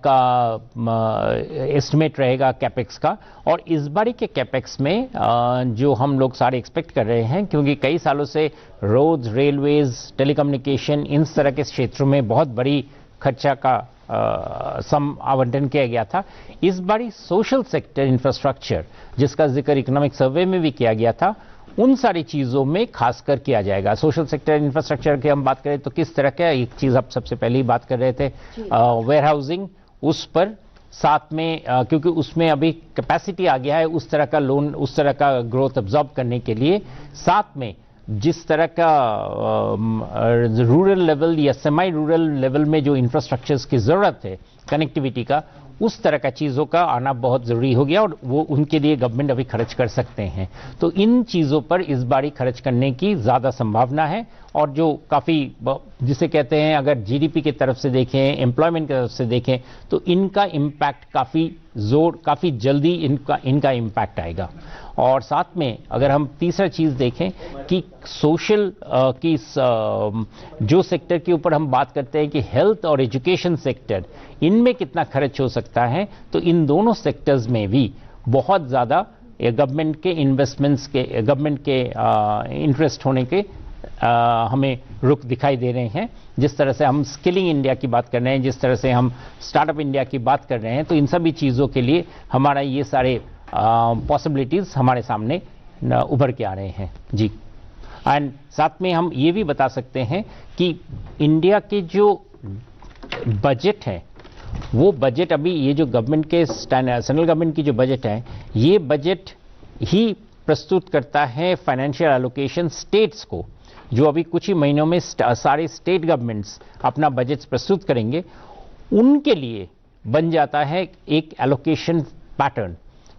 का एस्टिमेट रहेगा कैपेक्स का। और इस बारी के कैपेक्स में जो हम लोग सारे एक्सपेक्ट कर रहे हैं, क्योंकि कई सालों से रोड्स, रेलवेज, टेलीकम्युनिकेशन, इन तरह के क्षेत्रों में बहुत बड़ी खर्चा का सम आवंटन किया गया था। इस बारी सोशल सेक्टर इंफ्रास्ट्रक्चर, जिसका जिक्र इकोनॉमिक सर्वे में भी किया गया था, उन सारी चीज़ों में खासकर किया जाएगा। सोशल सेक्टर इंफ्रास्ट्रक्चर की हम बात करें तो किस तरह का, एक चीज़ आप सबसे पहले ही बात कर रहे थे, वेयर हाउसिंग, उस पर साथ में क्योंकि उसमें अभी कैपेसिटी आ गया है उस तरह का लोन, उस तरह का ग्रोथ अब्जॉर्ब करने के लिए, साथ में जिस तरह का रूरल लेवल या सेमी रूरल लेवल में जो इंफ्रास्ट्रक्चर्स की ज़रूरत है कनेक्टिविटी का, उस तरह का चीज़ों का आना बहुत ज़रूरी हो गया और वो उनके लिए गवर्नमेंट अभी खर्च कर सकते हैं। तो इन चीज़ों पर इस बारी खर्च करने की ज़्यादा संभावना है। और जो काफ़ी, जिसे कहते हैं, अगर जीडीपी की तरफ से देखें, एम्प्लॉयमेंट की तरफ से देखें, तो इनका इम्पैक्ट काफ़ी जल्दी इनका इम्पैक्ट आएगा। और साथ में अगर हम तीसरा चीज़ देखें कि सोशल की जो सेक्टर के ऊपर हम बात करते हैं कि हेल्थ और एजुकेशन सेक्टर, इनमें कितना खर्च हो सकता है, तो इन दोनों सेक्टर्स में भी बहुत ज़्यादा गवर्नमेंट के इन्वेस्टमेंट्स के, गवर्नमेंट के इंटरेस्ट होने के हमें रुख दिखाई दे रहे हैं। जिस तरह से हम स्किलिंग इंडिया की बात कर रहे हैं, जिस तरह से हम स्टार्टअप इंडिया की बात कर रहे हैं, तो इन सभी चीज़ों के लिए हमारा ये सारे पॉसिबिलिटीज़ हमारे सामने उभर के आ रहे हैं जी। एंड साथ में हम ये भी बता सकते हैं कि इंडिया के जो बजट है, वो बजट अभी ये जो गवर्नमेंट के सेंट्रल गवर्नमेंट की जो बजट है, ये बजट ही प्रस्तुत करता है फाइनेंशियल एलोकेशन स्टेट्स को। जो अभी कुछ ही महीनों में सारे स्टेट गवर्नमेंट्स अपना बजट प्रस्तुत करेंगे, उनके लिए बन जाता है एक एलोकेशन पैटर्न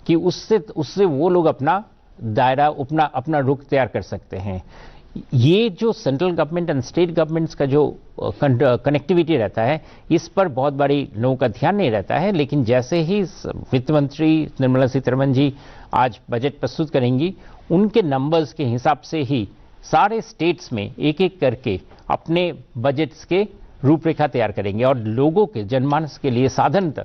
कि उससे वो लोग अपना दायरा, अपना रुख तैयार कर सकते हैं। ये जो central government and state governments का जो कनेक्टिविटी रहता है, इस पर बहुत बड़ी लोगों का ध्यान नहीं रहता है। लेकिन जैसे ही वित्त मंत्री निर्मला सीतारमण जी आज बजट प्रस्तुत करेंगी, उनके नंबर्स के हिसाब से ही सारे स्टेट्स में एक एक करके अपने बजट्स के रूपरेखा तैयार करेंगे और लोगों के जनमानस के लिए साधारणतः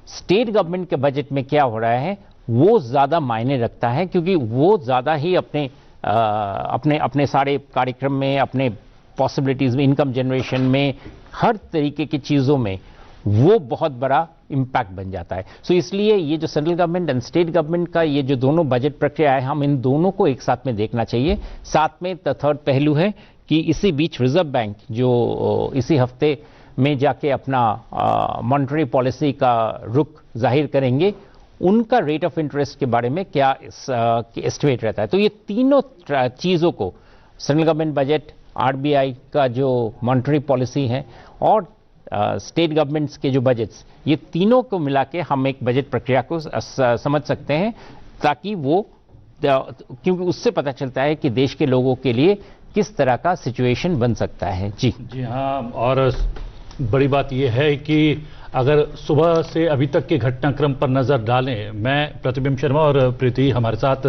स्टेट गवर्नमेंट के बजट में क्या हो रहा है वो ज़्यादा मायने रखता है, क्योंकि वो ज़्यादा ही अपने सारे कार्यक्रम में, अपने पॉसिबिलिटीज़ में, इनकम जनरेशन में, हर तरीके की चीज़ों में वो बहुत बड़ा इम्पैक्ट बन जाता है। सो इसलिए ये जो central government and state government का ये जो दोनों बजट प्रक्रिया है, हम इन दोनों को एक साथ में देखना चाहिए। साथ में थर्ड पहलू है कि इसी बीच रिजर्व बैंक जो इसी हफ्ते में जाके अपना मॉनेटरी पॉलिसी का रुख जाहिर करेंगे, उनका रेट ऑफ इंटरेस्ट के बारे में क्या एस्टिमेट रहता है। तो ये तीनों चीज़ों को, सेंट्रल गवर्नमेंट बजट, आरबीआई का जो मॉनेटरी पॉलिसी है और स्टेट गवर्नमेंट्स के जो बजट्स, ये तीनों को मिला के हम एक बजट प्रक्रिया को समझ सकते हैं, ताकि वो, क्योंकि उससे पता चलता है कि देश के लोगों के लिए किस तरह का सिचुएशन बन सकता है। जी हाँ, और बड़ी बात यह है कि अगर सुबह से अभी तक के घटनाक्रम पर नजर डालें, मैं प्रतिबिंब शर्मा और प्रीति हमारे साथ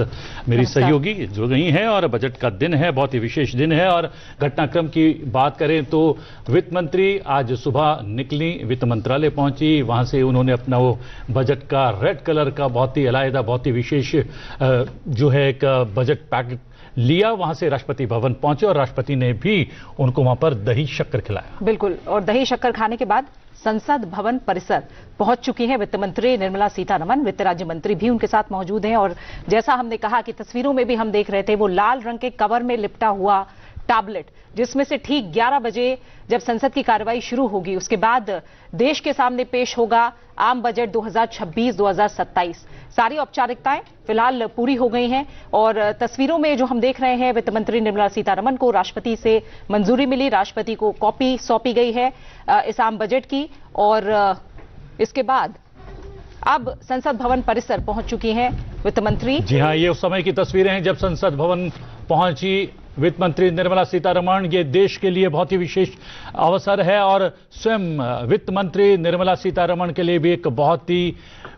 मेरी सहयोगी जुड़ गई हैं, और बजट का दिन है, बहुत ही विशेष दिन है। और घटनाक्रम की बात करें तो वित्त मंत्री आज सुबह निकली, वित्त मंत्रालय पहुंची, वहां से उन्होंने अपना वो बजट का रेड कलर का बहुत ही अलग, बहुत ही विशेष जो है एक बजट पैकेट लिया, वहां से राष्ट्रपति भवन पहुंचे और राष्ट्रपति ने भी उनको वहां पर दही शक्कर खिलाया। बिल्कुल, और दही शक्कर खाने के बाद संसद भवन परिसर पहुंच चुकी हैं वित्त मंत्री निर्मला सीतारमण। वित्त राज्य मंत्री भी उनके साथ मौजूद हैं, और जैसा हमने कहा कि तस्वीरों में भी हम देख रहे थे, वो लाल रंग के कवर में लिपटा हुआ टैबलेट, जिसमें से ठीक 11 बजे जब संसद की कार्रवाई शुरू होगी, उसके बाद देश के सामने पेश होगा आम बजट 2026-2027। सारी औपचारिकताएं फिलहाल पूरी हो गई हैं, और तस्वीरों में जो हम देख रहे हैं, वित्त मंत्री निर्मला सीतारमण को राष्ट्रपति से मंजूरी मिली, राष्ट्रपति को कॉपी सौंपी गई है इस आम बजट की, और इसके बाद अब संसद भवन परिसर पहुंच चुकी हैं वित्त मंत्री। जी हाँ, ये उस समय की तस्वीरें हैं जब संसद भवन पहुंची वित्त मंत्री निर्मला सीतारमण। ये देश के लिए बहुत ही विशेष अवसर है, और स्वयं वित्त मंत्री निर्मला सीतारमण के लिए भी एक बहुत ही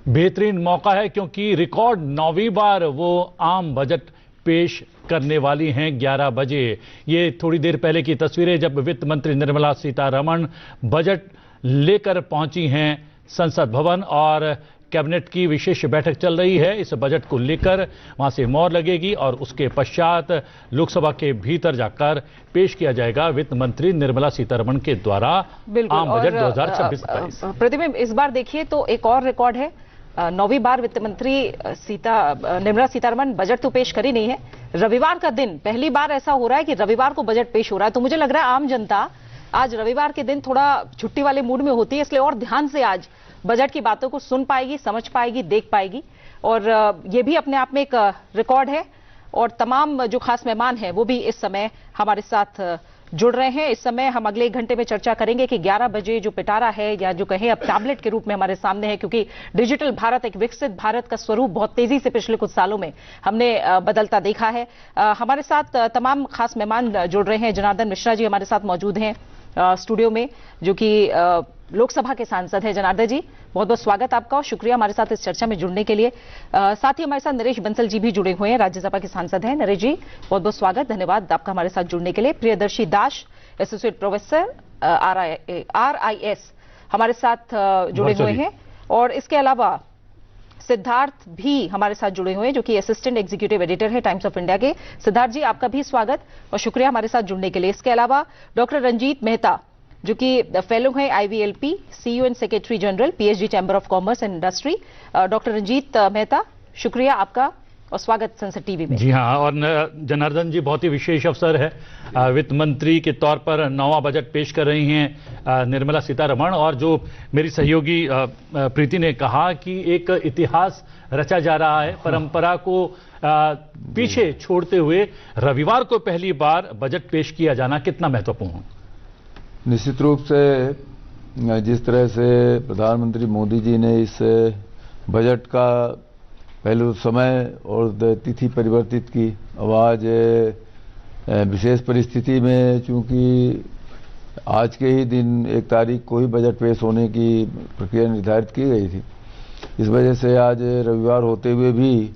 बेहतरीन मौका है, क्योंकि रिकॉर्ड 9वीं बार वो आम बजट पेश करने वाली हैं 11 बजे। ये थोड़ी देर पहले की तस्वीरें जब वित्त मंत्री निर्मला सीतारमण बजट लेकर पहुंची हैं संसद भवन और कैबिनेट की विशेष बैठक चल रही है। इस बजट को लेकर वहां से मोहर लगेगी और उसके पश्चात लोकसभा के भीतर जाकर पेश किया जाएगा वित्त मंत्री निर्मला सीतारमण के द्वारा आम बजट 2026-27। प्रतिबिंब इस बार देखिए तो एक और रिकॉर्ड है। 9वीं बार वित्त मंत्री निर्मला सीतारमण बजट तो पेश करी नहीं है। रविवार का दिन पहली बार ऐसा हो रहा है कि रविवार को बजट पेश हो रहा है। तो मुझे लग रहा है आम जनता आज रविवार के दिन थोड़ा छुट्टी वाले मूड में होती है, इसलिए और ध्यान से आज बजट की बातों को सुन पाएगी, समझ पाएगी, देख पाएगी। और ये भी अपने आप में एक रिकॉर्ड है। और तमाम जो खास मेहमान हैं वो भी इस समय हमारे साथ जुड़ रहे हैं। इस समय हम अगले 1 घंटे में चर्चा करेंगे कि 11 बजे जो पिटारा है या जो कहें अब टैबलेट के रूप में हमारे सामने है, क्योंकि डिजिटल भारत, एक विकसित भारत का स्वरूप बहुत तेजी से पिछले कुछ सालों में हमने बदलता देखा है। हमारे साथ तमाम खास मेहमान जुड़ रहे हैं। जनार्दन मिश्रा जी हमारे साथ मौजूद हैं स्टूडियो में, जो कि लोकसभा के सांसद हैं। जनार्दन जी, बहुत बहुत स्वागत आपका और शुक्रिया हमारे साथ इस चर्चा में जुड़ने के लिए। साथ ही हमारे साथ नरेश बंसल जी भी जुड़े हुए हैं, राज्यसभा के सांसद हैं। नरेश जी, बहुत बहुत स्वागत, धन्यवाद आपका हमारे साथ जुड़ने के लिए। प्रियदर्शी दास, एसोसिएट प्रोफेसर RIS हमारे साथ जुड़े हुए हैं। और इसके अलावा सिद्धार्थ भी हमारे साथ जुड़े हुए हैं, जो कि असिस्टेंट एग्जीक्यूटिव एडिटर है टाइम्स ऑफ इंडिया के। सिद्धार्थ जी, आपका भी स्वागत और शुक्रिया हमारे साथ जुड़ने के लिए। इसके अलावा डॉक्टर रंजीत मेहता, जो कि फेलो हैं IVLP, CEO and secretary general, PhD chamber of commerce and industry. Doctor Ranjit Mehta, शुक्रिया आपका और स्वागत संसद टीवी में। जी हाँ, और जनार्दन जी, बहुत ही विशेष अवसर है। वित्त मंत्री के तौर पर 9वां बजट पेश कर रही हैं निर्मला सीतारमण। और जो मेरी सहयोगी प्रीति ने कहा कि एक इतिहास रचा जा रहा है, परंपरा को पीछे छोड़ते हुए रविवार को पहली बार बजट पेश किया जाना कितना महत्वपूर्ण है? निश्चित रूप से जिस तरह से प्रधानमंत्री मोदी जी ने इस बजट का पहले समय और तिथि परिवर्तित की, अब आज विशेष परिस्थिति में चूंकि आज के ही दिन 1 तारीख को ही बजट पेश होने की प्रक्रिया निर्धारित की गई थी, इस वजह से आज रविवार होते हुए भी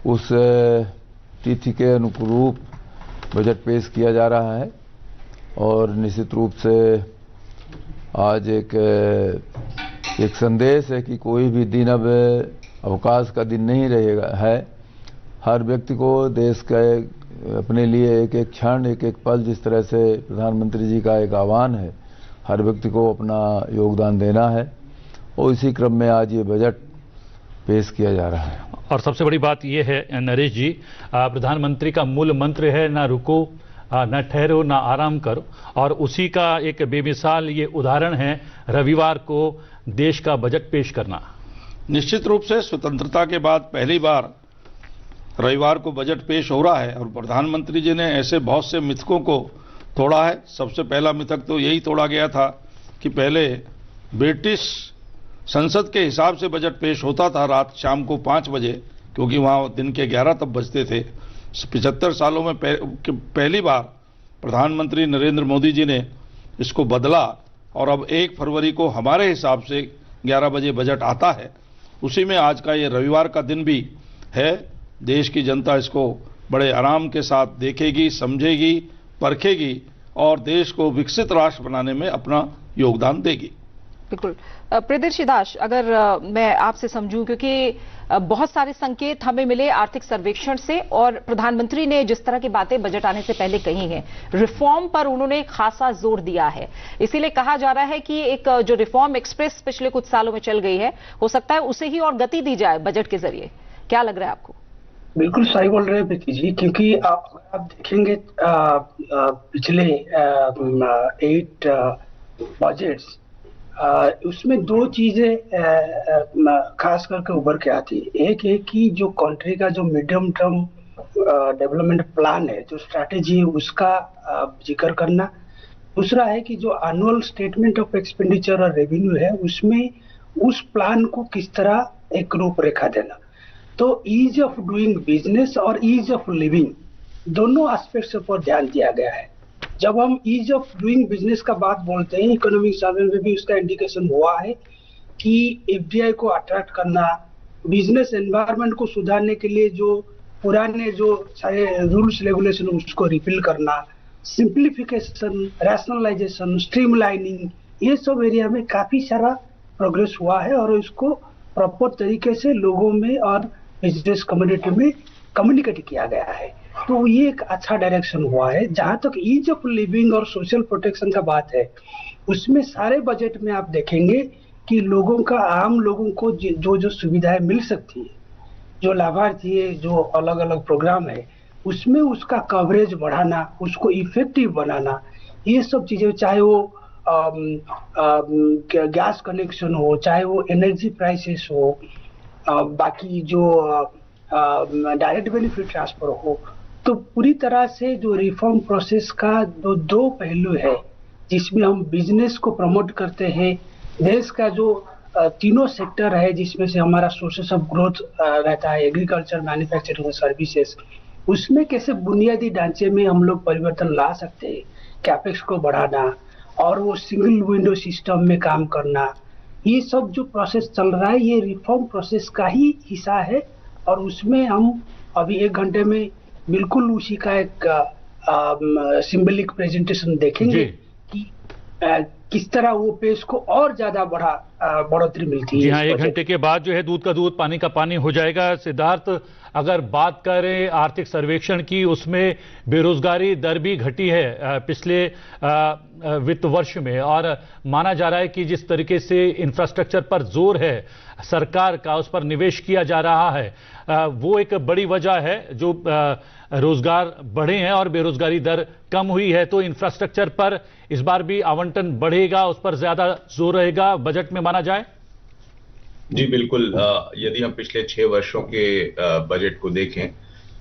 उस तिथि के अनुरूप बजट पेश किया जा रहा है। और निश्चित रूप से आज एक संदेश है कि कोई भी दिन अब अवकाश का दिन नहीं रहेगा है। हर व्यक्ति को देश का अपने लिए एक एक क्षण, एक एक पल, जिस तरह से प्रधानमंत्री जी का एक आह्वान है, हर व्यक्ति को अपना योगदान देना है। और इसी क्रम में आज ये बजट पेश किया जा रहा है। और सबसे बड़ी बात यह है नरेश जी, प्रधानमंत्री का मूल मंत्र है ना रुको, न ठहरो, ना आराम करो। और उसी का एक बेमिसाल ये उदाहरण है रविवार को देश का बजट पेश करना। निश्चित रूप से स्वतंत्रता के बाद पहली बार रविवार को बजट पेश हो रहा है और प्रधानमंत्री जी ने ऐसे बहुत से मिथकों को तोड़ा है। सबसे पहला मिथक तो यही तोड़ा गया था कि पहले ब्रिटिश संसद के हिसाब से बजट पेश होता था रात शाम को 5 बजे, क्योंकि वहाँ दिन के 11 तब बजते थे। 75 सालों में पहली बार प्रधानमंत्री नरेंद्र मोदी जी ने इसको बदला और अब 1 फरवरी को हमारे हिसाब से 11 बजे बजट आता है। उसी में आज का ये रविवार का दिन भी है। देश की जनता इसको बड़े आराम के साथ देखेगी, समझेगी, परखेगी और देश को विकसित राष्ट्र बनाने में अपना योगदान देगी। बिल्कुल। प्रियदर्शी दास, अगर मैं आपसे समझूं, क्योंकि बहुत सारे संकेत हमें मिले आर्थिक सर्वेक्षण से और प्रधानमंत्री ने जिस तरह की बातें बजट आने से पहले कही हैं, रिफॉर्म पर उन्होंने खासा जोर दिया है। इसीलिए कहा जा रहा है कि एक जो रिफॉर्म एक्सप्रेस पिछले कुछ सालों में चल गई है, हो सकता है उसे ही और गति दी जाए बजट के जरिए। क्या लग रहा है आपको? बिल्कुल सही बोल रहे हैं प्रीति जी, क्योंकि आप देखेंगे पिछले 8 बजट्स, उसमें 2 चीजें खास करके उभर के आती है। एक है कि जो कंट्री का जो मीडियम टर्म डेवलपमेंट प्लान है, जो स्ट्रैटेजी है, उसका जिक्र करना। दूसरा है कि जो एनुअल स्टेटमेंट ऑफ एक्सपेंडिचर और रेवेन्यू है, उसमें उस प्लान को किस तरह एक रूपरेखा देना। तो ईज ऑफ डूइंग बिजनेस और ईज ऑफ लिविंग, दोनों एस्पेक्ट्स पर ध्यान दिया गया है। जब हम ईज ऑफ डूइंग बिजनेस का बात बोलते हैं, इकोनॉमिक सर्वे में भी उसका इंडिकेशन हुआ है कि FDI को अट्रैक्ट करना, बिजनेस एनवायरनमेंट को सुधारने के लिए जो पुराने जो सारे रूल्स रेगुलेशन उसको रिपील करना, सिंप्लीफिकेशन, रैशनलाइजेशन, स्ट्रीमलाइनिंग, ये सब एरिया में काफी सारा प्रोग्रेस हुआ है और इसको प्रॉपर तरीके से लोगों में और बिजनेस कम्युनिटी में कम्युनिकेट किया गया है। तो ये एक अच्छा डायरेक्शन हुआ है। जहां तक ईज ऑफ लिविंग और सोशल प्रोटेक्शन का बात है, उसमें सारे बजट में आप देखेंगे कि लोगों का, आम लोगों को जो जो सुविधाएं मिल सकती है, जो लाभार्थी है, जो अलग अलग प्रोग्राम है, उसमें उसका कवरेज बढ़ाना, उसको इफेक्टिव बनाना, ये सब चीजें, चाहे वो गैस कनेक्शन हो, चाहे वो एनर्जी प्राइसेस हो, बाकी जो डायरेक्ट बेनिफिट ट्रांसफर हो, तो पूरी तरह से जो रिफॉर्म प्रोसेस का दो पहलू है, जिसमें हम बिजनेस को प्रमोट करते हैं, देश का जो तीनों सेक्टर है जिसमें से हमारा सोर्सेस ऑफ ग्रोथ रहता है, एग्रीकल्चर, मैन्युफैक्चरिंग और सर्विसेज, उसमें कैसे बुनियादी ढांचे में हम लोग परिवर्तन ला सकते हैं, कैपेक्स को बढ़ाना और वो सिंगल विंडो सिस्टम में काम करना, ये सब जो प्रोसेस चल रहा है ये रिफॉर्म प्रोसेस का ही हिस्सा है। और उसमें हम अभी 1 घंटे में बिल्कुल उसी का एक सिंबलिक प्रेजेंटेशन देखेंगे कि किस तरह वो पेश को और ज्यादा बढ़ोतरी मिलती है। जी हाँ, 1 घंटे के बाद जो है दूध का दूध पानी का पानी हो जाएगा। सिद्धार्थ, अगर बात करें आर्थिक सर्वेक्षण की, उसमें बेरोजगारी दर भी घटी है पिछले वित्त वर्ष में, और माना जा रहा है कि जिस तरीके से इंफ्रास्ट्रक्चर पर जोर है सरकार का, उस पर निवेश किया जा रहा है, वो एक बड़ी वजह है जो रोजगार बढ़े हैं और बेरोजगारी दर कम हुई है। तो इंफ्रास्ट्रक्चर पर इस बार भी आवंटन बढ़ेगा, उस पर ज्यादा जोर रहेगा बजट में माना जाए? जी बिल्कुल। यदि हम पिछले 6 वर्षों के बजट को देखें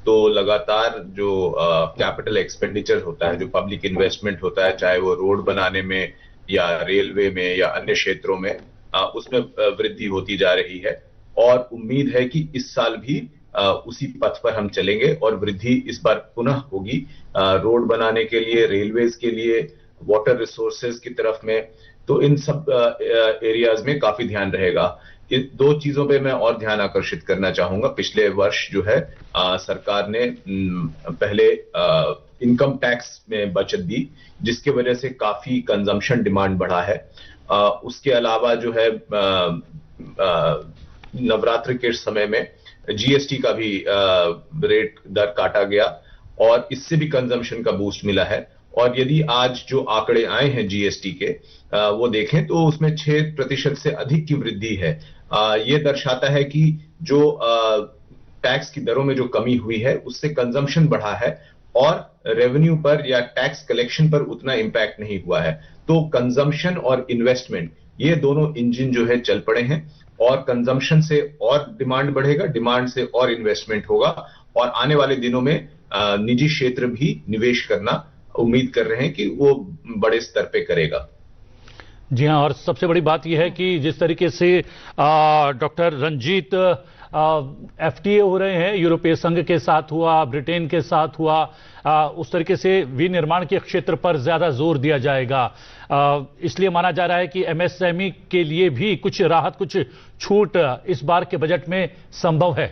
तो लगातार जो कैपिटल एक्सपेंडिचर होता है, जो पब्लिक इन्वेस्टमेंट होता है, चाहे वो रोड बनाने में या रेलवे में या अन्य क्षेत्रों में, उसमें वृद्धि होती जा रही है। और उम्मीद है कि इस साल भी उसी पथ पर हम चलेंगे और वृद्धि इस बार पुनः होगी, रोड बनाने के लिए, रेलवेज के लिए, वाटर रिसोर्सेज की तरफ में। तो इन सब एरियाज में काफी ध्यान रहेगा। इन 2 चीजों पे मैं और ध्यान आकर्षित करना चाहूंगा। पिछले वर्ष जो है सरकार ने पहले इनकम टैक्स में बचत दी, जिसके वजह से काफी कंजम्पशन डिमांड बढ़ा है। उसके अलावा जो है नवरात्र के समय में जीएसटी का भी रेट दर काटा गया और इससे भी कंजम्पशन का बूस्ट मिला है। और यदि आज जो आंकड़े आए हैं जीएसटी के वो देखें तो उसमें 6% से अधिक की वृद्धि है। ये दर्शाता है कि जो टैक्स की दरों में जो कमी हुई है उससे कंजम्पशन बढ़ा है और रेवेन्यू पर या टैक्स कलेक्शन पर उतना इंपैक्ट नहीं हुआ है। तो कंजम्पशन और इन्वेस्टमेंट, ये दोनों इंजन जो है चल पड़े हैं और कंजम्पशन से और डिमांड बढ़ेगा, डिमांड से और इन्वेस्टमेंट होगा और आने वाले दिनों में निजी क्षेत्र भी निवेश करना उम्मीद कर रहे हैं कि वो बड़े स्तर पे करेगा। जी हाँ, और सबसे बड़ी बात यह है कि जिस तरीके से डॉक्टर रंजीत एफटीए हो रहे हैं, यूरोपीय संघ के साथ हुआ, ब्रिटेन के साथ हुआ, उस तरीके से विनिर्माण के क्षेत्र पर ज्यादा जोर दिया जाएगा। इसलिए माना जा रहा है कि एमएसएमई के लिए भी कुछ राहत, कुछ छूट इस बार के बजट में संभव है।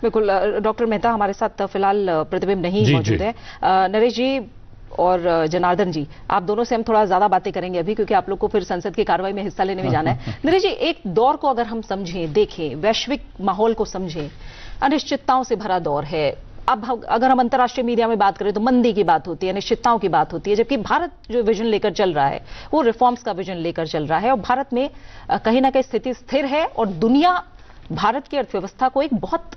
बिल्कुल। डॉक्टर मेहता हमारे साथ फिलहाल प्रतिबिंब नहीं मौजूद है। नरेश जी और जनार्दन जी, आप दोनों से हम थोड़ा ज्यादा बातें करेंगे अभी, क्योंकि आप लोग को फिर संसद की कार्रवाई में हिस्सा लेने में जाना है। नरेश जी, एक दौर को अगर हम समझें, देखें, वैश्विक माहौल को समझें, अनिश्चितताओं से भरा दौर है। अब अगर हम अंतर्राष्ट्रीय मीडिया में बात करें तो मंदी की बात होती है, अनिश्चितताओं की बात होती है, जबकि भारत जो विजन लेकर चल रहा है वो रिफॉर्म्स का विजन लेकर चल रहा है और भारत में कहीं ना कहीं स्थिति स्थिर है और दुनिया भारत की अर्थव्यवस्था को एक बहुत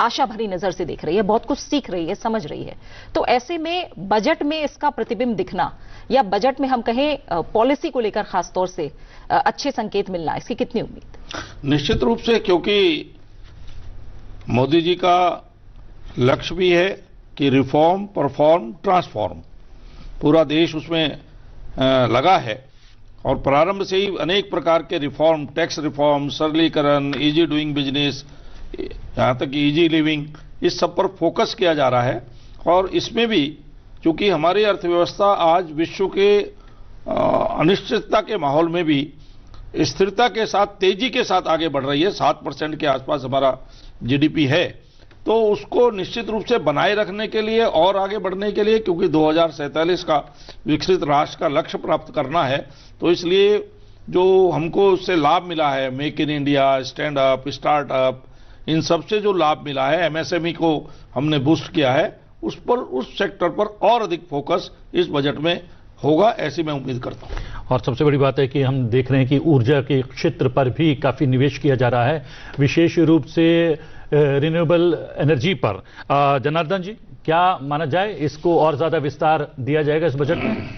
आशा भरी नजर से देख रही है, बहुत कुछ सीख रही है, समझ रही है। तो ऐसे में बजट में इसका प्रतिबिंब दिखना या बजट में हम कहें पॉलिसी को लेकर खास तौर से अच्छे संकेत मिलना, इसकी कितनी उम्मीद? निश्चित रूप से, क्योंकि मोदी जी का लक्ष्य भी है कि रिफॉर्म, परफॉर्म, ट्रांसफॉर्म, पूरा देश उसमें लगा है और प्रारंभ से ही अनेक प्रकार के रिफॉर्म, टैक्स रिफॉर्म, सरलीकरण, इजी डूइंग बिजनेस, यहाँ तक कि इजी लिविंग, इस सब पर फोकस किया जा रहा है। और इसमें भी चूंकि हमारी अर्थव्यवस्था आज विश्व के अनिश्चितता के माहौल में भी स्थिरता के साथ, तेजी के साथ आगे बढ़ रही है, 7% के आसपास हमारा जीडीपी है, तो उसको निश्चित रूप से बनाए रखने के लिए और आगे बढ़ने के लिए, क्योंकि 2047 का विकसित राष्ट्र का लक्ष्य प्राप्त करना है, तो इसलिए जो हमको उससे लाभ मिला है, make in India, stand up, startup, इन सब से जो लाभ मिला है, एमएसएमई को हमने बूस्ट किया है, उस पर, उस सेक्टर पर और अधिक फोकस इस बजट में होगा, ऐसी मैं उम्मीद करता हूं। और सबसे बड़ी बात है कि हम देख रहे हैं कि ऊर्जा के क्षेत्र पर भी काफी निवेश किया जा रहा है, विशेष रूप से रिन्यूएबल एनर्जी पर। जनार्दन जी, क्या माना जाए, इसको और ज्यादा विस्तार दिया जाएगा इस बजट में?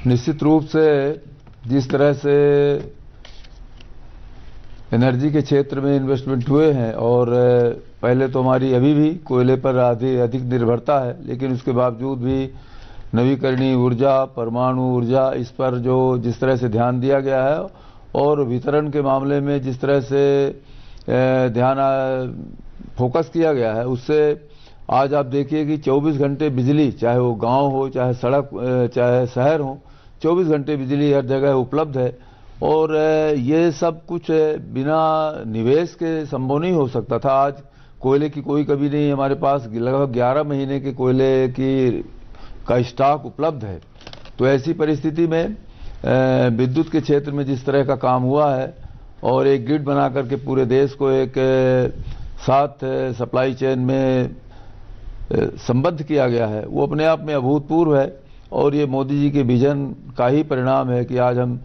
निश्चित रूप से जिस तरह से एनर्जी के क्षेत्र में इन्वेस्टमेंट हुए हैं, और पहले तो हमारी अभी भी कोयले पर अधिक निर्भरता है, लेकिन उसके बावजूद भी नवीकरणीय ऊर्जा, परमाणु ऊर्जा, इस पर जो जिस तरह से ध्यान दिया गया है, और वितरण के मामले में जिस तरह से ध्यान फोकस किया गया है, उससे आज आप देखिए कि 24 घंटे बिजली, चाहे वो गांव हो, चाहे सड़क, चाहे शहर हो, 24 घंटे बिजली हर जगह उपलब्ध है। और ये सब कुछ बिना निवेश के संभव नहीं हो सकता था। आज कोयले की कोई कमी नहीं, हमारे पास लगभग 11 महीने के कोयले का स्टॉक उपलब्ध है। तो ऐसी परिस्थिति में विद्युत के क्षेत्र में जिस तरह का काम हुआ है, और एक ग्रिड बना करके पूरे देश को एक साथ सप्लाई चेन में संबद्ध किया गया है, वो अपने आप में अभूतपूर्व है। और ये मोदी जी के विजन का ही परिणाम है कि आज हम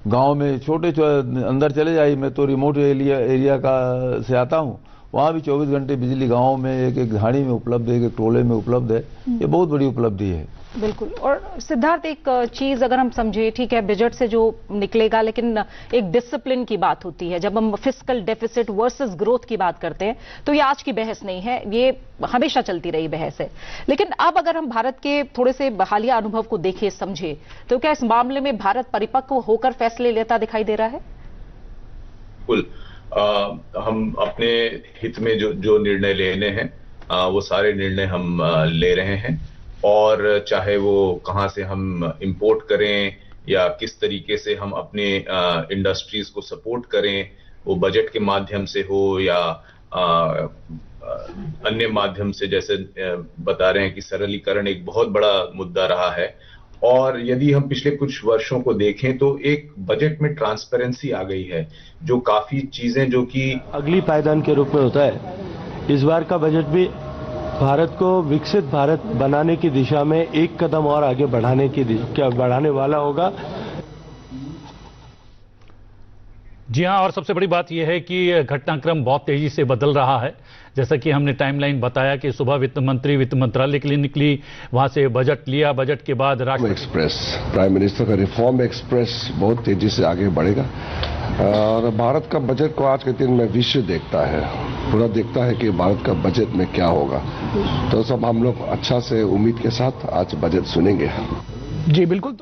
गांव में छोटे अंदर चले जाइए, मैं तो रिमोट एरिया का से आता हूं, वहां भी 24 घंटे बिजली गांव में एक एक घाड़ी में उपलब्ध है, एक टोले में उपलब्ध है। ये बहुत बड़ी उपलब्धि है। बिल्कुल। और सिद्धार्थ, एक चीज अगर हम समझे, ठीक है बजट से जो निकलेगा, लेकिन एक डिसिप्लिन की बात होती है। जब हम फिस्कल डेफिसिट वर्सेस ग्रोथ की बात करते हैं, तो ये आज की बहस नहीं है, ये हमेशा चलती रही बहस है। लेकिन अब अगर हम भारत के थोड़े से हालिया अनुभव को देखें, समझे, तो क्या इस मामले में भारत परिपक्व होकर फैसले लेता दिखाई दे रहा है? बिल्कुल। हम अपने हित में जो निर्णय लेने हैं, वो सारे निर्णय हम ले रहे हैं। और चाहे वो कहां से हम इंपोर्ट करें या किस तरीके से हम अपने इंडस्ट्रीज को सपोर्ट करें, वो बजट के माध्यम से हो या अन्य माध्यम से, जैसे बता रहे हैं कि सरलीकरण एक बहुत बड़ा मुद्दा रहा है। और यदि हम पिछले कुछ वर्षों को देखें तो एक बजट में ट्रांसपेरेंसी आ गई है, जो काफी चीजें जो कि अगली पायदान के रूप में होता है। इस बार का बजट भी भारत को विकसित भारत बनाने की दिशा में एक कदम और आगे बढ़ाने वाला होगा। जी हां, और सबसे बड़ी बात यह है कि घटनाक्रम बहुत तेजी से बदल रहा है। जैसा कि हमने टाइमलाइन बताया कि सुबह वित्त मंत्री वित्त मंत्रालय के लिए निकली, वहां से बजट लिया, बजट के बाद एक्सप्रेस, प्राइम मिनिस्टर का रिफॉर्म एक्सप्रेस बहुत तेजी से आगे बढ़ेगा। और भारत का बजट को आज के दिन में विश्व देखता है, पूरा देखता है कि भारत का बजट में क्या होगा। तो सब हम लोग अच्छा से उम्मीद के साथ आज बजट सुनेंगे। जी बिल्कुल।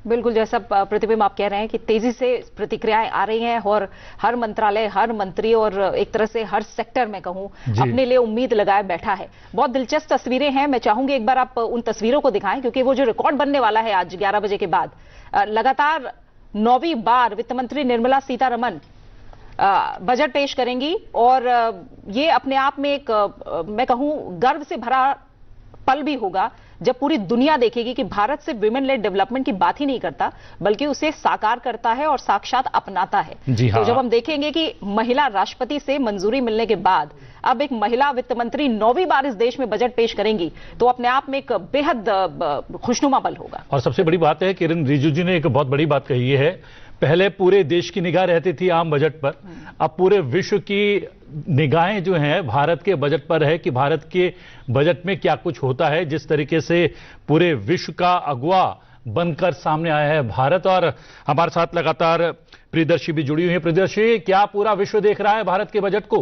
बिल्कुल, जैसा प्रतिबिंब आप कह रहे हैं कि तेजी से प्रतिक्रियाएं आ रही हैं, और हर मंत्रालय, हर मंत्री और एक तरह से हर सेक्टर में कहूं, अपने लिए उम्मीद लगाए बैठा है। बहुत दिलचस्प तस्वीरें हैं, मैं चाहूंगी एक बार आप उन तस्वीरों को दिखाएं, क्योंकि वो जो रिकॉर्ड बनने वाला है आज 11 बजे के बाद, लगातार 9वीं बार वित्त मंत्री निर्मला सीतारमन बजट पेश करेंगी। और ये अपने आप में एक मैं कहूं गर्व से भरा पल भी होगा, जब पूरी दुनिया देखेगी कि भारत सिर्फ विमेन लेड डेवलपमेंट की बात ही नहीं करता, बल्कि उसे साकार करता है और साक्षात अपनाता है। तो जब हम देखेंगे कि महिला राष्ट्रपति से मंजूरी मिलने के बाद अब एक महिला वित्त मंत्री 9वीं बार इस देश में बजट पेश करेंगी, तो अपने आप में एक बेहद खुशनुमा पल होगा। और सबसे बड़ी बात है, किरण रिजिजू ने एक बहुत बड़ी बात कही है, पहले पूरे देश की निगाह रहती थी आम बजट पर, अब पूरे विश्व की निगाहें जो हैं भारत के बजट पर है कि भारत के बजट में क्या कुछ होता है। जिस तरीके से पूरे विश्व का अगुवा बनकर सामने आया है भारत। और हमारे साथ लगातार प्रियदर्शी भी जुड़ी हुई है। प्रियदर्शी, क्या पूरा विश्व देख रहा है भारत के बजट को?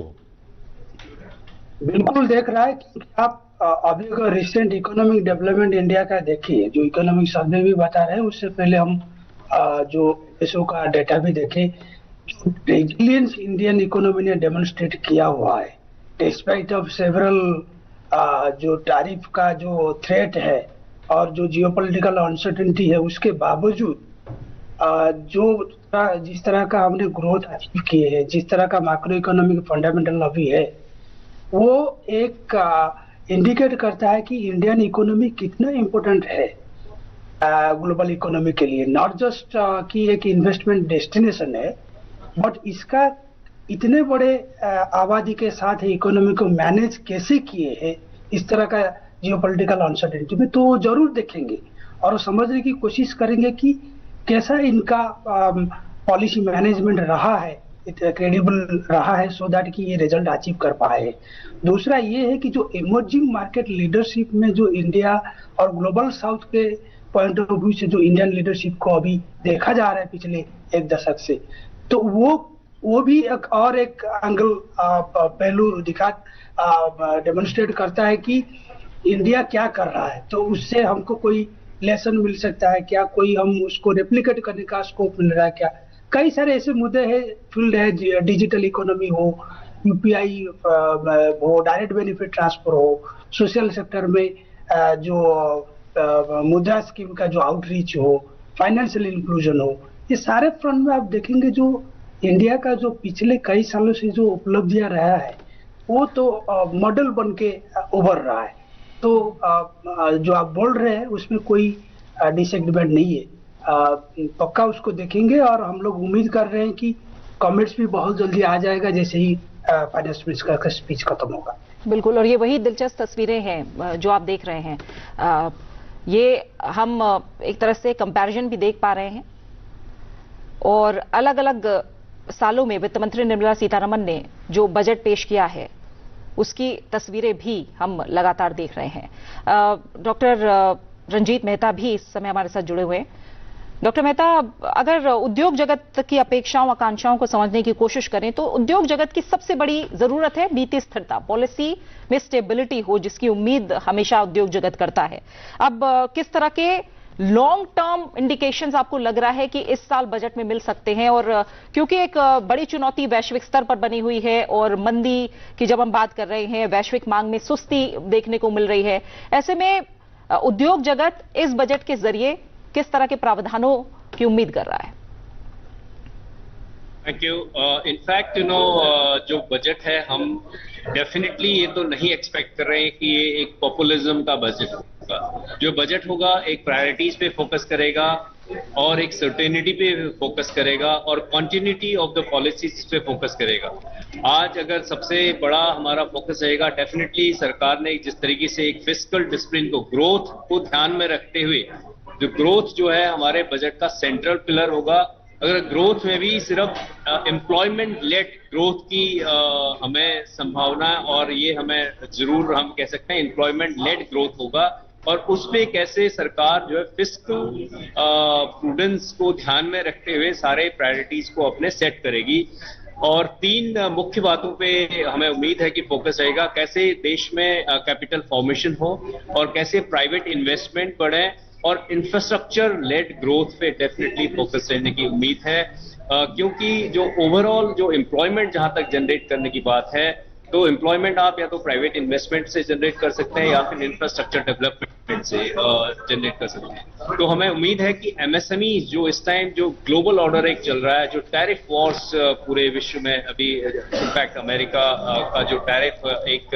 बिल्कुल देख रहा है, क्योंकि आप अभी अगर रिसेंट इकोनॉमिक डेवलपमेंट इंडिया का देखिए, जो इकोनॉमिक सर्वे भी बता रहे हैं, उससे पहले हम जो देशों का डेटा भी देखे, जो रेजिलियंस इंडियन इकोनॉमी ने डेमोन्स्ट्रेट किया हुआ है, डिस्पाइट ऑफ सेवरल जो टैरिफ का जो थ्रेट है और जो जियोपॉलिटिकल अनसर्टेनिटी है, उसके बावजूद जिस तरह का हमने ग्रोथ अचीव किए हैं, जिस तरह का मैक्रो इकोनॉमिक फंडामेंटल अभी है, वो एक इंडिकेट करता है कि इंडियन इकोनॉमी कितना इम्पोर्टेंट है ग्लोबल इकोनॉमी के लिए। नॉट जस्ट कि एक इन्वेस्टमेंट डेस्टिनेशन है, बट इसका इतने बड़े आबादी के साथ इकोनॉमी को मैनेज कैसे किए हैं इस तरह का जियोपॉलिटिकल अनसर्टेनिटी में, तो वो जरूर देखेंगे और समझने की कोशिश करेंगे कि कैसा इनका पॉलिसी मैनेजमेंट रहा है, क्रेडिबल रहा है, सो दैट कि ये रिजल्ट अचीव कर पाए। दूसरा ये है कि जो इमर्जिंग मार्केट लीडरशिप में जो इंडिया और ग्लोबल साउथ के पॉइंट ऑफ व्यू से जो इंडियन लीडरशिप को अभी देखा जा रहा है पिछले एक दशक से, तो वो भी एक एंगल पहलू डेमोन्स्ट्रेट करता है कि इंडिया क्या कर रहा है, तो उससे हमको कोई लेसन मिल सकता है क्या, कोई हम उसको रेप्लिकेट करने का स्कोप मिल रहा है क्या। कई सारे ऐसे मुद्दे हैं, फील्ड है, डिजिटल इकोनॉमी हो, यूपीआई हो, डायरेक्ट बेनिफिट ट्रांसफर हो, सोशल सेक्टर में जो मुद्रा स्कीम का जो आउटरीच हो, फाइनेंशियल इंक्लूजन हो, ये सारे फ्रंट में आप देखेंगे जो इंडिया का जो पिछले कई सालों से जो उपलब्धियां रहा है वो तो मॉडल बन के उभर रहा है। तो जो आप बोल रहे हैं उसमें कोई डिसएग्रीमेंट नहीं है, पक्का उसको देखेंगे और हम लोग उम्मीद कर रहे हैं कि कमेंट्स भी बहुत जल्दी आ जाएगा जैसे ही फाइनेंस मिनिस्टर का स्पीच खत्म होगा। बिल्कुल, और ये वही दिलचस्प तस्वीरें हैं जो आप देख रहे हैं। ये हम एक तरह से कंपैरिजन भी देख पा रहे हैं और अलग अलग सालों में वित्त मंत्री निर्मला सीतारमन ने जो बजट पेश किया है उसकी तस्वीरें भी हम लगातार देख रहे हैं। डॉक्टर रंजीत मेहता भी इस समय हमारे साथ जुड़े हुए हैं। डॉक्टर मेहता, अगर उद्योग जगत की अपेक्षाओं आकांक्षाओं को समझने की कोशिश करें तो उद्योग जगत की सबसे बड़ी जरूरत है नीति स्थिरता, पॉलिसी में स्टेबिलिटी हो, जिसकी उम्मीद हमेशा उद्योग जगत करता है। अब किस तरह के लॉन्ग टर्म इंडिकेशंस आपको लग रहा है कि इस साल बजट में मिल सकते हैं? और क्योंकि एक बड़ी चुनौती वैश्विक स्तर पर बनी हुई है और मंदी की जब हम बात कर रहे हैं, वैश्विक मांग में सुस्ती देखने को मिल रही है, ऐसे में उद्योग जगत इस बजट के जरिए किस तरह के प्रावधानों की उम्मीद कर रहा है? Thank you. इनफैक्ट जो बजट है, हम डेफिनेटली ये तो नहीं एक्सपेक्ट कर रहे हैं कि ये एक पॉपुलिज्म का बजट होगा। जो बजट होगा एक प्रायोरिटीज पे फोकस करेगा और एक सर्टेनिटी पे फोकस करेगा और कंटिन्यूटी ऑफ द पॉलिसीज पे फोकस करेगा। आज अगर सबसे बड़ा हमारा फोकस रहेगा, डेफिनेटली सरकार ने जिस तरीके से एक फिस्कल डिसिप्लिन को, ग्रोथ को ध्यान में रखते हुए, जो ग्रोथ जो है हमारे बजट का सेंट्रल पिलर होगा। अगर ग्रोथ में भी सिर्फ एम्प्लॉयमेंट लेड ग्रोथ की हमें संभावना, और ये हमें जरूर हम कह सकते हैं एम्प्लॉयमेंट लेड ग्रोथ होगा, और उस पे कैसे सरकार जो है फिस्कल प्रूडेंस को ध्यान में रखते हुए सारे प्रायोरिटीज को अपने सेट करेगी। और तीन मुख्य बातों पे हमें उम्मीद है कि फोकस रहेगा, कैसे देश में कैपिटल फॉर्मेशन हो और कैसे प्राइवेट इन्वेस्टमेंट बढ़े, और इंफ्रास्ट्रक्चर लेड ग्रोथ पे डेफिनेटली फोकस रहने की उम्मीद है। क्योंकि जो ओवरऑल जो एम्प्लॉयमेंट जहां तक जनरेट करने की बात है, तो एम्प्लॉयमेंट आप या तो प्राइवेट इन्वेस्टमेंट से जनरेट कर सकते हैं या फिर इंफ्रास्ट्रक्चर डेवलपमेंट से जनरेट कर सकते हैं। तो हमें उम्मीद है कि एमएसएमई जो इस टाइम जो ग्लोबल ऑर्डर एक चल रहा है, जो टैरिफ वॉर्स पूरे विश्व में अभी, इनफैक्ट अमेरिका का जो टैरिफ एक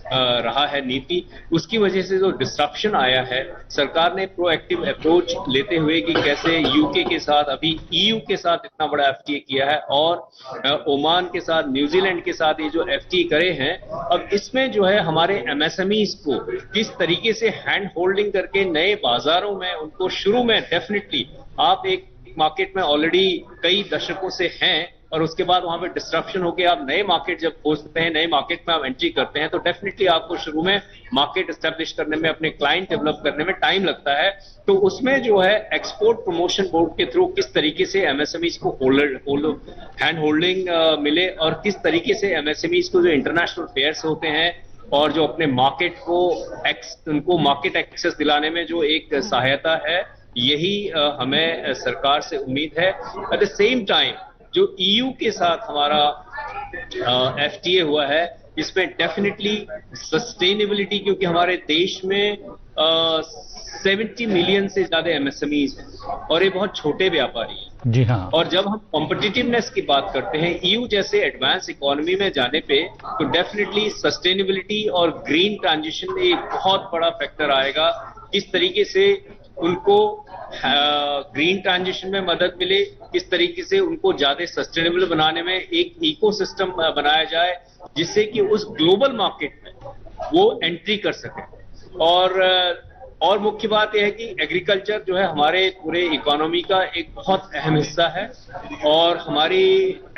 रहा है नीति, उसकी वजह से जो डिस्ट्रप्शन आया है, सरकार ने प्रोएक्टिव अप्रोच लेते हुए कि कैसे यूके के साथ, अभी ईयू के साथ इतना बड़ा एफटीए किया है और ओमान के साथ, न्यूजीलैंड के साथ ये जो एफटीए करे हैं, अब इसमें जो है हमारे एमएसएमईज को किस तरीके से हैंड होल्डिंग करके नए बाजारों में उनको शुरू में, डेफिनेटली आप एक मार्केट में ऑलरेडी कई दशकों से हैं और उसके बाद वहां पे डिस्ट्रप्शन होके आप नए मार्केट जब खोजते हैं, नए मार्केट में आप एंट्री करते हैं, तो डेफिनेटली आपको शुरू में मार्केट एस्टेब्लिश करने में, अपने क्लाइंट डेवलप करने में टाइम लगता है। तो उसमें जो है एक्सपोर्ट प्रमोशन बोर्ड के थ्रू किस तरीके से एमएसएमईज को हैंड होल्डिंग मिले और किस तरीके से एमएसएमईज को जो इंटरनेशनल फेयर्स होते हैं और जो अपने मार्केट को उनको मार्केट एक्सेस दिलाने में जो एक सहायता है, यही हमें सरकार से उम्मीद है। एट द सेम टाइम जो ईयू के साथ हमारा एफटीए हुआ है, इसमें डेफिनेटली सस्टेनेबिलिटी, क्योंकि हमारे देश में 70 मिलियन से ज्यादा एमएसएमईज हैं और ये बहुत छोटे व्यापारी हैं, जी हाँ। और जब हम कॉम्पिटिटिवनेस की बात करते हैं ईयू जैसे एडवांस इकोनॉमी में जाने पे, तो डेफिनेटली सस्टेनेबिलिटी और ग्रीन ट्रांजिशन एक बहुत बड़ा फैक्टर आएगा। किस तरीके से उनको ग्रीन ट्रांजिशन में मदद मिले, किस तरीके से उनको ज्यादा सस्टेनेबल बनाने में एक इकोसिस्टम बनाया जाए जिससे कि उस ग्लोबल मार्केट में वो एंट्री कर सके। और मुख्य बात यह है कि एग्रीकल्चर जो है हमारे पूरे इकोनॉमी का एक बहुत अहम हिस्सा है, और हमारी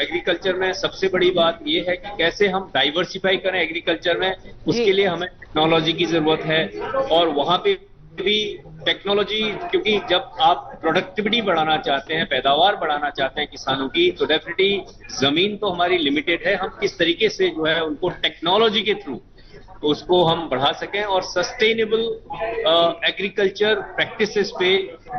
एग्रीकल्चर में सबसे बड़ी बात यह है कि कैसे हम डाइवर्सिफाई करें एग्रीकल्चर में। उसके लिए हमें टेक्नोलॉजी की जरूरत है, और वहां पे भी टेक्नोलॉजी, क्योंकि जब आप प्रोडक्टिविटी बढ़ाना चाहते हैं, पैदावार बढ़ाना चाहते हैं किसानों की, तो डेफिनेटली जमीन तो हमारी लिमिटेड है। हम किस तरीके से जो है उनको टेक्नोलॉजी के थ्रू उसको हम बढ़ा सकें, और सस्टेनेबल एग्रीकल्चर प्रैक्टिसेस पे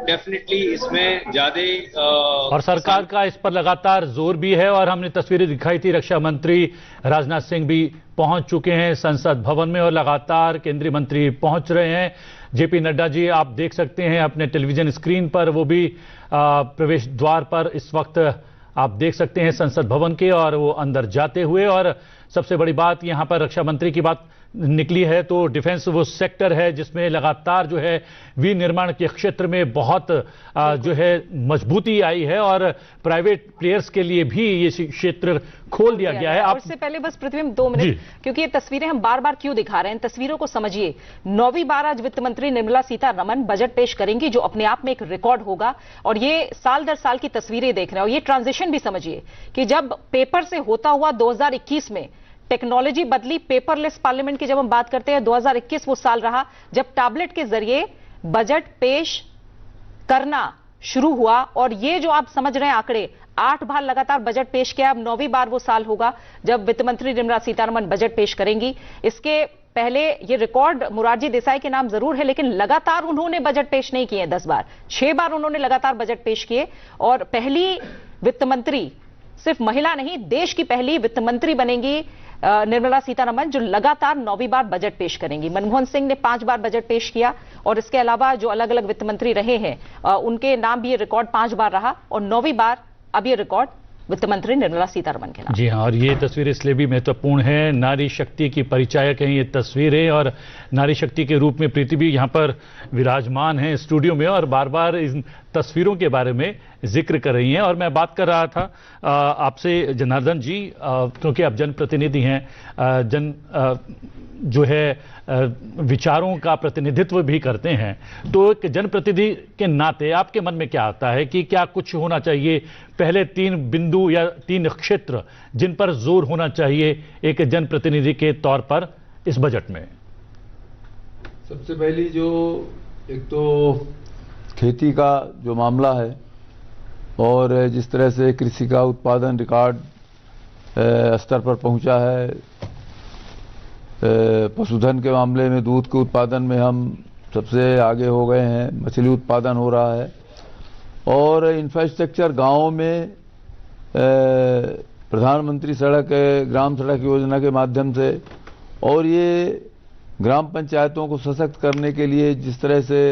डेफिनेटली इसमें ज्यादा और सरकार का इस पर लगातार जोर भी है। और हमने तस्वीरें दिखाई थी, रक्षा मंत्री राजनाथ सिंह भी पहुंच चुके हैं संसद भवन में और लगातार केंद्रीय मंत्री पहुंच रहे हैं। जेपी नड्डा जी आप देख सकते हैं अपने टेलीविजन स्क्रीन पर, वो भी प्रवेश द्वार पर इस वक्त आप देख सकते हैं संसद भवन के, और वो अंदर जाते हुए। और सबसे बड़ी बात यहां पर रक्षा मंत्री की बात निकली है तो डिफेंस वो सेक्टर है जिसमें लगातार जो है विनिर्माण के क्षेत्र में बहुत जो है मजबूती आई है, और प्राइवेट प्लेयर्स के लिए भी ये क्षेत्र खोल दिया गया है। इससे पहले बस पृथ्वी में 2 मिनट, क्योंकि ये तस्वीरें हम बार बार क्यों दिखा रहे हैं, तस्वीरों को समझिए। 9वीं बार आज वित्त मंत्री निर्मला सीतारमण बजट पेश करेंगी, जो अपने आप में एक रिकॉर्ड होगा। और ये साल दर साल की तस्वीरें देख रहे हैं, और ये ट्रांजिशन भी समझिए कि जब पेपर से होता हुआ 2021 में टेक्नोलॉजी बदली, पेपरलेस पार्लियामेंट की जब हम बात करते हैं, 2021 वो साल रहा जब टैबलेट के जरिए बजट पेश करना शुरू हुआ। और ये जो आप समझ रहे हैं आंकड़े, 8 बार लगातार बजट पेश किया, अब 9वीं बार वो साल होगा जब वित्त मंत्री निर्मला सीतारमण बजट पेश करेंगी। इसके पहले ये रिकॉर्ड मोरारजी देसाई के नाम जरूर है, लेकिन लगातार उन्होंने बजट पेश नहीं किए 10 बार, 6 बार उन्होंने लगातार बजट पेश किए। और पहली वित्त मंत्री, सिर्फ महिला नहीं, देश की पहली वित्त मंत्री बनेंगी निर्मला सीतारमण, जो लगातार 9वीं बार बजट पेश करेंगी। मनमोहन सिंह ने 5 बार बजट पेश किया, और इसके अलावा जो अलग अलग वित्त मंत्री रहे हैं उनके नाम भी ये रिकॉर्ड 5 बार रहा, और 9वीं बार अब ये रिकॉर्ड वित्त मंत्री निर्मला सीतारमण के नाम। जी हाँ, और ये तस्वीरें इसलिए भी महत्वपूर्ण है, नारी शक्ति की परिचायक हैं ये तस्वीरें, और नारी शक्ति के रूप में प्रीति भी यहाँ पर विराजमान है स्टूडियो में, और बार बार इन तस्वीरों के बारे में जिक्र कर रही हैं। और मैं बात कर रहा था आपसे जनार्दन जी, क्योंकि आप जनप्रतिनिधि हैं, जो है विचारों का प्रतिनिधित्व भी करते हैं, तो एक जनप्रतिनिधि के नाते आपके मन में क्या आता है कि क्या कुछ होना चाहिए, पहले 3 बिंदु या 3 क्षेत्र जिन पर जोर होना चाहिए एक जनप्रतिनिधि के तौर पर इस बजट में? सबसे पहली जो एक तो खेती का जो मामला है, और जिस तरह से कृषि का उत्पादन रिकॉर्ड स्तर पर पहुंचा है, पशुधन के मामले में दूध के उत्पादन में हम सबसे आगे हो गए हैं, मछली उत्पादन हो रहा है, और इंफ्रास्ट्रक्चर गांवों में प्रधानमंत्री ग्राम सड़क योजना के माध्यम से, और ये ग्राम पंचायतों को सशक्त करने के लिए जिस तरह से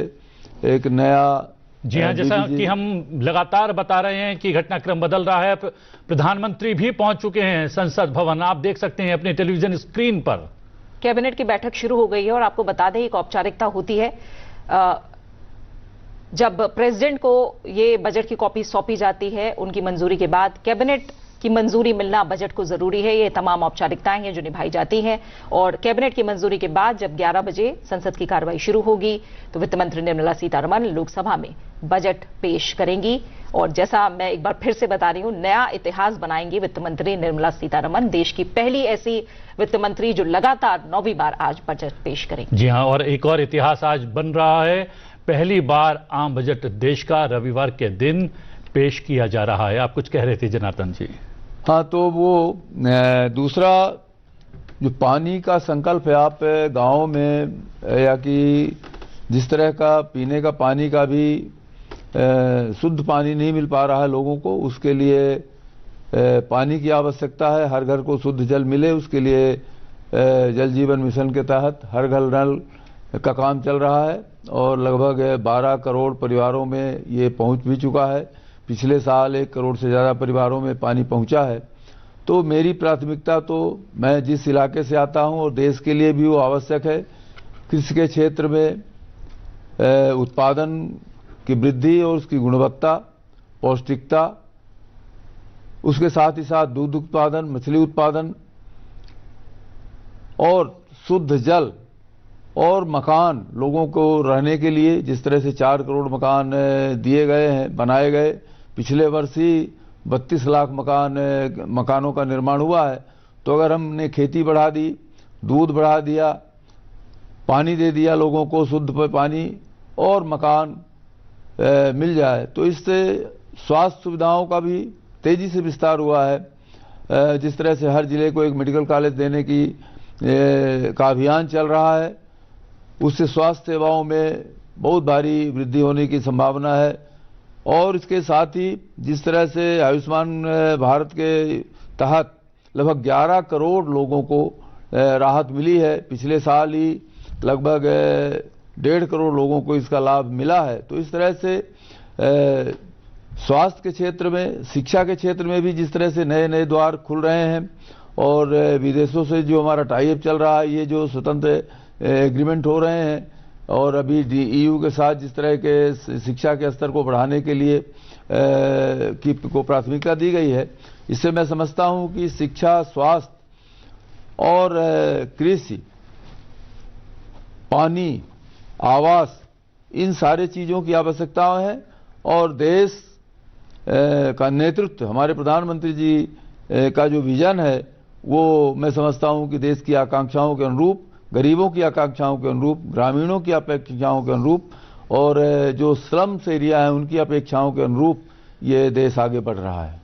एक नया, जी हाँ, जैसा कि हम लगातार बता रहे हैं कि घटनाक्रम बदल रहा है, प्रधानमंत्री भी पहुंच चुके हैं संसद भवन, आप देख सकते हैं अपने टेलीविजन स्क्रीन पर। कैबिनेट की बैठक शुरू हो गई है, और आपको बता दें एक औपचारिकता होती है जब प्रेसिडेंट को ये बजट की कॉपी सौंपी जाती है, उनकी मंजूरी के बाद कैबिनेट की मंजूरी मिलना बजट को जरूरी है। ये तमाम औपचारिकताएं हैं जो निभाई जाती हैं, और कैबिनेट की मंजूरी के बाद जब 11 बजे संसद की कार्रवाई शुरू होगी तो वित्त मंत्री निर्मला सीतारमण लोकसभा में बजट पेश करेंगी। और जैसा मैं एक बार फिर से बता रही हूं, नया इतिहास बनाएंगी वित्त मंत्री निर्मला सीतारमण, देश की पहली ऐसी वित्त मंत्री जो लगातार 9वीं बार आज बजट पेश करेंगी। जी हाँ, और एक और इतिहास आज बन रहा है, पहली बार आम बजट देश का रविवार के दिन पेश किया जा रहा है। आप कुछ कह रहे थे जनार्दन जी? हाँ, तो वो दूसरा जो पानी का संकल्प है, आप गाँव में या कि जिस तरह का पीने का पानी का भी शुद्ध पानी नहीं मिल पा रहा है लोगों को, उसके लिए पानी की आवश्यकता है, हर घर को शुद्ध जल मिले, उसके लिए जल जीवन मिशन के तहत हर घर नल का काम चल रहा है, और लगभग 12 करोड़ परिवारों में ये पहुंच भी चुका है। पिछले साल 1 करोड़ से ज़्यादा परिवारों में पानी पहुंचा है। तो मेरी प्राथमिकता तो, मैं जिस इलाके से आता हूं और देश के लिए भी वो आवश्यक है, कृषि के क्षेत्र में उत्पादन की वृद्धि और उसकी गुणवत्ता, पौष्टिकता, उसके साथ ही साथ दूध उत्पादन, मछली उत्पादन और शुद्ध जल और मकान, लोगों को रहने के लिए जिस तरह से 4 करोड़ मकान दिए गए हैं, बनाए गए। पिछले वर्ष ही 32 लाख मकानों का निर्माण हुआ है। तो अगर हमने खेती बढ़ा दी, दूध बढ़ा दिया, पानी दे दिया लोगों को, शुद्ध पानी और मकान मिल जाए, तो इससे स्वास्थ्य सुविधाओं का भी तेजी से विस्तार हुआ है। जिस तरह से हर जिले को एक मेडिकल कॉलेज देने का अभियान चल रहा है, उससे स्वास्थ्य सेवाओं में बहुत भारी वृद्धि होने की संभावना है। और इसके साथ ही जिस तरह से आयुष्मान भारत के तहत लगभग 11 करोड़ लोगों को राहत मिली है, पिछले साल ही लगभग 1.5 करोड़ लोगों को इसका लाभ मिला है। तो इस तरह से स्वास्थ्य के क्षेत्र में, शिक्षा के क्षेत्र में भी जिस तरह से नए नए द्वार खुल रहे हैं और विदेशों से जो हमारा टाई अप चल रहा है, ये जो स्वतंत्र एग्रीमेंट हो रहे हैं और अभी EU के साथ जिस तरह के शिक्षा के स्तर को बढ़ाने के लिए को प्राथमिकता दी गई है, इससे मैं समझता हूं कि शिक्षा, स्वास्थ्य और कृषि, पानी, आवास, इन सारे चीज़ों की आवश्यकताएं हैं। और देश का नेतृत्व, हमारे प्रधानमंत्री जी का जो विजन है, वो मैं समझता हूं कि देश की आकांक्षाओं के अनुरूप, गरीबों की आकांक्षाओं के अनुरूप, ग्रामीणों की अपेक्षाओं के अनुरूप और जो स्लम्स एरिया है उनकी अपेक्षाओं के अनुरूप ये देश आगे बढ़ रहा है।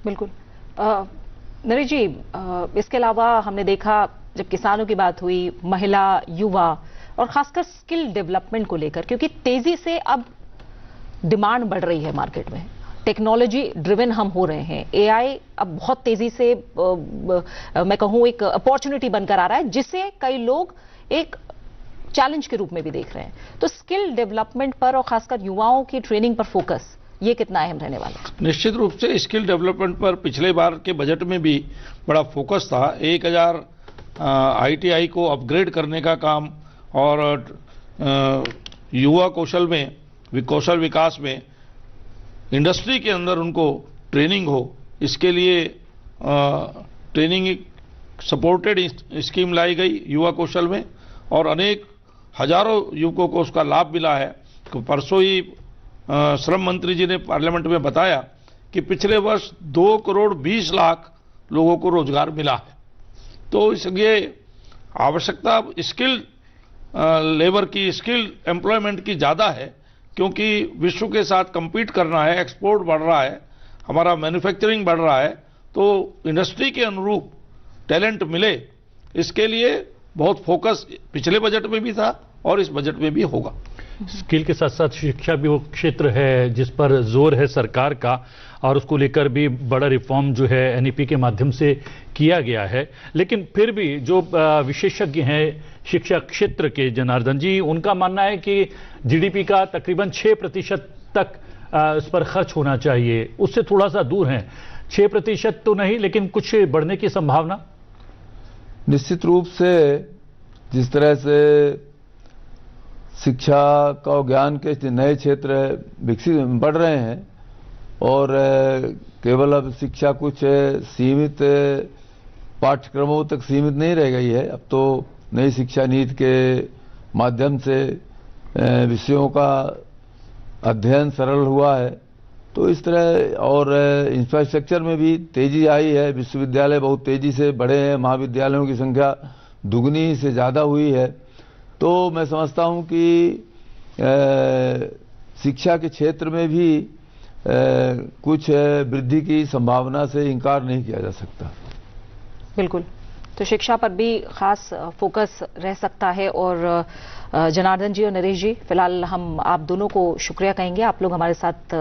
बिल्कुल। नरेश जी, इसके अलावा हमने देखा जब किसानों की बात हुई, महिला, युवा और खासकर स्किल डेवलपमेंट को लेकर, क्योंकि तेजी से अब डिमांड बढ़ रही है मार्केट में, टेक्नोलॉजी ड्रिवन हम हो रहे हैं, एआई अब बहुत तेजी से मैं कहूं एक अपॉर्चुनिटी बनकर आ रहा है, जिसे कई लोग एक चैलेंज के रूप में भी देख रहे हैं। तो स्किल डेवलपमेंट पर और खासकर युवाओं की ट्रेनिंग पर फोकस ये कितना अहम रहने वाला है? निश्चित रूप से स्किल डेवलपमेंट पर पिछले बार के बजट में भी बड़ा फोकस था। 1000 ITI को अपग्रेड करने का काम और युवा कौशल विकास में इंडस्ट्री के अंदर उनको ट्रेनिंग हो, इसके लिए ट्रेनिंग सपोर्टेड स्कीम लाई गई युवा कौशल में और अनेक हजारों युवकों को उसका लाभ मिला है। तो परसों ही श्रम मंत्री जी ने पार्लियामेंट में बताया कि पिछले वर्ष 2 करोड़ 20 लाख लोगों को रोजगार मिला है। तो इसलिए आवश्यकता स्किल लेबर की, स्किल एम्प्लॉयमेंट की ज़्यादा है, क्योंकि विश्व के साथ compete करना है, एक्सपोर्ट बढ़ रहा है, हमारा मैन्युफैक्चरिंग बढ़ रहा है, तो इंडस्ट्री के अनुरूप टैलेंट मिले, इसके लिए बहुत फोकस पिछले बजट में भी था और इस बजट में भी होगा। स्किल के साथ साथ शिक्षा भी वो क्षेत्र है जिस पर जोर है सरकार का, और उसको लेकर भी बड़ा रिफॉर्म जो है NEP के माध्यम से किया गया है। लेकिन फिर भी जो विशेषज्ञ हैं शिक्षा क्षेत्र के, जनार्दन जी, उनका मानना है कि GDP का तकरीबन 6% तक इस पर खर्च होना चाहिए, उससे थोड़ा सा दूर हैं। 6% तो नहीं, लेकिन कुछ बढ़ने की संभावना? निश्चित रूप से जिस तरह से शिक्षा का ज्ञान के नए क्षेत्र विकसित बढ़ रहे हैं और केवल अब शिक्षा कुछ सीमित पाठ्यक्रमों तक सीमित नहीं रह गई है। अब तो नई शिक्षा नीति के माध्यम से विषयों का अध्ययन सरल हुआ है। तो इस तरह और इंफ्रास्ट्रक्चर में भी तेजी आई है, विश्वविद्यालय बहुत तेजी से बढ़े हैं, महाविद्यालयों की संख्या दुगनी से ज़्यादा हुई है। तो मैं समझता हूं कि शिक्षा के क्षेत्र में भी कुछ वृद्धि की संभावना से इनकार नहीं किया जा सकता। बिल्कुल, तो शिक्षा पर भी खास फोकस रह सकता है। और जनार्दन जी और नरेश जी, फिलहाल हम आप दोनों को शुक्रिया कहेंगे, आप लोग हमारे साथ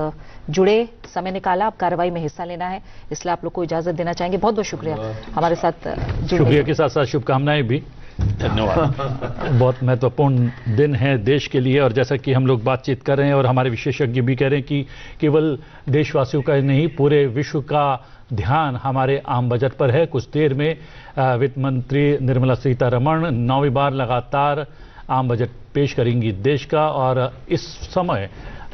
जुड़े, समय निकाला, आप कार्रवाई में हिस्सा लेना है, इसलिए आप लोग को इजाजत देना चाहेंगे। बहुत बहुत शुक्रिया हमारे साथ जुड़े। शुक्रिया के साथ साथ शुभकामनाएं भी। धन्यवाद। बहुत महत्वपूर्ण दिन है देश के लिए, और जैसा कि हम लोग बातचीत कर रहे हैं और हमारे विशेषज्ञ भी कह रहे हैं कि केवल देशवासियों का नहीं, पूरे विश्व का ध्यान हमारे आम बजट पर है। कुछ देर में वित्त मंत्री निर्मला सीतारमण 9वीं बार लगातार आम बजट पेश करेंगी देश का, और इस समय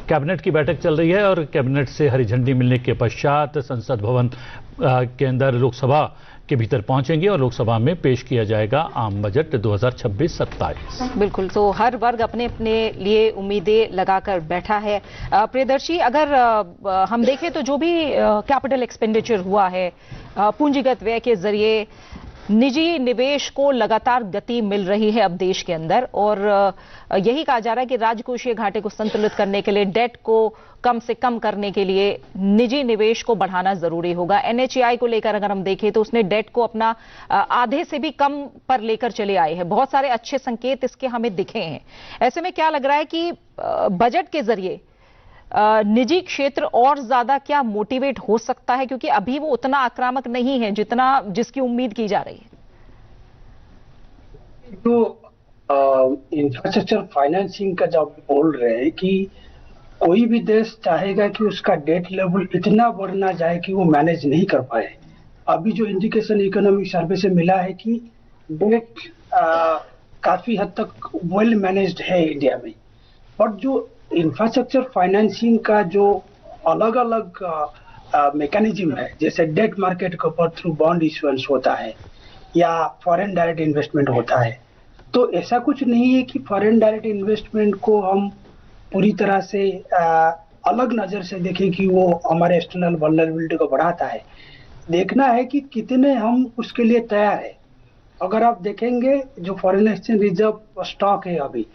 कैबिनेट की बैठक चल रही है और कैबिनेट से हरी झंडी मिलने के पश्चात संसद भवन के अंदर लोकसभा के भीतर पहुंचेंगे और लोकसभा में पेश किया जाएगा आम बजट 2026-27। बिल्कुल, तो हर वर्ग अपने अपने लिए उम्मीदें लगाकर बैठा है। प्रियदर्शी, अगर हम देखें तो जो भी कैपिटल एक्सपेंडिचर हुआ है, पूंजीगत व्यय के जरिए निजी निवेश को लगातार गति मिल रही है अब देश के अंदर, और यही कहा जा रहा है कि राजकोषीय घाटे को संतुलित करने के लिए, डेट को कम से कम करने के लिए निजी निवेश को बढ़ाना जरूरी होगा। NHAI को लेकर अगर हम देखें तो उसने डेट को अपना आधे से भी कम पर लेकर चले आए हैं। बहुत सारे अच्छे संकेत इसके हमें दिखे हैं। ऐसे में क्या लग रहा है कि बजट के जरिए निजी क्षेत्र और ज्यादा क्या मोटिवेट हो सकता है, क्योंकि अभी वो उतना आक्रामक नहीं है जिसकी उम्मीद की जा रही है? तो इंफ्रास्ट्रक्चर फाइनेंसिंग का जब बोल रहे हैं कि कोई भी देश चाहेगा कि उसका डेट लेवल इतना बढ़ ना जाए कि वो मैनेज नहीं कर पाए। अभी जो इंडिकेशन इकोनॉमिक सर्वे से मिला है कि डेट काफी हद तक वेल मैनेज्ड है इंडिया में, और जो इंफ्रास्ट्रक्चर फाइनेंसिंग का जो अलग अलग मैकेनिज्म है, जैसे डेट मार्केट के ऊपर थ्रू बॉन्ड इश्यूएंस होता है या फॉरेन डायरेक्ट इन्वेस्टमेंट होता है, तो ऐसा कुछ नहीं है कि फॉरेन डायरेक्ट इन्वेस्टमेंट को हम पूरी तरह से अलग नजर से देखें कि वो हमारे एक्सटर्नल वल्नरेबिलिटी को बढ़ाता है। देखना है कि कितने हम उसके लिए तैयार है। अगर आप देखेंगे जो फॉरेन एक्सचेंज रिजर्व स्टॉक है अभी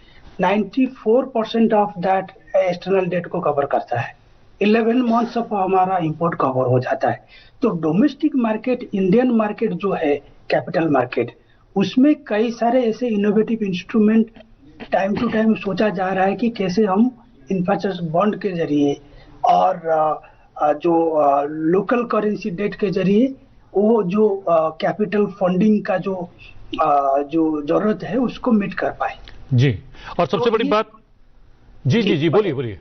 94% ऑफ दैट एक्सटर्नल डेट को कवर करता है। 11 मंथ्स ऑफ हमारा इंपोर्ट कवर हो जाता है। तो डोमेस्टिक मार्केट, इंडियन मार्केट जो है कैपिटल मार्केट, उसमें कई सारे ऐसे innovative instrument time to time सोचा जा रहा है कि कैसे हम इंफ्रास्ट्रक्चर बॉन्ड के जरिए और जो लोकल करेंसी डेट के जरिए वो जो कैपिटल फंडिंग का जो जरूरत है उसको मीट कर पाए। जी, और सबसे बड़ी बात, जी बोलिए।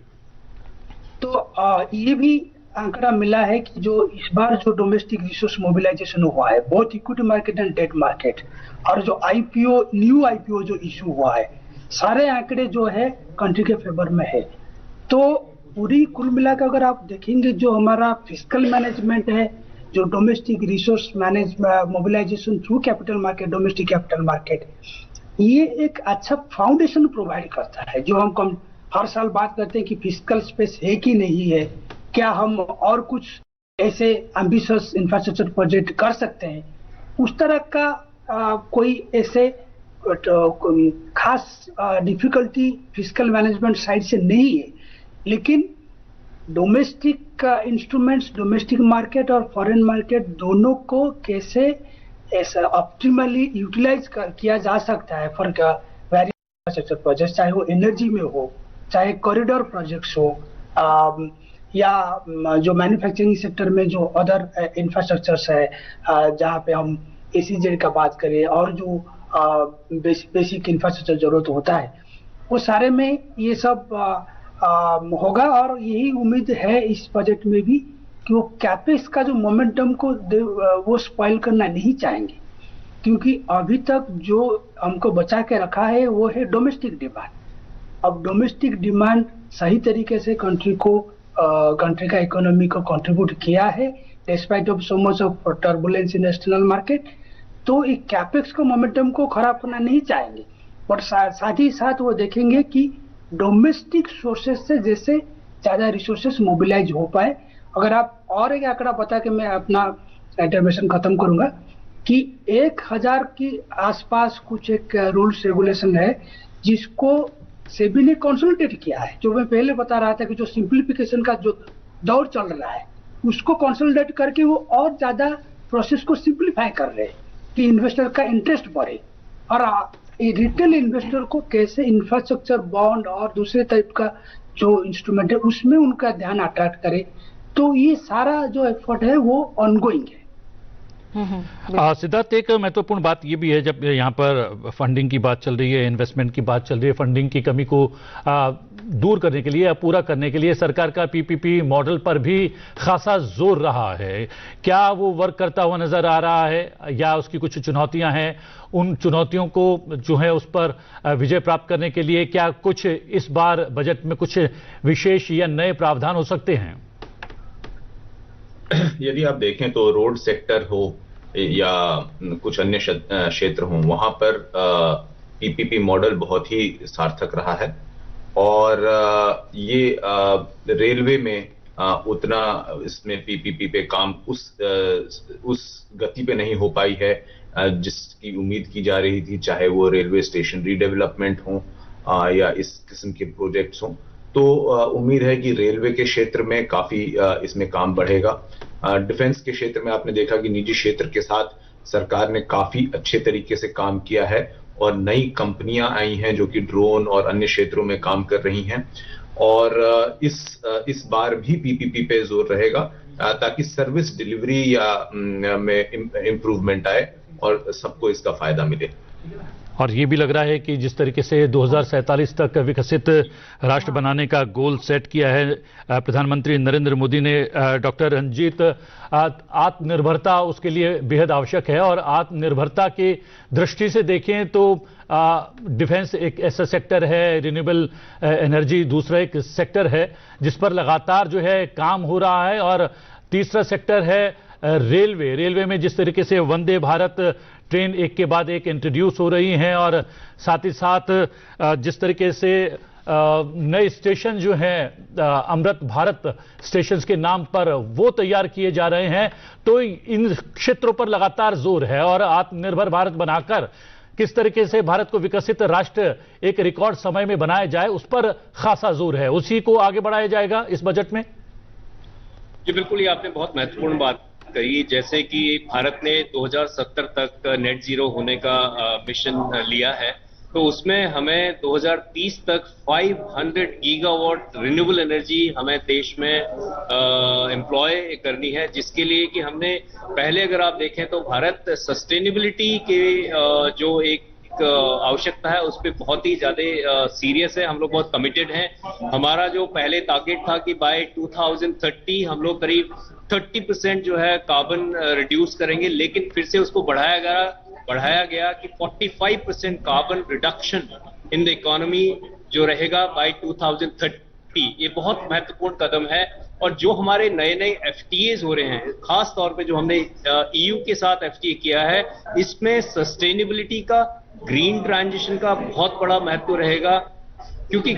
तो ये भी आंकड़ा मिला है कि जो इस बार जो डोमेस्टिक रिसोर्स मोबिलाइजेशन हुआ है, both equity market and debt market, और जो न्यू आईपीओ जो इशू हुआ है, सारे आंकड़े जो है कंट्री के फेवर में है। तो पूरी कुल मिलाकर अगर आप देखेंगे जो हमारा फिस्कल मैनेजमेंट है, जो domestic resource mobilisation through capital market, domestic capital market, ये एक अच्छा फाउंडेशन प्रोवाइड करता है। जो हम हर साल बात करते हैं कि फिस्कल स्पेस है कि नहीं है, क्या हम और कुछ ऐसे एम्बिशियस इंफ्रास्ट्रक्चर प्रोजेक्ट कर सकते हैं, उस तरह का कोई ऐसे खास डिफिकल्टी फिस्कल मैनेजमेंट साइड से नहीं है। लेकिन डोमेस्टिक इंस्ट्रूमेंट्स, डोमेस्टिक मार्केट और फॉरेन मार्केट दोनों को कैसे ऐसा ऑप्टिमली यूटिलाइज किया जा सकता है फॉर वेरियस इंफ्रास्ट्रक्चर प्रोजेक्ट, चाहे वो एनर्जी में हो, चाहे कॉरिडोर प्रोजेक्ट्स हो, या जो मैन्युफैक्चरिंग सेक्टर में जो अदर इंफ्रास्ट्रक्चर्स है, जहाँ पे हम एसीजेड का बात करें और जो बेसिक इंफ्रास्ट्रक्चर जरूरत होता है, वो सारे में ये सब होगा। और यही उम्मीद है इस बजट में भी कि वो कैपेक्स का जो मोमेंटम को वो स्पॉइल करना नहीं चाहेंगे, क्योंकि अभी तक जो हमको बचा के रखा है वो है डोमेस्टिक डिमांड। अब डोमेस्टिक डिमांड सही तरीके से कंट्री का इकोनॉमी को कंट्रीब्यूट किया है despite of so much of turbulence in external market. तो एक कैपेक्स को मोमेंटम को खराब करना नहीं चाहेंगे, बट साथ ही साथ वो देखेंगे कि डोमेस्टिक सोर्सेज से जैसे ज्यादा रिसोर्सेज मोबिलाइज हो पाए। अगर आप और एक आंकड़ा बता के मैं अपना इंटरवेंशन खत्म करूंगा कि 1000 के आसपास कुछ एक रूल्स रेगुलेशन है जिसको सेबी ने कंसोलिडेट किया है। जो मैं पहले बता रहा था कि जो सिंप्लीफिकेशन का जो दौर चल रहा है उसको कंसोलिडेट करके वो और ज्यादा प्रोसेस को सिंप्लीफाई कर रहे हैं कि इन्वेस्टर का इंटरेस्ट बढ़े, और रिटेल इन्वेस्टर को कैसे इंफ्रास्ट्रक्चर बॉन्ड और दूसरे टाइप का जो इंस्ट्रूमेंट है उसमें उनका ध्यान अट्रैक्ट करे। तो ये सारा जो एफर्ट है वो ऑनगोइंग है। सिद्धार्थ, एक महत्वपूर्ण बात यह भी है, जब यहाँ पर फंडिंग की बात चल रही है, इन्वेस्टमेंट की बात चल रही है, फंडिंग की कमी को दूर करने के लिए या पूरा करने के लिए सरकार का पीपीपी मॉडल पर भी खासा जोर रहा है। क्या वो वर्क करता हुआ नजर आ रहा है या उसकी कुछ चुनौतियां हैं? उन चुनौतियों को जो है उस पर विजय प्राप्त करने के लिए क्या कुछ इस बार बजट में कुछ विशेष या नए प्रावधान हो सकते हैं? यदि आप देखें तो रोड सेक्टर हो या कुछ अन्य क्षेत्र हों, वहां पर पीपीपी मॉडल बहुत ही सार्थक रहा है। और ये रेलवे में उतना इसमें पीपीपी पे काम उस गति पे नहीं हो पाई है जिसकी उम्मीद की जा रही थी, चाहे वो रेलवे स्टेशन रीडेवलपमेंट हो या इस किस्म के प्रोजेक्ट्स हों। तो उम्मीद है कि रेलवे के क्षेत्र में काफी इसमें काम बढ़ेगा। डिफेंस के क्षेत्र में आपने देखा कि निजी क्षेत्र के साथ सरकार ने काफी अच्छे तरीके से काम किया है और नई कंपनियां आई हैं जो कि ड्रोन और अन्य क्षेत्रों में काम कर रही हैं। और इस बार भी पीपीपी पे जोर रहेगा ताकि सर्विस डिलीवरी या में इम्प्रूवमेंट आए और सबको इसका फायदा मिले। और ये भी लग रहा है कि जिस तरीके से 2047 तक विकसित राष्ट्र बनाने का गोल सेट किया है प्रधानमंत्री नरेंद्र मोदी ने, डॉक्टर रंजीत, आत्मनिर्भरता उसके लिए बेहद आवश्यक है। और आत्मनिर्भरता की दृष्टि से देखें तो डिफेंस एक ऐसा सेक्टर है, रिन्यूएबल एनर्जी दूसरा एक सेक्टर है जिस पर लगातार जो है काम हो रहा है। और तीसरा सेक्टर है रेलवे में जिस तरीके से वंदे भारत ट्रेन एक के बाद एक इंट्रोड्यूस हो रही हैं और साथ ही साथ जिस तरीके से नए स्टेशन जो हैं अमृत भारत स्टेशन के नाम पर वो तैयार किए जा रहे हैं, तो इन क्षेत्रों पर लगातार जोर है। और आत्मनिर्भर भारत बनाकर किस तरीके से भारत को विकसित राष्ट्र एक रिकॉर्ड समय में बनाया जाए, उस पर खासा जोर है। उसी को आगे बढ़ाया जाएगा इस बजट में। जी बिल्कुल, ये आपने बहुत महत्वपूर्ण बात कही। जैसे कि भारत ने 2070 तक नेट जीरो होने का मिशन लिया है, तो उसमें हमें 2030 तक 500 गीगावाट रिन्यूएबल एनर्जी हमें देश में एम्प्लॉय करनी है, जिसके लिए कि हमने पहले अगर आप देखें तो भारत सस्टेनेबिलिटी के जो एक आवश्यकता है उस पर बहुत ही ज्यादा सीरियस है। हम लोग बहुत कमिटेड हैं। हमारा जो पहले टारगेट था कि बाय 2030 हम लोग करीब 30% जो है कार्बन रिड्यूस करेंगे, लेकिन फिर से उसको बढ़ाया गया कि 45% carbon reduction in the economy जो रहेगा बाय 2030। ये बहुत महत्वपूर्ण कदम है। और जो हमारे नए नए एफटीएज हो रहे हैं, खास तौर पे जो हमने ईयू के साथ एफटीए किया है, इसमें सस्टेनेबिलिटी का, ग्रीन ट्रांजिशन का बहुत बड़ा महत्व रहेगा। क्योंकि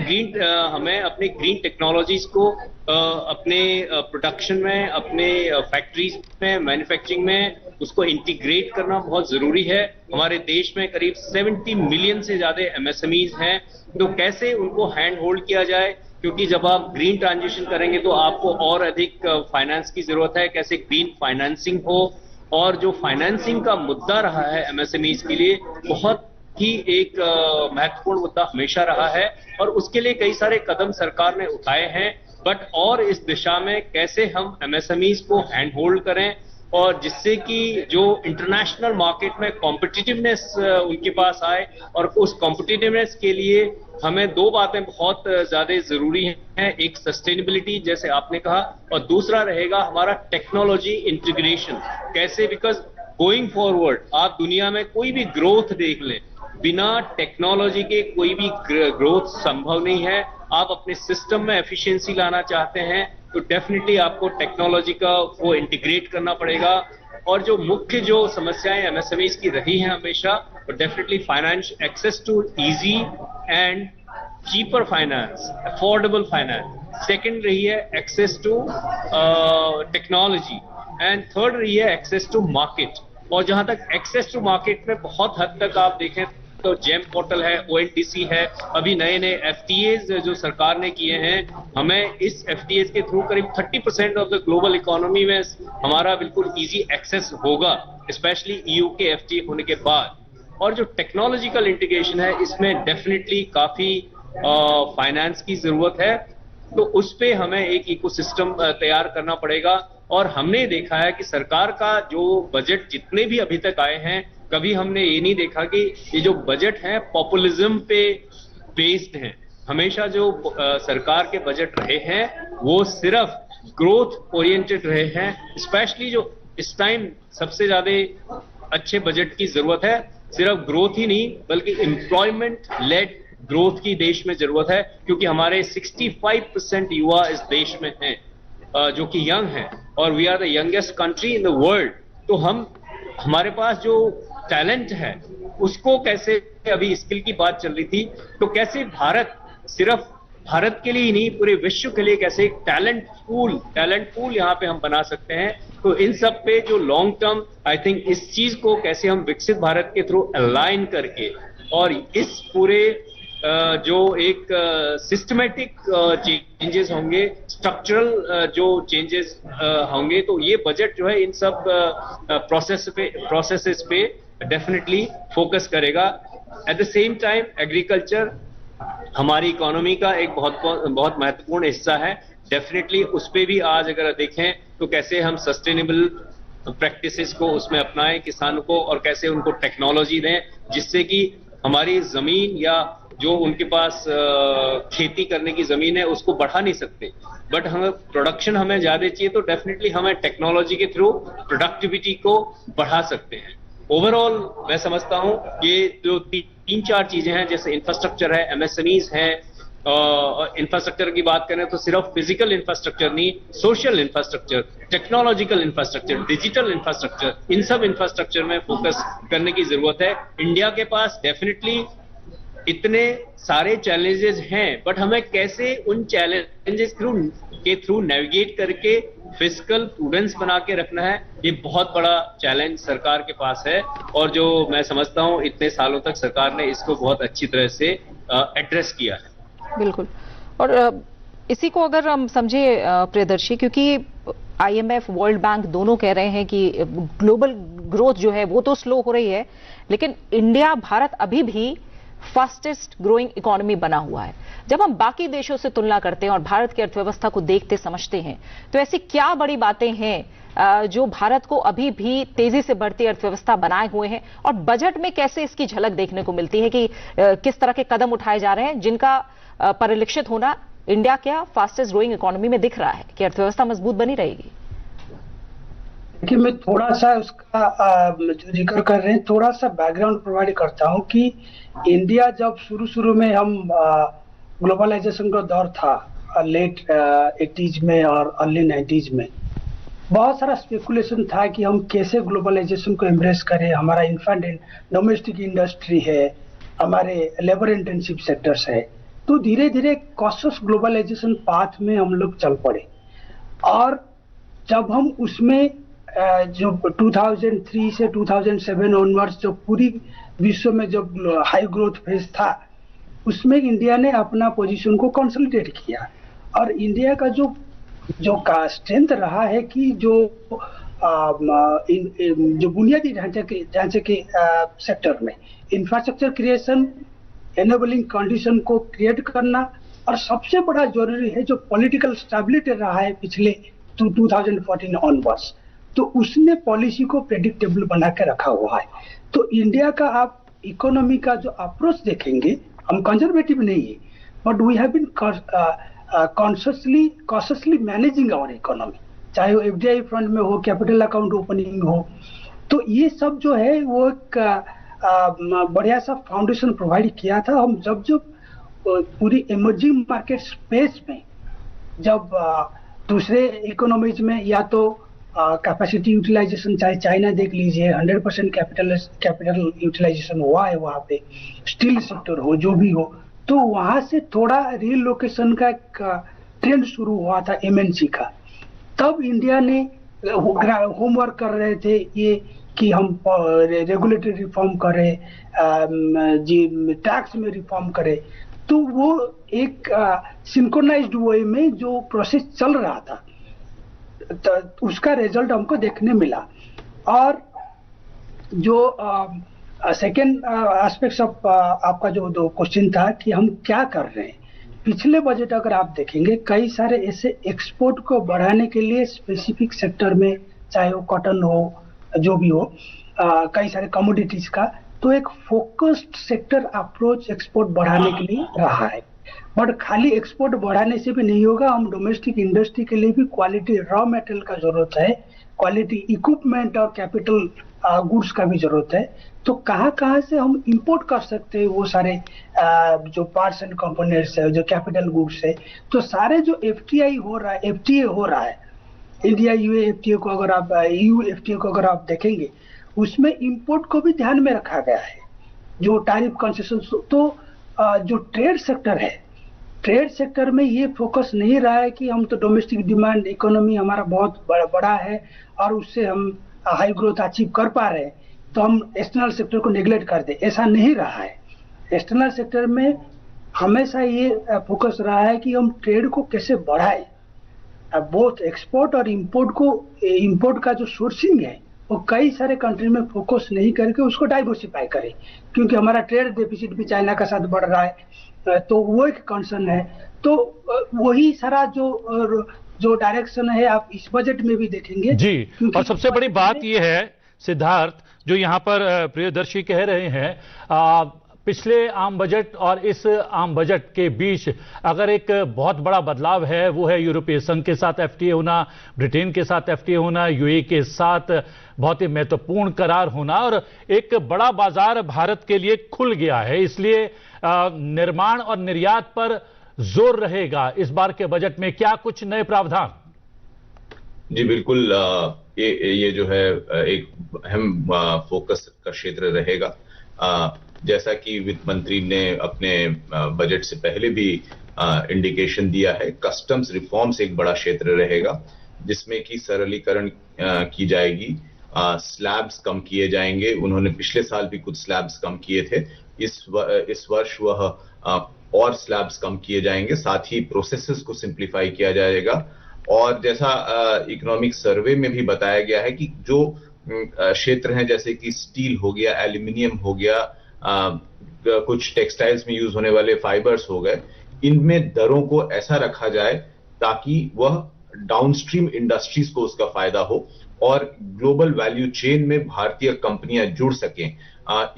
हमें अपने ग्रीन टेक्नोलॉजीज को अपने प्रोडक्शन में, अपने फैक्ट्रीज में, मैन्युफैक्चरिंग में उसको इंटीग्रेट करना बहुत जरूरी है। हमारे देश में करीब 70 मिलियन से ज्यादा एमएसएमईज हैं, तो कैसे उनको हैंड होल्ड किया जाए, क्योंकि जब आप ग्रीन ट्रांजिशन करेंगे तो आपको और अधिक फाइनेंस की जरूरत है। कैसे ग्रीन फाइनेंसिंग हो, और जो फाइनेंसिंग का मुद्दा रहा है एमएसएमईज के लिए बहुत ही एक महत्वपूर्ण मुद्दा हमेशा रहा है, और उसके लिए कई सारे कदम सरकार ने उठाए हैं। बट और इस दिशा में कैसे हम एमएसएमईज को हैंड होल्ड करें, और जिससे कि जो इंटरनेशनल मार्केट में कॉम्पिटिटिवनेस उनके पास आए। और उस कॉम्पिटिटिवनेस के लिए हमें दो बातें बहुत ज्यादा जरूरी हैं, एक सस्टेनेबिलिटी जैसे आपने कहा, और दूसरा रहेगा हमारा टेक्नोलॉजी इंटीग्रेशन। कैसे, बिकॉज गोइंग फॉरवर्ड आप दुनिया में कोई भी ग्रोथ देख लें, बिना टेक्नोलॉजी के कोई भी ग्रोथ संभव नहीं है। आप अपने सिस्टम में एफिशिएंसी लाना चाहते हैं तो डेफिनेटली आपको टेक्नोलॉजी का वो इंटीग्रेट करना पड़ेगा। और जो मुख्य जो समस्याएं एमएसएमईज की रही हैं हमेशा, तो definitely finance, access to easy and cheaper finance, affordable finance. Second रही है access to technology, and third रही है एक्सेस टू मार्केट। और जहां तक एक्सेस टू मार्केट में बहुत हद तक आप देखें तो जेम पोर्टल है, ओएनडीसी है, अभी नए नए एफटीएज जो सरकार ने किए हैं, हमें इस एफटीएज के थ्रू करीब 30% ऑफ द ग्लोबल इकोनॉमी में हमारा बिल्कुल इजी एक्सेस होगा, स्पेशली ईयू के एफटीए होने के बाद। और जो टेक्नोलॉजिकल इंटीग्रेशन है, इसमें डेफिनेटली काफी फाइनेंस की जरूरत है, तो उस पे हमें एक इकोसिस्टम तैयार करना पड़ेगा। और हमने देखा है कि सरकार का जो बजट जितने भी अभी तक आए हैं, कभी हमने ये नहीं देखा कि ये जो बजट है पॉपुलिज्म पे बेस्ड हैं। हमेशा जो सरकार के बजट रहे हैं वो सिर्फ ग्रोथ ओरिएंटेड रहे हैं। स्पेशली जो इस टाइम सबसे ज्यादा अच्छे बजट की जरूरत है, सिर्फ ग्रोथ ही नहीं बल्कि एम्प्लॉयमेंट लेड ग्रोथ की देश में जरूरत है, क्योंकि हमारे 65% युवा इस देश में हैं जो कि यंग हैं, और we are the youngest country in the world. तो हमारे पास जो टैलेंट है उसको कैसे, अभी स्किल की बात चल रही थी, तो कैसे भारत सिर्फ भारत के लिए ही नहीं पूरे विश्व के लिए कैसे एक टैलेंट पूल यहाँ पे हम बना सकते हैं। तो इन सब पे जो लॉन्ग टर्म आई थिंक इस चीज को कैसे हम विकसित भारत के थ्रू अलाइन करके और इस पूरे जो एक सिस्टमेटिक चेंजेस होंगे, स्ट्रक्चरल जो चेंजेस होंगे, तो ये बजट जो है इन सब प्रोसेसेस पे डेफिनेटली फोकस करेगा। At the same time agriculture हमारी इकोनॉमी का एक बहुत महत्वपूर्ण हिस्सा है। डेफिनेटली उस पे भी आज अगर देखें तो कैसे हम सस्टेनेबल प्रैक्टिसेस को उसमें अपनाएं किसानों को, और कैसे उनको टेक्नोलॉजी दें जिससे कि हमारी जमीन या जो उनके पास खेती करने की जमीन है उसको बढ़ा नहीं सकते, बट हमें प्रोडक्शन हमें ज्यादा चाहिए, तो डेफिनेटली हमें टेक्नोलॉजी के थ्रू प्रोडक्टिविटी को बढ़ा सकते हैं। ओवरऑल मैं समझता हूं ये जो तीन चार चीजें हैं, जैसे इंफ्रास्ट्रक्चर है, एमएसएमईज है, इंफ्रास्ट्रक्चर की बात करें तो सिर्फ फिजिकल इंफ्रास्ट्रक्चर नहीं, social infrastructure, technological infrastructure, digital infrastructure, इन सब इंफ्रास्ट्रक्चर में फोकस करने की जरूरत है। इंडिया के पास डेफिनेटली इतने सारे चैलेंजेस हैं, बट हमें कैसे उन चैलेंजेस के थ्रू नेविगेट करके फिस्कल प्रूडेंस बना के रखना है, ये बहुत बड़ा चैलेंज सरकार के पास है, और जो मैं समझता हूं इतने सालों तक सरकार ने इसको बहुत अच्छी तरह से एड्रेस किया है। बिल्कुल। और इसी को अगर हम समझे प्रियदर्शी, क्योंकि आईएमएफ, वर्ल्ड बैंक दोनों कह रहे हैं कि ग्लोबल ग्रोथ जो है वो तो स्लो हो रही है, लेकिन इंडिया, भारत अभी भी फास्टेस्ट ग्रोइंग इकोनॉमी बना हुआ है। जब हम बाकी देशों से तुलना करते हैं और भारत की अर्थव्यवस्था को देखते समझते हैं, तो ऐसी क्या बड़ी बातें हैं जो भारत को अभी भी तेजी से बढ़ती अर्थव्यवस्था बनाए हुए हैं, और बजट में कैसे इसकी झलक देखने को मिलती है कि किस तरह के कदम उठाए जा रहे हैं जिनका परिलक्षित होना इंडिया क्या फास्टेस्ट ग्रोइंग इकोनॉमी में दिख रहा है कि अर्थव्यवस्था मजबूत बनी रहेगी। कि मैं थोड़ा सा उसका जो जिक्र कर रहे हैं, थोड़ा सा बैकग्राउंड प्रोवाइड करता हूं कि इंडिया जब शुरू में हम ग्लोबलाइजेशन का दौर था लेट 80s में और अर्ली 90s में, बहुत सारा स्पेकुलेशन था कि हम कैसे ग्लोबलाइजेशन को एम्ब्रेस करें। हमारा इन्फेंट डोमेस्टिक इंडस्ट्री है, हमारे लेबर इंटेंसिव सेक्टर्स है, तो धीरे धीरे कॉशियस ग्लोबलाइजेशन पाथ में हम लोग चल पड़े। और जब हम उसमें जो 2003 से 2007 ऑनवर्ड्स जो पूरी विश्व में जो हाई ग्रोथ फेज था, उसमें इंडिया ने अपना पोजीशन को कंसोलिडेट किया। और इंडिया का जो स्ट्रेंथ रहा है कि जो बुनियादी ढांचे के सेक्टर में इंफ्रास्ट्रक्चर क्रिएशन, एनेबलिंग कंडीशन को क्रिएट करना, और सबसे बड़ा जरूरी है जो पॉलिटिकल स्टेबिलिटी रहा है पिछले 2014 ऑनवर्ड्स, तो उसने पॉलिसी को प्रेडिक्टेबल बना के रखा हुआ है। तो इंडिया का आप इकोनॉमी का जो अप्रोच देखेंगे, हम कंजर्वेटिव नहीं है, but we have been consciously managing our economy, चाहे वो एफडीआई फ्रंट में हो, कैपिटल अकाउंट ओपनिंग हो, तो ये सब जो है वो एक बढ़िया सा फाउंडेशन प्रोवाइड किया था। हम जब पूरी इमर्जिंग मार्केट स्पेस में, जब दूसरे इकोनॉमीज में या तो कैपेसिटी यूटिलाइजेशन, चाहे चाइना देख लीजिए 100% कैपिटल यूटिलाइजेशन हुआ है वहाँ पे, स्टील सेक्टर हो, जो भी हो, तो वहाँ से थोड़ा रीलोकेशन का एक ट्रेंड शुरू हुआ था एमएनसी का। तब इंडिया ने होमवर्क कर रहे थे ये कि हम रेगुलेटरी रिफॉर्म करें, टैक्स में रिफॉर्म करें, तो वो एक सिंक्रोनाइज्ड वे में जो प्रोसेस चल रहा था, तो उसका रिजल्ट हमको देखने मिला। और जो सेकेंड एस्पेक्ट ऑफ आपका जो क्वेश्चन था कि हम क्या कर रहे हैं, पिछले बजट अगर आप देखेंगे कई सारे ऐसे एक्सपोर्ट को बढ़ाने के लिए स्पेसिफिक सेक्टर में, चाहे वो कॉटन हो जो भी हो, कई सारे कमोडिटीज का, तो एक फोकस्ड सेक्टर अप्रोच एक्सपोर्ट बढ़ाने के लिए रहा है। बट खाली एक्सपोर्ट बढ़ाने से भी नहीं होगा, हम डोमेस्टिक इंडस्ट्री के लिए भी क्वालिटी रॉ मटेरियल का जरूरत है, क्वालिटी इक्विपमेंट और कैपिटल गुड्स का भी जरूरत है। तो कहाँ से हम इंपोर्ट कर सकते हैं वो सारे जो पार्ट्स एंड कंपोनेंट्स है, जो कैपिटल गुड्स है। तो सारे जो एफटीआई हो रहा है, एफटीए हो रहा है, इंडिया यूए एफटीए को अगर आप EU एफटीए को अगर आप देखेंगे, उसमें इंपोर्ट को भी ध्यान में रखा गया है, जो टैरिफ कंसेशन। तो जो ट्रेड सेक्टर है, ट्रेड सेक्टर में ये फोकस नहीं रहा है कि हम तो डोमेस्टिक डिमांड इकोनॉमी हमारा बहुत बड़ा है और उससे हम हाई ग्रोथ अचीव कर पा रहे हैं, तो हम एक्सटर्नल सेक्टर को नेग्लेक्ट कर दे, ऐसा नहीं रहा है। एक्सटर्नल सेक्टर में हमेशा ये फोकस रहा है कि हम ट्रेड को कैसे बढ़ाएं, बोथ एक्सपोर्ट और इंपोर्ट को, इंपोर्ट का जो सोर्सिंग है वो कई सारे कंट्री में फोकस नहीं करके उसको डाइवर्सिफाई करें, क्योंकि हमारा ट्रेड डेफिसिट भी चाइना का साथ बढ़ रहा है, तो वो एक कंसर्न है। तो वही सारा जो डायरेक्शन है आप इस बजट में भी देखेंगे जी। और सबसे बड़ी बात यह है सिद्धार्थ, जो यहां पर प्रियदर्शी कह रहे हैं, पिछले आम बजट और इस आम बजट के बीच अगर एक बहुत बड़ा बदलाव है वो है यूरोपीय संघ के साथ एफटीए होना, ब्रिटेन के साथ एफटीए होना, यूएई के साथ बहुत ही महत्वपूर्ण करार होना, और एक बड़ा बाजार भारत के लिए खुल गया है। इसलिए निर्माण और निर्यात पर जोर रहेगा इस बार के बजट में। क्या कुछ नए प्रावधान? जी बिल्कुल, ये जो है एक अहम फोकस का क्षेत्र रहेगा। जैसा कि वित्त मंत्री ने अपने बजट से पहले भी इंडिकेशन दिया है, कस्टम्स रिफॉर्म्स एक बड़ा क्षेत्र रहेगा जिसमें कि सरलीकरण की जाएगी, स्लैब्स कम किए जाएंगे। उन्होंने पिछले साल भी कुछ स्लैब्स कम किए थे, इस वर्ष वह और स्लैब्स कम किए जाएंगे, साथ ही प्रोसेसेस को सिंप्लीफाई किया जाएगा। और जैसा इकोनॉमिक सर्वे में भी बताया गया है कि जो क्षेत्र हैं जैसे कि स्टील हो गया, एल्यूमिनियम हो गया, कुछ टेक्सटाइल्स में यूज होने वाले फाइबर्स हो गए, इनमें दरों को ऐसा रखा जाए ताकि वह डाउनस्ट्रीम इंडस्ट्रीज को उसका फायदा हो और ग्लोबल वैल्यू चेन में भारतीय कंपनियां जुड़ सकें।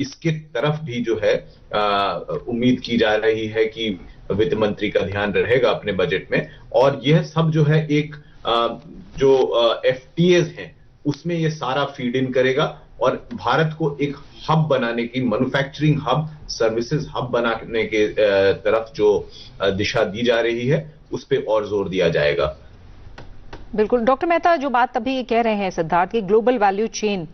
इसके तरफ भी जो है उम्मीद की जा रही है कि वित्त मंत्री का ध्यान रहेगा अपने बजट में। और यह सब जो है एक जो एफटीएज हैं उसमें यह सारा फीड इन करेगा और भारत को एक हब बनाने की, मैन्युफैक्चरिंग हब, सर्विसेज हब बनाने के तरफ जो दिशा दी जा रही है उस पर और जोर दिया जाएगा। बिल्कुल डॉक्टर मेहता, जो बात अभी कह रहे हैं सिद्धार्थ कि ग्लोबल वैल्यू चेन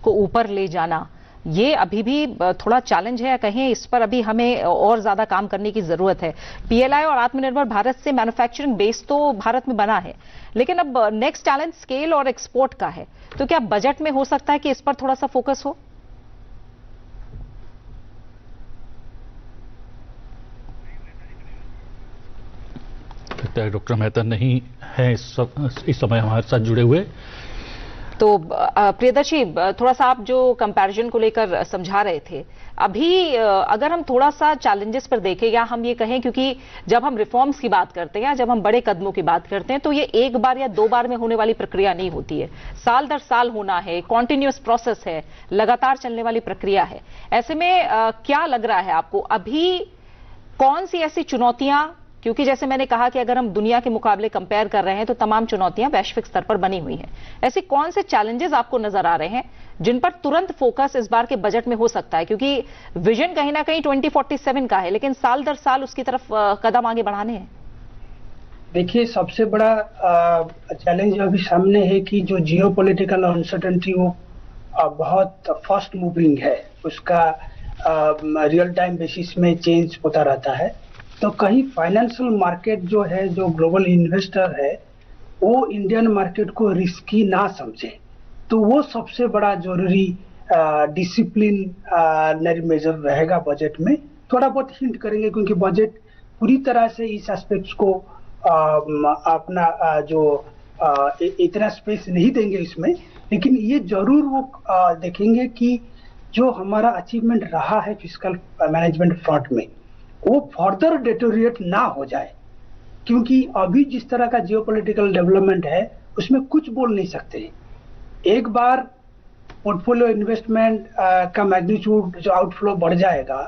को ऊपर ले जाना, ये अभी भी थोड़ा चैलेंज है, कहें इस पर अभी हमें और ज्यादा काम करने की जरूरत है। पीएलआई और आत्मनिर्भर भारत से मैन्युफैक्चरिंग बेस तो भारत में बना है, लेकिन अब नेक्स्ट चैलेंज स्केल और एक्सपोर्ट का है। तो क्या बजट में हो सकता है कि इस पर थोड़ा सा फोकस हो? लगता है डॉक्टर मेहता नहीं है इस समय हमारे साथ जुड़े हुए। तो प्रियदर्शी, थोड़ा सा आप जो कंपैरिजन को लेकर समझा रहे थे, अभी अगर हम थोड़ा सा चैलेंजेस पर देखें या हम ये कहें, क्योंकि जब हम रिफॉर्म्स की बात करते हैं या जब हम बड़े कदमों की बात करते हैं तो ये एक बार या दो बार में होने वाली प्रक्रिया नहीं होती है, साल दर साल होना है, कॉन्टिन्यूअस प्रोसेस है, लगातार चलने वाली प्रक्रिया है। ऐसे में क्या लग रहा है आपको अभी कौन सी ऐसी चुनौतियां, क्योंकि जैसे मैंने कहा कि अगर हम दुनिया के मुकाबले कंपेयर कर रहे हैं तो तमाम चुनौतियां वैश्विक स्तर पर बनी हुई हैं, ऐसे कौन से चैलेंजेस आपको नजर आ रहे हैं जिन पर तुरंत फोकस इस बार के बजट में हो सकता है? क्योंकि विजन कहीं ना कहीं 2047 का है, लेकिन साल दर साल उसकी तरफ कदम आगे बढ़ाने हैं। देखिए, सबसे बड़ा चैलेंज अभी सामने है कि जो जियोपॉलिटिकल अनसर्टेनिटी वो बहुत फास्ट मूविंग है, उसका रियल टाइम बेसिस में चेंज होता रहता है। तो कहीं फाइनेंशियल मार्केट जो है, जो ग्लोबल इन्वेस्टर है, वो इंडियन मार्केट को रिस्की ना समझे। तो वो सबसे बड़ा जरूरी डिसिप्लिन मेजर रहेगा बजट में। थोड़ा बहुत हिंट करेंगे क्योंकि बजट पूरी तरह से इस एस्पेक्ट्स को अपना इतना स्पेस नहीं देंगे इसमें, लेकिन ये जरूर वो देखेंगे कि जो हमारा अचीवमेंट रहा है फिस्कल मैनेजमेंट फ्रंट में, वो फर्दर डिटोरिएट ना हो जाए, क्योंकि अभी जिस तरह का जियोपॉलिटिकल डेवलपमेंट है उसमें कुछ बोल नहीं सकते। एक बार पोर्टफोलियो इन्वेस्टमेंट का मैग्नीट्यूड जो आउटफ्लो बढ़ जाएगा,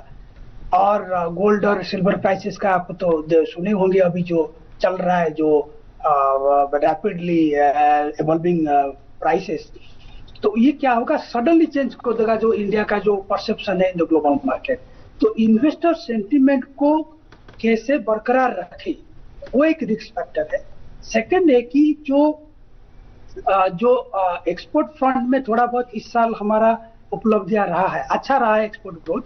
और गोल्ड और सिल्वर प्राइसेस का आप तो सुने होंगे अभी जो चल रहा है, जो रैपिडली इवॉल्विंग प्राइसेस, तो ये क्या होगा, सडनली चेंज कर देगा जो इंडिया का जो परसेप्शन है इन द ग्लोबल मार्केट। तो इन्वेस्टर सेंटिमेंट को कैसे बरकरार रखे, वो एक रिस्क फैक्टर है। सेकंड है कि जो एक्सपोर्ट फ्रंट में थोड़ा बहुत इस साल हमारा उपलब्धियां रहा है, अच्छा रहा है एक्सपोर्ट ग्रोथ,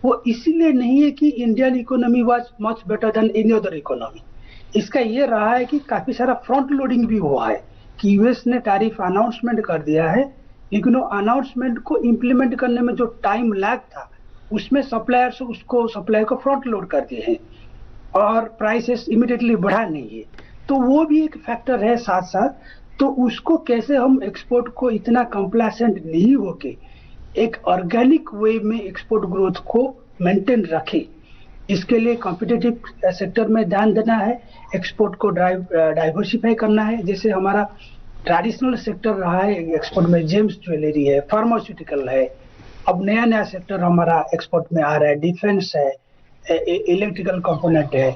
वो इसीलिए नहीं है कि Indian economy was much better than any other economy. इसका ये रहा है कि काफी सारा फ्रंट लोडिंग भी हुआ है कि यूएस ने टैरिफ अनाउंसमेंट कर दिया है, लेकिन वो अनाउंसमेंट को इम्प्लीमेंट करने में जो टाइम लैग था उसमें सप्लायर्स उसको सप्लाई को फ्रंट लोड कर दिए हैं और प्राइसेस इमीडिएटली बढ़ा नहीं है। तो वो भी एक फैक्टर है साथ साथ। तो उसको कैसे हम एक्सपोर्ट को इतना कंप्लेसेंट नहीं होके एक ऑर्गेनिक वे में एक्सपोर्ट ग्रोथ को मेंटेन रखे, इसके लिए कॉम्पिटिटिव सेक्टर में ध्यान देना है, एक्सपोर्ट को डाइवर्सिफाई करना है। जैसे हमारा ट्रेडिशनल सेक्टर रहा है एक्सपोर्ट में, जेम्स ज्वेलरी है, फार्मास्यूटिकल है, अब नया नया सेक्टर हमारा एक्सपोर्ट में आ रहा है, डिफेंस है, इलेक्ट्रिकल कंपोनेंट है,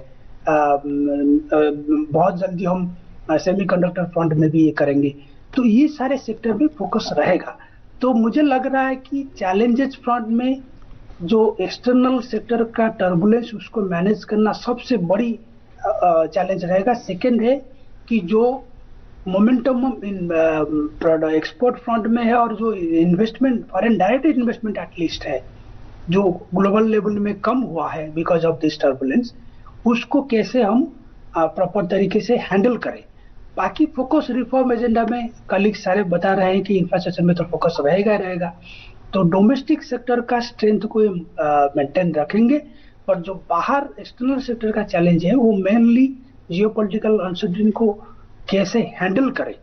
बहुत जल्दी हम सेमीकंडक्टर फ्रंट में भी ये करेंगे। तो ये सारे सेक्टर में फोकस रहेगा। तो मुझे लग रहा है कि चैलेंजेस फ्रंट में जो एक्सटर्नल सेक्टर का टर्बुलेंस उसको मैनेज करना सबसे बड़ी चैलेंज रहेगा। सेकंड है कि जो मोमेंटम इन एक्सपोर्ट फ्रंट में है और जो investment, foreign direct investment at least है जो ग्लोबल लेवल में कम हुआ है बिकॉज ऑफ दिस टर्बुलेंस, उसको कैसे हम प्रॉपर तरीके से हैंडल करें। बाकी फोकस रिफॉर्म एजेंडा में कलीग सारे बता रहे हैं कि इंफ्रास्ट्रक्चर में तो फोकस रहेगा ही रहेगा। तो डोमेस्टिक सेक्टर का स्ट्रेंथ को मेंटेन रखेंगे, पर जो बाहर एक्सटर्नल सेक्टर का चैलेंज है वो मेनली जियोपॉलिटिकल अनसर्टेनिटी को कैसे हैंडल करें,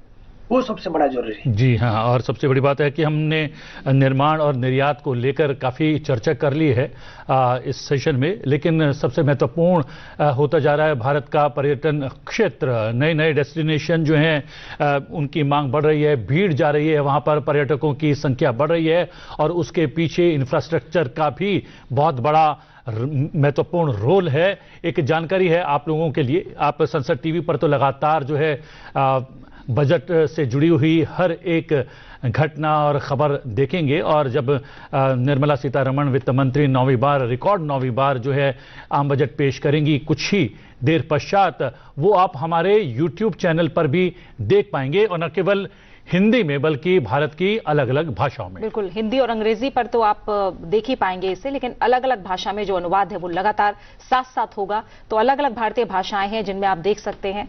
वो सबसे बड़ा जरूरी है। जी हाँ, और सबसे बड़ी बात है कि हमने निर्माण और निर्यात को लेकर काफ़ी चर्चा कर ली है इस सेशन में, लेकिन सबसे महत्वपूर्ण होता जा रहा है भारत का पर्यटन क्षेत्र। नए नए डेस्टिनेशन जो हैं उनकी मांग बढ़ रही है, भीड़ जा रही है, वहाँ पर पर्यटकों की संख्या बढ़ रही है और उसके पीछे इंफ्रास्ट्रक्चर का भी बहुत बड़ा महत्वपूर्ण रोल है। एक जानकारी है आप लोगों के लिए, आप संसद टीवी पर तो लगातार जो है बजट से जुड़ी हुई हर एक घटना और खबर देखेंगे, और जब निर्मला सीतारमण वित्त मंत्री 9वीं बार, रिकॉर्ड 9वीं बार जो है आम बजट पेश करेंगी कुछ ही देर पश्चात, वो आप हमारे YouTube चैनल पर भी देख पाएंगे, और न केवल हिंदी में बल्कि भारत की अलग अलग भाषाओं में। बिल्कुल, हिंदी और अंग्रेजी पर तो आप देख ही पाएंगे इसे, लेकिन अलग अलग भाषा में जो अनुवाद है वो लगातार साथ साथ होगा। तो अलग अलग भारतीय भाषाएं हैं जिनमें आप देख सकते हैं।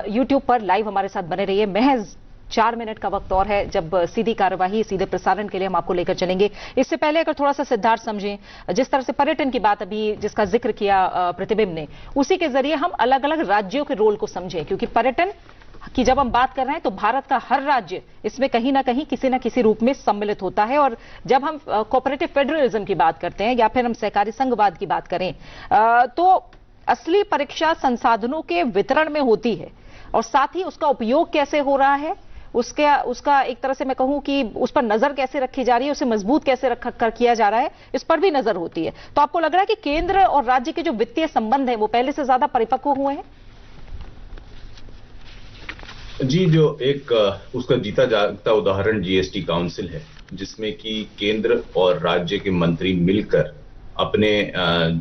YouTube पर लाइव हमारे साथ बने रहिए। महज 4 मिनट का वक्त और है जब सीधी कार्यवाही, सीधे प्रसारण के लिए हम आपको लेकर चलेंगे। इससे पहले अगर थोड़ा सा सिद्धार्थ समझें, जिस तरह से पर्यटन की बात अभी जिसका जिक्र किया प्रतिबिंब ने, उसी के जरिए हम अलग अलग राज्यों के रोल को समझें, क्योंकि पर्यटन कि जब हम बात कर रहे हैं तो भारत का हर राज्य इसमें कहीं ना कहीं किसी ना किसी रूप में सम्मिलित होता है। और जब हम कोऑपरेटिव फेडरलिज्म की बात करते हैं या फिर हम सहकारी संघवाद की बात करें, तो असली परीक्षा संसाधनों के वितरण में होती है, और साथ ही उसका उपयोग कैसे हो रहा है, उसका एक तरह से मैं कहूं कि उस पर नजर कैसे रखी जा रही है, उसे मजबूत कैसे किया जा रहा है, इस पर भी नजर होती है। तो आपको लग रहा है कि केंद्र और राज्य के जो वित्तीय संबंध है वो पहले से ज्यादा परिपक्व हुए हैं? जी, जो एक उसका जीता जागता उदाहरण जीएसटी काउंसिल है, जिसमें कि केंद्र और राज्य के मंत्री मिलकर अपने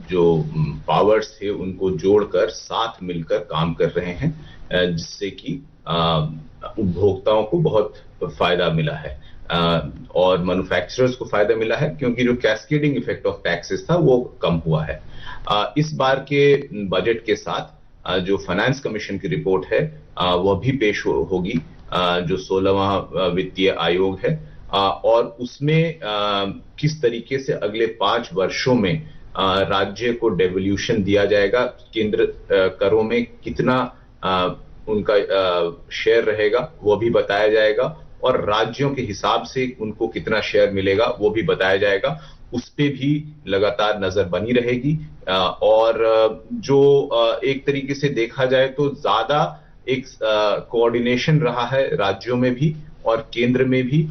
जो पावर्स थे उनको जोड़कर साथ मिलकर काम कर रहे हैं, जिससे कि उपभोक्ताओं को बहुत फायदा मिला है और मैन्युफैक्चरर्स को फायदा मिला है, क्योंकि जो कैस्केडिंग इफेक्ट ऑफ टैक्सेस था वो कम हुआ है। इस बार के बजट के साथ जो फाइनेंस कमीशन की रिपोर्ट है वह भी पेश होगी, जो 16वां वित्तीय आयोग है, और उसमें किस तरीके से अगले 5 वर्षों में राज्य को डेवोल्यूशन दिया जाएगा, केंद्र करों में कितना उनका शेयर रहेगा वो भी बताया जाएगा, और राज्यों के हिसाब से उनको कितना शेयर मिलेगा वो भी बताया जाएगा। उस पे भी लगातार नजर बनी रहेगी और जो एक तरीके से देखा जाए तो ज्यादा एक कोऑर्डिनेशन रहा है राज्यों में भी और केंद्र में भी,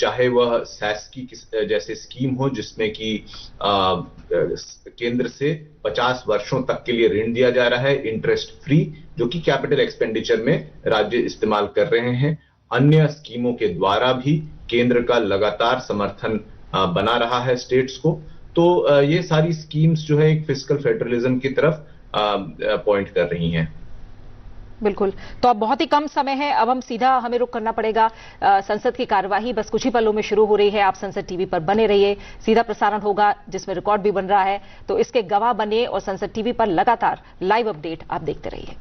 चाहे वह सैस की जैसे स्कीम हो जिसमें कि केंद्र से 50 वर्षों तक के लिए ऋण दिया जा रहा है इंटरेस्ट फ्री, जो कि कैपिटल एक्सपेंडिचर में राज्य इस्तेमाल कर रहे हैं। अन्य स्कीमों के द्वारा भी केंद्र का लगातार समर्थन बना रहा है स्टेट्स को। तो ये सारी स्कीम्स जो है एक फिस्कल फेडरलिज्म की तरफ पॉइंट कर रही हैं। बिल्कुल। तो अब बहुत ही कम समय है, अब हमें रुक करना पड़ेगा। संसद की कार्यवाही बस कुछ ही पलों में शुरू हो रही है। आप संसद टीवी पर बने रहिए, सीधा प्रसारण होगा जिसमें रिकॉर्ड भी बन रहा है, तो इसके गवाह बनिए और संसद टीवी पर लगातार लाइव अपडेट आप देखते रहिए।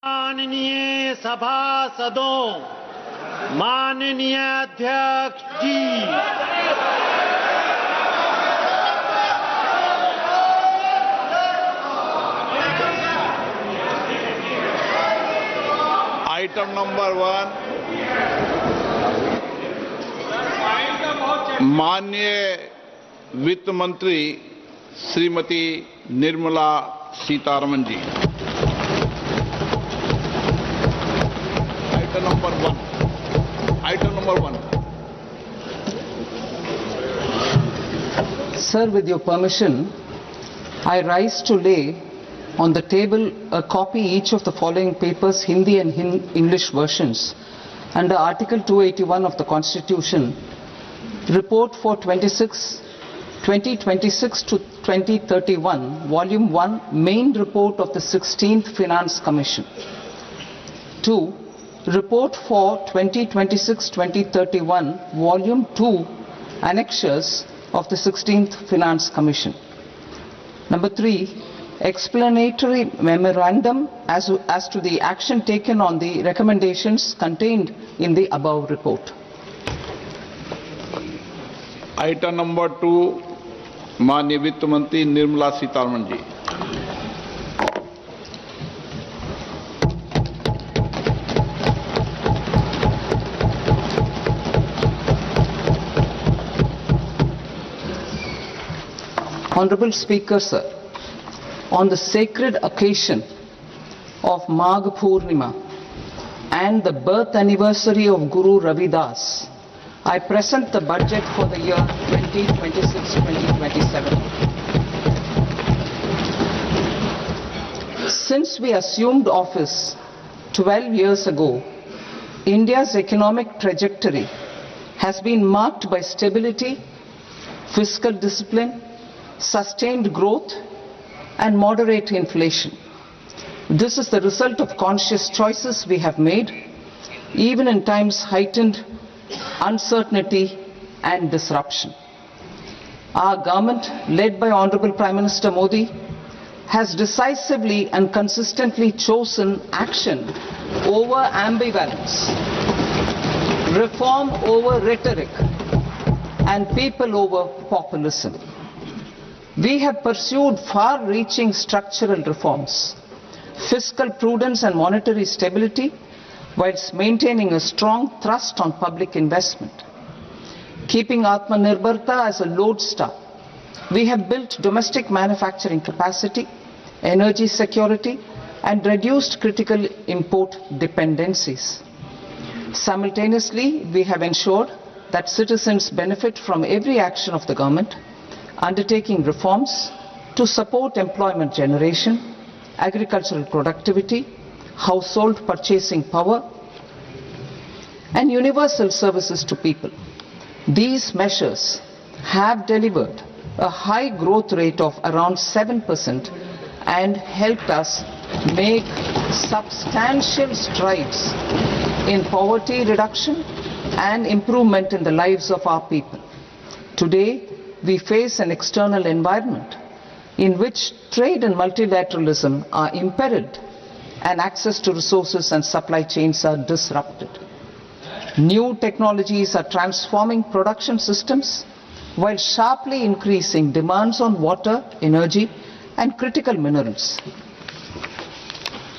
माननीय सभासदों, माननीय अध्यक्ष जी, आइटम नंबर 1, माननीय वित्त मंत्री श्रीमती निर्मला सीतारमन जी। Item number 1. Sir, with your permission, I rise to lay on the table a copy each of the following papers, Hindi and English versions, under Article 281 of the Constitution, Report for 2026 to 2031, Volume 1, Main Report of the 16th Finance Commission. 2. Report for 2026-2031, Volume 2, Annexures of the 16th Finance Commission. Number 3, explanatory memorandum as to the action taken on the recommendations contained in the above report. Item number 2, माननीय वित्त मंत्री निर्मला सीतारमन जी। Honorable Speaker, sir, on the sacred occasion of Magh Purnima and the birth anniversary of Guru Ravidas, I present the budget for the year 2026-2027. Since we assumed office 12 years ago, India's economic trajectory has been marked by stability, fiscal discipline, sustained growth and moderate inflation. This is the result of conscious choices we have made, even in times heightened uncertainty and disruption. Our government, led by Honorable Prime Minister Modi, has decisively and consistently chosen action over ambivalence, reform over rhetoric, and people over populism. We have pursued far-reaching structural reforms fiscal prudence and monetary stability, whilst maintaining a strong thrust on public investment. Keeping Atmanirbharta as a lodestar, we have built domestic manufacturing capacity, energy security, and reduced critical import dependencies. Simultaneously, we have ensured that citizens benefit from every action of the government, undertaking reforms to support employment generation, agricultural productivity, household purchasing power, and universal services to people. These measures have delivered a high growth rate of around 7% and helped us make substantial strides in poverty reduction and improvement in the lives of our people. Today, we face an external environment in which trade and multilateralism are imperiled and access to resources and supply chains are disrupted. New technologies are transforming production systems while sharply increasing demands on water, energy, and critical minerals.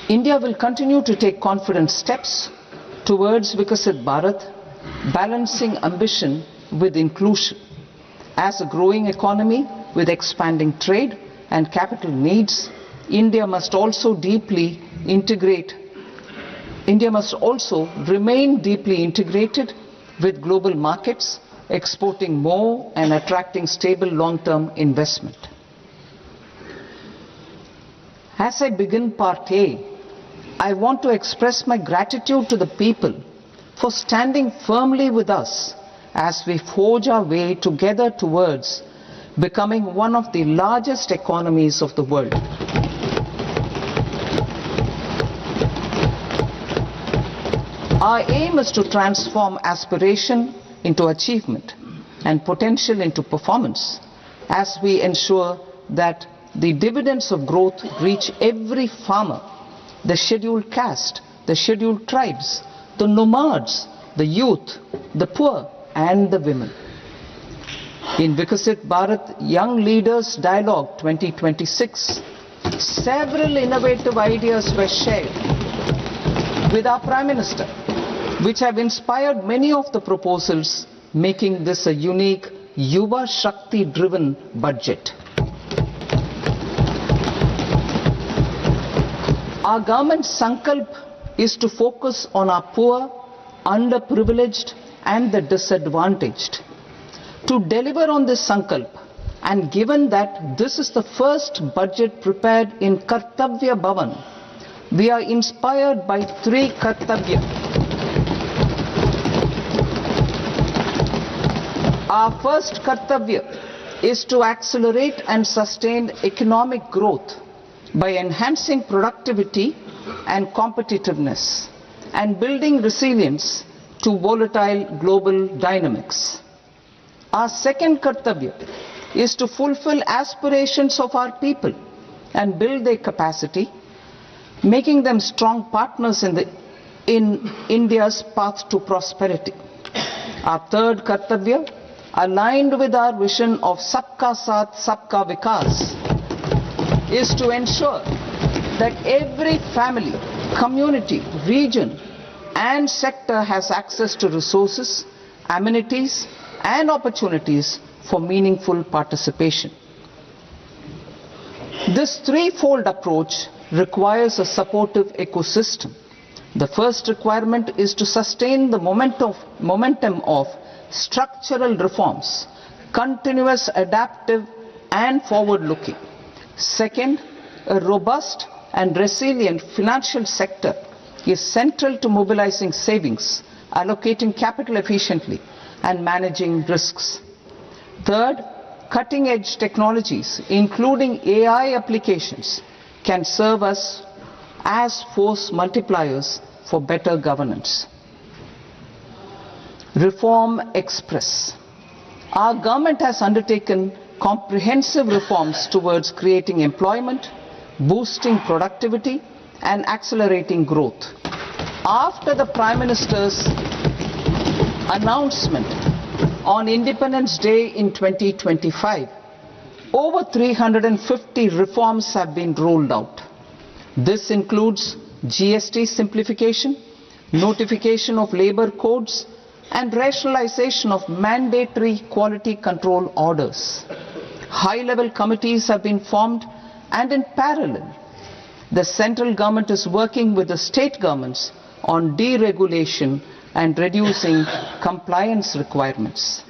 India will continue to take confident steps towards Vikasit Bharat, balancing ambition with inclusion. As a growing economy with expanding trade and capital needs, India must also remain deeply integrated with global markets, exporting more and attracting stable long-term investment. As I begin part A, I want to express my gratitude to the people for standing firmly with us as we forge our way together towards becoming one of the largest economies of the world. Our aim is to transform aspiration into achievement and potential into performance as we ensure that the dividends of growth reach every farmer, the scheduled caste, the scheduled tribes, the nomads, the youth, the poor, and the women. In Vikasit Bharat Young Leaders Dialogue 2026, several innovative ideas were shared with our Prime Minister, which have inspired many of the proposals, making this a unique Yuva Shakti-driven budget. Our government's sankalp is to focus on our poor, underprivileged, and the disadvantaged. To deliver on this sankalp, and given that this is the first budget prepared in Kartavya Bhavan, we are inspired by three Kartavya. Our first Kartavya is to accelerate and sustain economic growth by enhancing productivity and competitiveness and building resilience to volatile global dynamics. Our second Kartavya is to fulfill aspirations of our people and build their capacity, making them strong partners in India's path to prosperity. Our third Kartavya, aligned with our vision of Sabka Saath, Sabka Vikas, is to ensure that every family, community, region, and sector has access to resources, amenities, and opportunities for meaningful participation. This threefold approach requires a supportive ecosystem. The first requirement is to sustain the momentum of structural reforms, continuous, adaptive, and forward-looking. Second, a robust and resilient financial sector is central to mobilizing savings, allocating capital efficiently, and managing risks. Third, cutting-edge technologies, including AI applications, can serve us as force multipliers for better governance. Reform Express. Our government has undertaken comprehensive reforms towards creating employment, boosting productivity, and accelerating growth. After the Prime Minister's announcement on Independence Day in 2025, over 350 reforms have been rolled out. This includes GST simplification, notification of labor codes, and rationalization of mandatory quality control orders. High-level committees have been formed, and in parallel, the central government is working with the state governments on deregulation and reducing compliance requirements.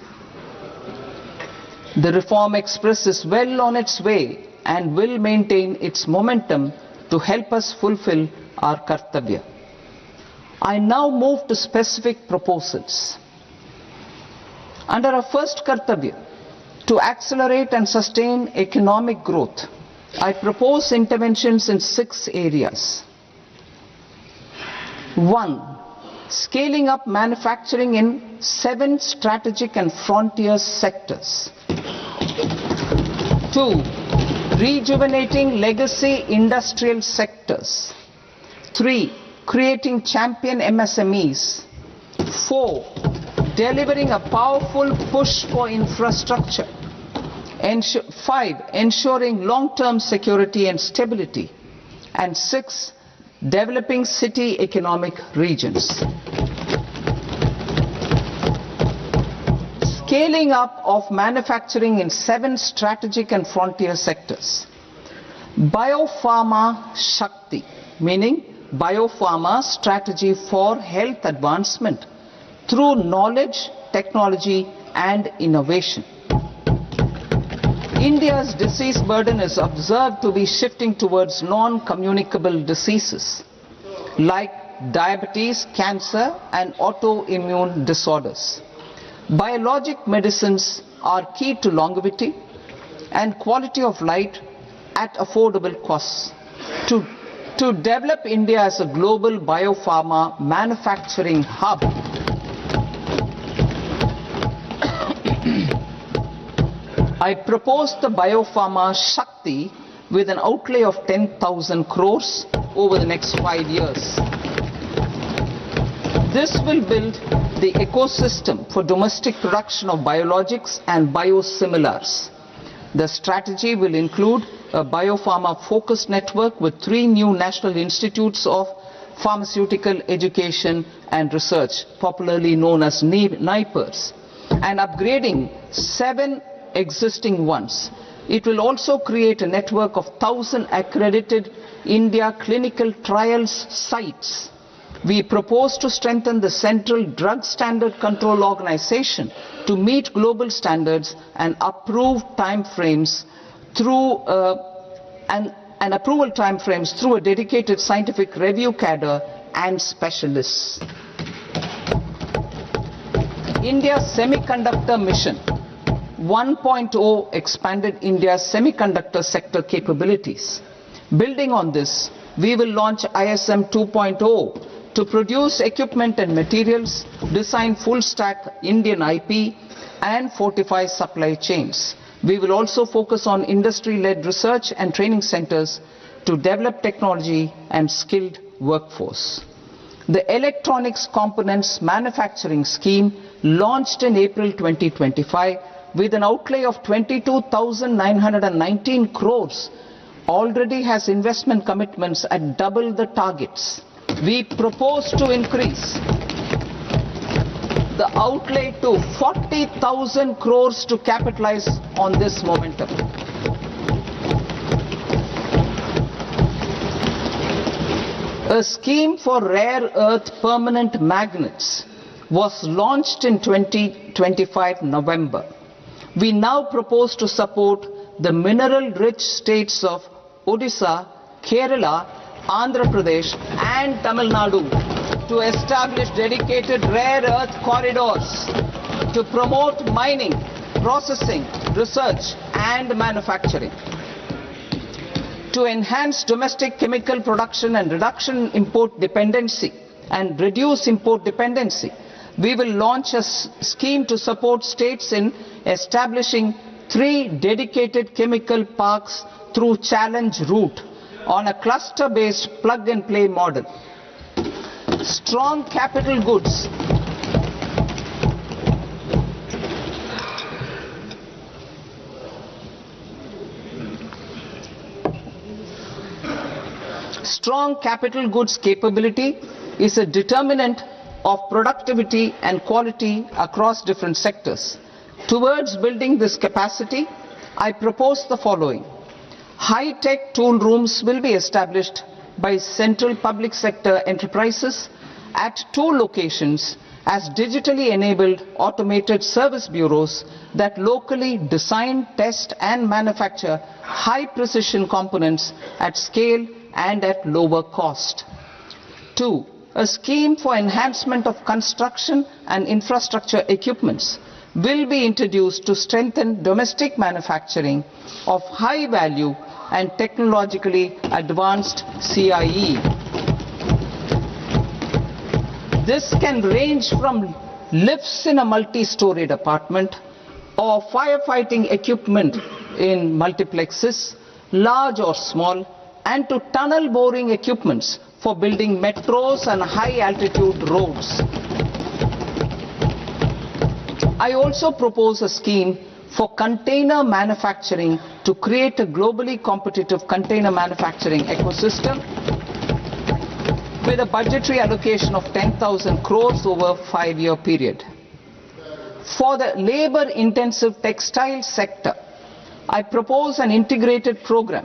The Reform Express is well on its way and will maintain its momentum to help us fulfill our kartavya. I now move to specific proposals. Under our first kartavya, to accelerate and sustain economic growth, I propose interventions in 6 areas. 1. Scaling up manufacturing in 7 strategic and frontier sectors. 2. Rejuvenating legacy industrial sectors. 3. Creating champion MSMEs. 4. Delivering a powerful push for infrastructure. 5. Ensuring long-term security and stability. And 6. Developing city economic regions. Scaling up of manufacturing in 7 strategic and frontier sectors. Biopharma Shakti, meaning biopharma strategy for health advancement through knowledge, technology and innovation. India's disease burden is observed to be shifting towards non-communicable diseases like diabetes, cancer and autoimmune disorders. Biologic medicines are key to longevity and quality of life at affordable costs. To develop India as a global biopharma manufacturing hub, I propose the Biopharma Shakti with an outlay of 10,000 crores over the next 5 years. This will build the ecosystem for domestic production of biologics and biosimilars. The strategy will include a biopharma focused network with 3 new national institutes of pharmaceutical education and research, popularly known as NIPERs, and upgrading 7 existing ones. It will also create a network of 1,000 accredited India clinical trials sites. We propose to strengthen the Central Drug Standard Control Organization to meet global standards and approve timeframes through approval timeframes through a dedicated scientific review cadre and specialists. India's Semiconductor Mission 1.0 expanded India's semiconductor sector capabilities. Building on this, we will launch ISM 2.0 to produce equipment and materials, design full-stack Indian IP, and fortify supply chains. We will also focus on industry-led research and training centers to develop technology and skilled workforce. The Electronics Components Manufacturing Scheme, launched in April 2025 with an outlay of 22,919 crores, already has investment commitments at double the targets. We propose to increase the outlay to 40,000 crores to capitalize on this momentum. A scheme for rare earth permanent magnets was launched in 2025 November. We now propose to support the mineral-rich states of Odisha, Kerala, Andhra Pradesh and Tamil Nadu to establish dedicated rare earth corridors to promote mining, processing, research and manufacturing. To enhance domestic chemical production and reduce import dependency, we will launch a scheme to support states in establishing 3 dedicated chemical parks through challenge route on a cluster-based plug-and-play model. Strong capital goods. Strong capital goods capability is a determinant of productivity and quality across different sectors. Towards building this capacity, I propose the following. High-tech tool rooms will be established by central public sector enterprises at 2 locations as digitally enabled automated service bureaus that locally design, test and manufacture high-precision components at scale and at lower cost. 2. A scheme for enhancement of construction and infrastructure equipments will be introduced to strengthen domestic manufacturing of high value and technologically advanced CIE. This can range from lifts in a multi-storied apartment or firefighting equipment in multiplexes, large or small, and to tunnel boring equipments for building metros and high-altitude roads. I also propose a scheme for container manufacturing to create a globally competitive container manufacturing ecosystem with a budgetary allocation of 10,000 crores over a 5-year period. For the labor-intensive textile sector, I propose an integrated program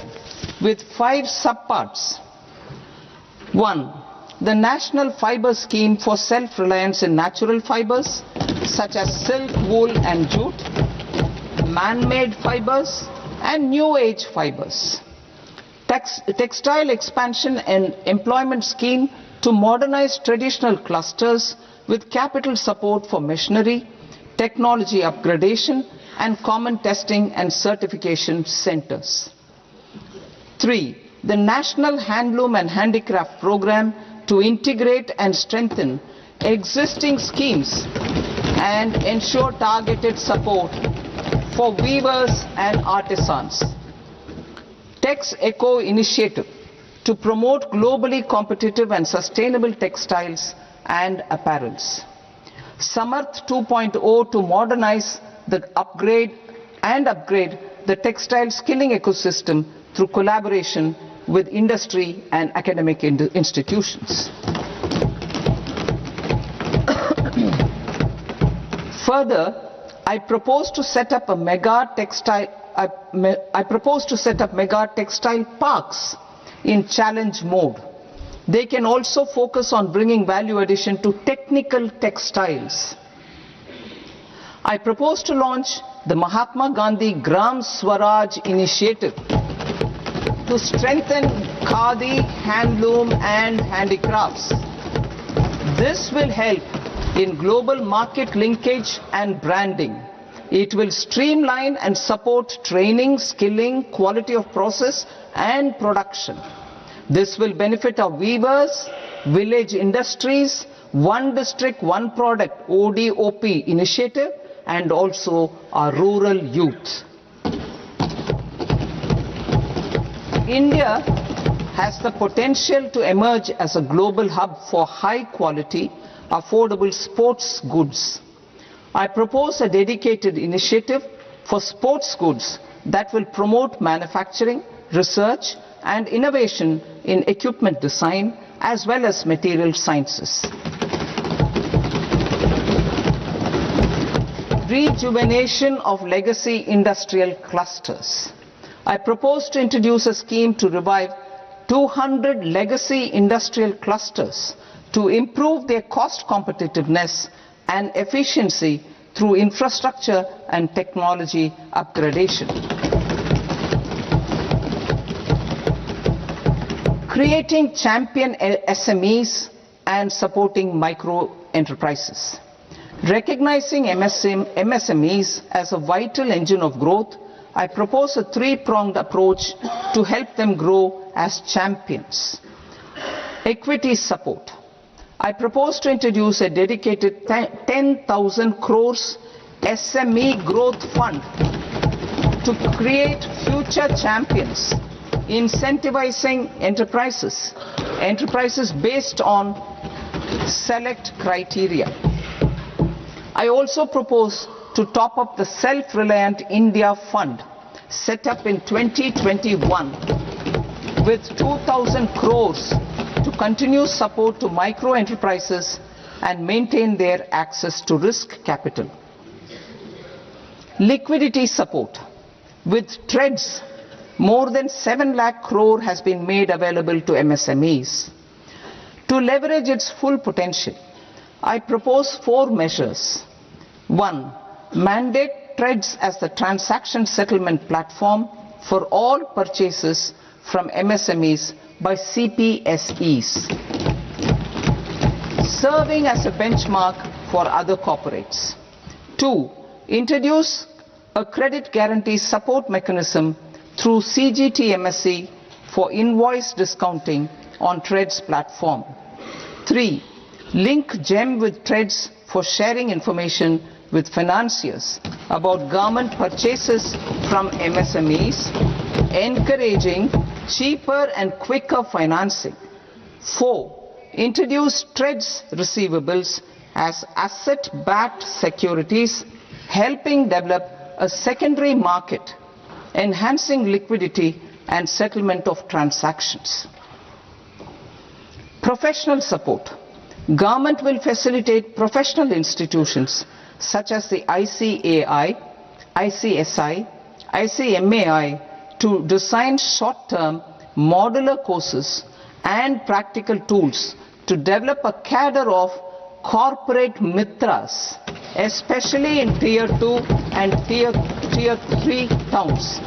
with 5 subparts. 1. The National Fiber Scheme for self-reliance in natural fibers such as silk, wool and jute, man-made fibers and new age fibers. Textile expansion and employment scheme to modernize traditional clusters with capital support for machinery, technology upgradation and common testing and certification centers. 3. The National Handloom and Handicraft Program to integrate and strengthen existing schemes and ensure targeted support for weavers and artisans. Tex Eco Initiative to promote globally competitive and sustainable textiles and apparels. Samarth 2.0 to modernize the upgrade the textile skilling ecosystem through collaboration with industry and academic institutions. Further, I propose to set up mega textile parks in challenge mode. They can also focus on bringing value addition to technical textiles. I propose to launch the Mahatma Gandhi Gram Swaraj initiative to strengthen khadi, handloom and handicrafts. This will help in global market linkage and branding. It will streamline and support training, skilling, quality of process and production. This will benefit our weavers, village industries, one district, one product ODOP initiative and also our rural youth. India has the potential to emerge as a global hub for high quality, affordable sports goods. I propose a dedicated initiative for sports goods that will promote manufacturing, research and innovation in equipment design as well as material sciences. Rejuvenation of legacy industrial clusters. I propose to introduce a scheme to revive 200 legacy industrial clusters to improve their cost competitiveness and efficiency through infrastructure and technology upgradation. Creating champion SMEs and supporting micro enterprises. Recognizing MSMEs as a vital engine of growth, I propose a 3-pronged approach to help them grow as champions. Equity support. I propose to introduce a dedicated 10,000 crores SME growth fund to create future champions, incentivizing enterprises based on select criteria. I also propose to top up the Self-Reliant India Fund set up in 2021 with 2,000 crores to continue support to micro enterprises and maintain their access to risk capital. Liquidity support. With TREDS, more than 7 lakh crore has been made available to MSMEs. To leverage its full potential, I propose 4 measures. 1. Mandate TREDS as the transaction settlement platform for all purchases from MSMEs by CPSEs, serving as a benchmark for other corporates. 2. Introduce a credit guarantee support mechanism through CGT-MSE for invoice discounting on TREDS platform. 3. Link GEM with TREDS for sharing information with financiers about government purchases from MSMEs, encouraging cheaper and quicker financing. 4. Introduce TREDS receivables as asset-backed securities, helping develop a secondary market, enhancing liquidity and settlement of transactions. Professional support. Government will facilitate professional institutions such as the ICAI, ICSI, ICMAI to design short-term modular courses and practical tools to develop a cadre of corporate mitras, especially in Tier 2 and Tier 3 towns.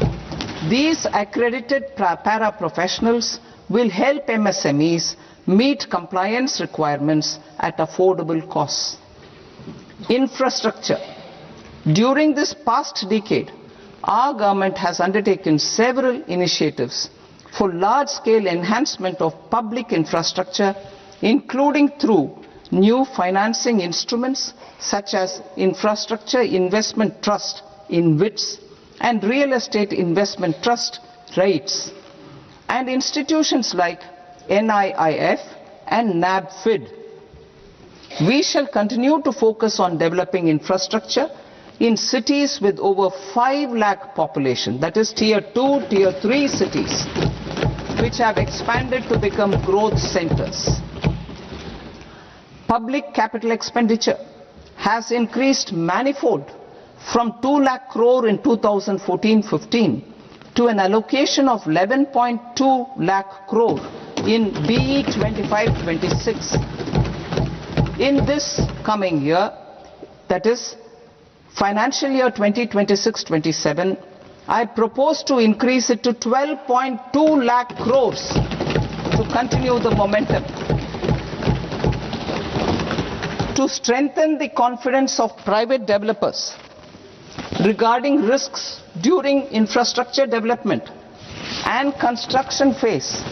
These accredited para-professionals will help MSMEs meet compliance requirements at affordable costs. Infrastructure. During this past decade, our government has undertaken several initiatives for large-scale enhancement of public infrastructure, including through new financing instruments such as Infrastructure Investment Trust (InvITs) and Real Estate Investment Trust (REITs), and institutions like NIIF and NABFID. We shall continue to focus on developing infrastructure in cities with over 5 lakh population, that is Tier 2, Tier 3 cities, which have expanded to become growth centers. Public capital expenditure has increased manifold from 2 lakh crore in 2014-15 to an allocation of 11.2 lakh crore in BE 25-26. In this coming year, that is financial year 2026-27, I propose to increase it to 12.2 lakh crores to continue the momentum. To strengthen the confidence of private developers regarding risks during infrastructure development and construction phase,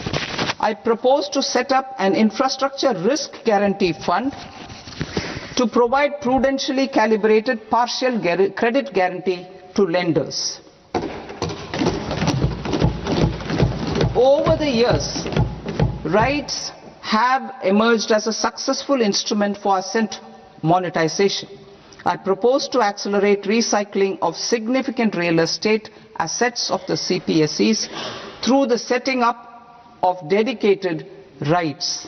I propose to set up an infrastructure risk guarantee fund to provide prudentially calibrated partial credit guarantee to lenders. Over the years, REITs have emerged as a successful instrument for asset monetization. I propose to accelerate recycling of significant real estate assets of the CPSEs through the setting up of dedicated REITs.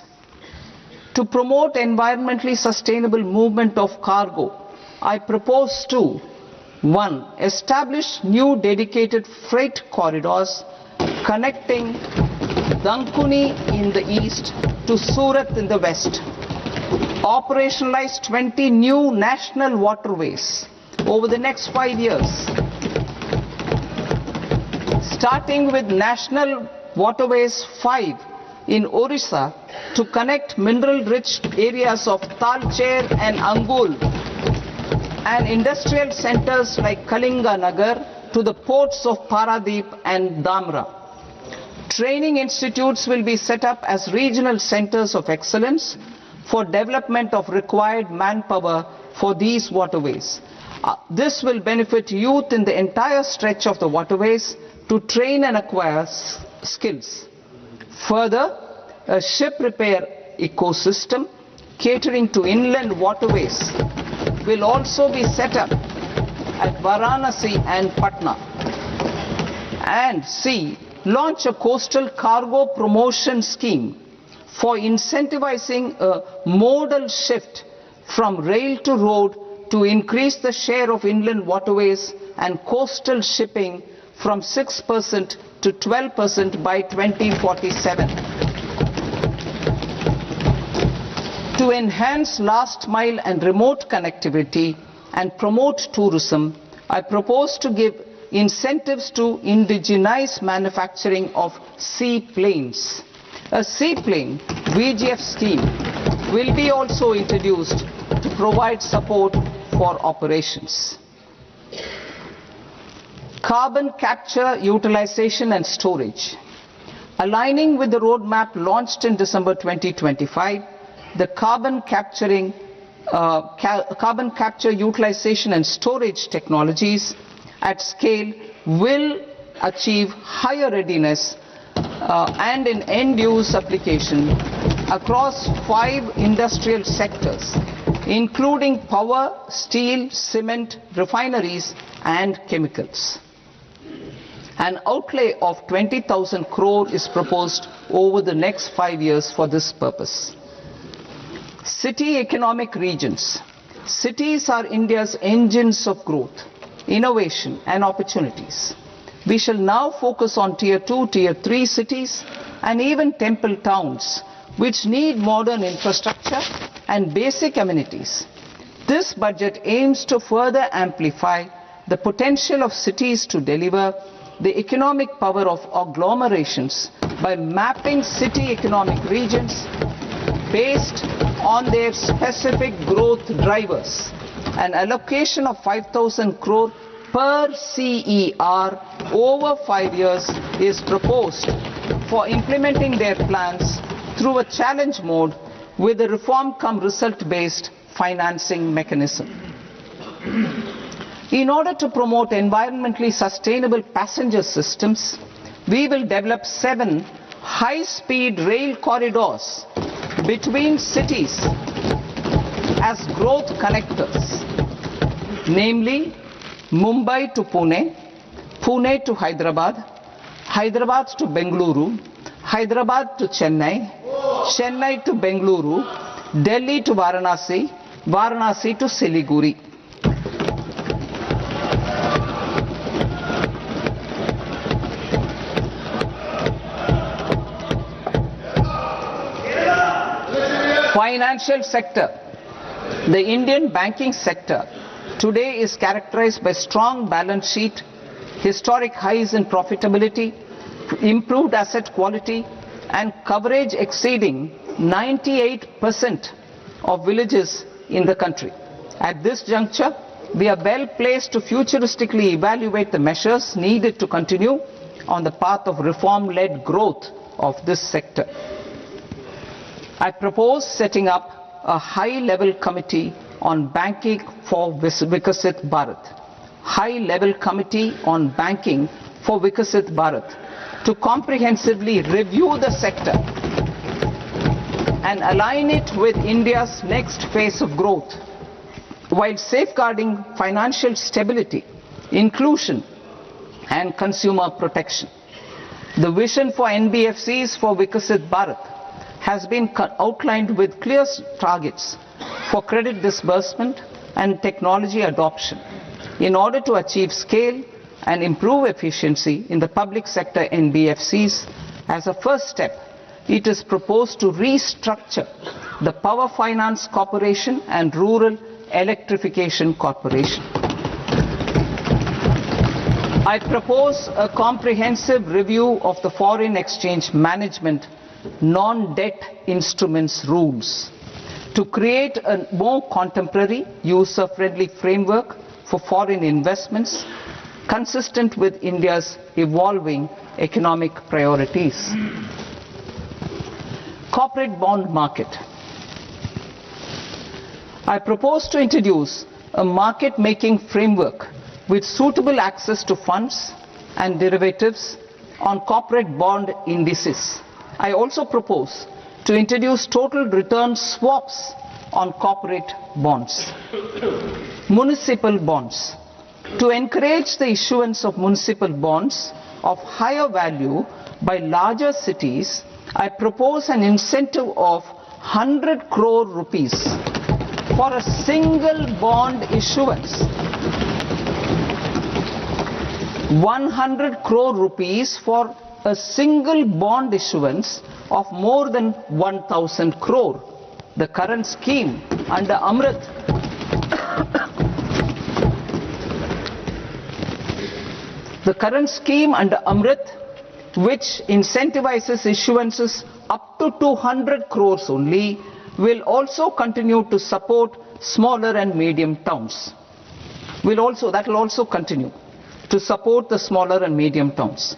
To promote environmentally sustainable movement of cargo, I propose to 1. Establish new dedicated freight corridors connecting Dankuni in the east to Surat in the west. Operationalize 20 new national waterways over the next 5 years, starting with National Waterways 5 in Orissa to connect mineral-rich areas of Talcher and Angul and industrial centers like Kalinga Nagar to the ports of Paradeep and Dhamra. Training institutes will be set up as regional centers of excellence for development of required manpower for these waterways. This will benefit youth in the entire stretch of the waterways to train and acquire skills. Further, a ship repair ecosystem catering to inland waterways will also be set up at Varanasi and Patna. And C. launch a coastal cargo promotion scheme for incentivizing a modal shift from rail to road to increase the share of inland waterways and coastal shipping from 6% to 12% by 2047. To enhance last mile and remote connectivity and promote tourism, I propose to give incentives to indigenize manufacturing of seaplanes. A seaplane VGF scheme will be also introduced to provide support for operations. Carbon capture, utilization and storage. Aligning with the roadmap launched in December 2025, the carbon capture, utilization and storage technologies at scale will achieve higher readiness and in end-use application across 5 industrial sectors, including power, steel, cement, refineries and chemicals. An outlay of 20,000 crore is proposed over the next 5 years for this purpose. City economic regions. Cities are India's engines of growth, innovation and opportunities. We shall now focus on Tier 2, Tier 3 cities and even temple towns which need modern infrastructure and basic amenities. This budget aims to further amplify the potential of cities to deliver the economic power of agglomerations by mapping city economic regions based on their specific growth drivers. An allocation of 5,000 crore per CER over 5 years is proposed for implementing their plans through a challenge mode with a reform cum result based financing mechanism. In order to promote environmentally sustainable passenger systems, we will develop 7 high-speed rail corridors between cities as growth connectors, namely Mumbai to Pune, Pune to Hyderabad, Hyderabad to Bengaluru, Hyderabad to Chennai, Chennai to Bengaluru, Delhi to Varanasi, Varanasi to Siliguri. Financial sector. The Indian banking sector today is characterized by strong balance sheet, historic highs in profitability, improved asset quality and coverage exceeding 98% of villages in the country. At this juncture, we are well placed to futuristically evaluate the measures needed to continue on the path of reform-led growth of this sector. I propose setting up a high-level committee on banking for Vikasit Bharat. High-level committee on banking for Vikasit Bharat to comprehensively review the sector and align it with India's next phase of growth while safeguarding financial stability, inclusion and consumer protection. The vision for NBFCs for Vikasit Bharat has been outlined with clear targets for credit disbursement and technology adoption in order to achieve scale and improve efficiency in the public sector NBFCs. As a first step, it is proposed to restructure the Power Finance Corporation and Rural Electrification Corporation. I propose a comprehensive review of the foreign exchange management non-debt instruments rules to create a more contemporary, user-friendly framework for foreign investments consistent with India's evolving economic priorities. Corporate bond market. I propose to introduce a market-making framework with suitable access to funds and derivatives on corporate bond indices. I also propose to introduce total return swaps on corporate bonds. Municipal bonds. To encourage the issuance of municipal bonds, of higher value by larger cities, I propose an incentive of 100 crore rupees for a single bond issuance. 100 crore rupees for a single bond issuance of more than 1,000 crore. The current scheme under Amrit which incentivizes issuances up to 200 crores only, will also continue to support smaller and medium towns. That will also continue to support the smaller and medium towns.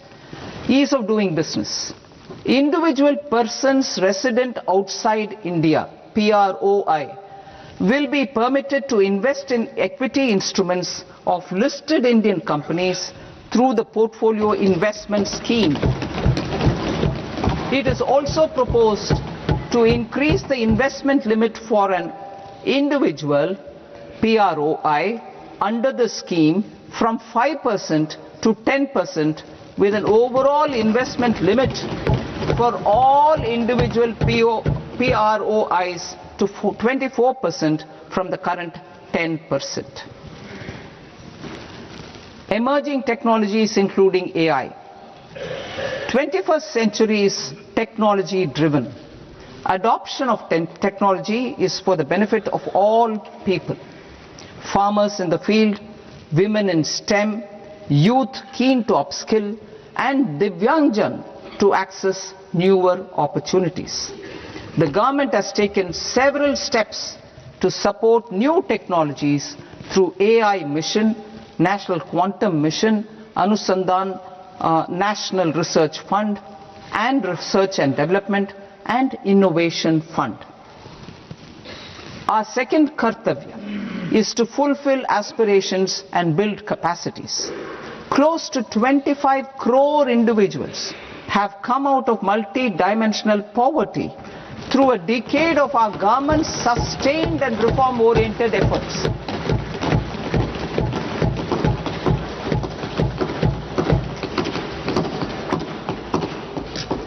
Ease of doing business. Individual persons resident outside India, PROI, will be permitted to invest in equity instruments of listed Indian companies through the Portfolio Investment Scheme. It is also proposed to increase the investment limit for an individual PROI under the scheme from 5% to 10%, with an overall investment limit for all individual PROIs to 24% from the current 10%. Emerging technologies including AI. 21st century is technology driven. Adoption of technology is for the benefit of all people. Farmers in the field, women in STEM, youth keen to upskill, and Divyangjan to access newer opportunities. The government has taken several steps to support new technologies through AI Mission, National Quantum Mission, Anusandhan National Research Fund, and Research and Development and Innovation Fund. Our second kartavya is to fulfill aspirations and build capacities. Close to 25 crore individuals have come out of multi-dimensional poverty through a decade of our government's sustained and reform-oriented efforts.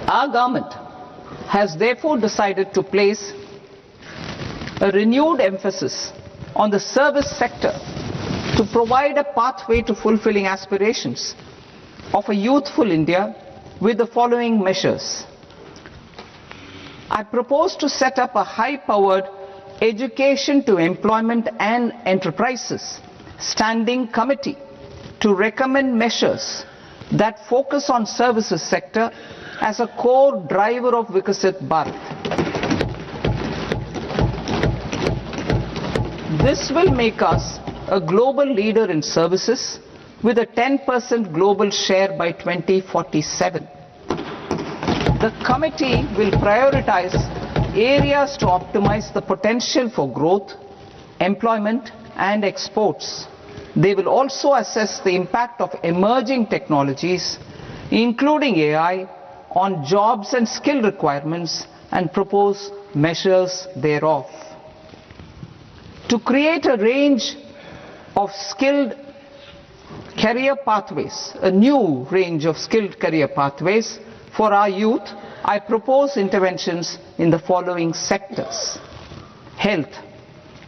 Our government has therefore decided to place a renewed emphasis on the service sector to provide a pathway to fulfilling aspirations of a youthful India with the following measures. I propose to set up a high-powered Education to Employment and Enterprises Standing Committee to recommend measures that focus on services sector as a core driver of Vikasit Bharat. This will make us a global leader in services with a 10% global share by 2047. The committee will prioritize areas to optimize the potential for growth, employment and exports. They will also assess the impact of emerging technologies, including AI, on jobs and skill requirements and propose measures thereof. To create a range of skilled career pathways, a new range of skilled career pathways for our youth, I propose interventions in the following sectors. Health.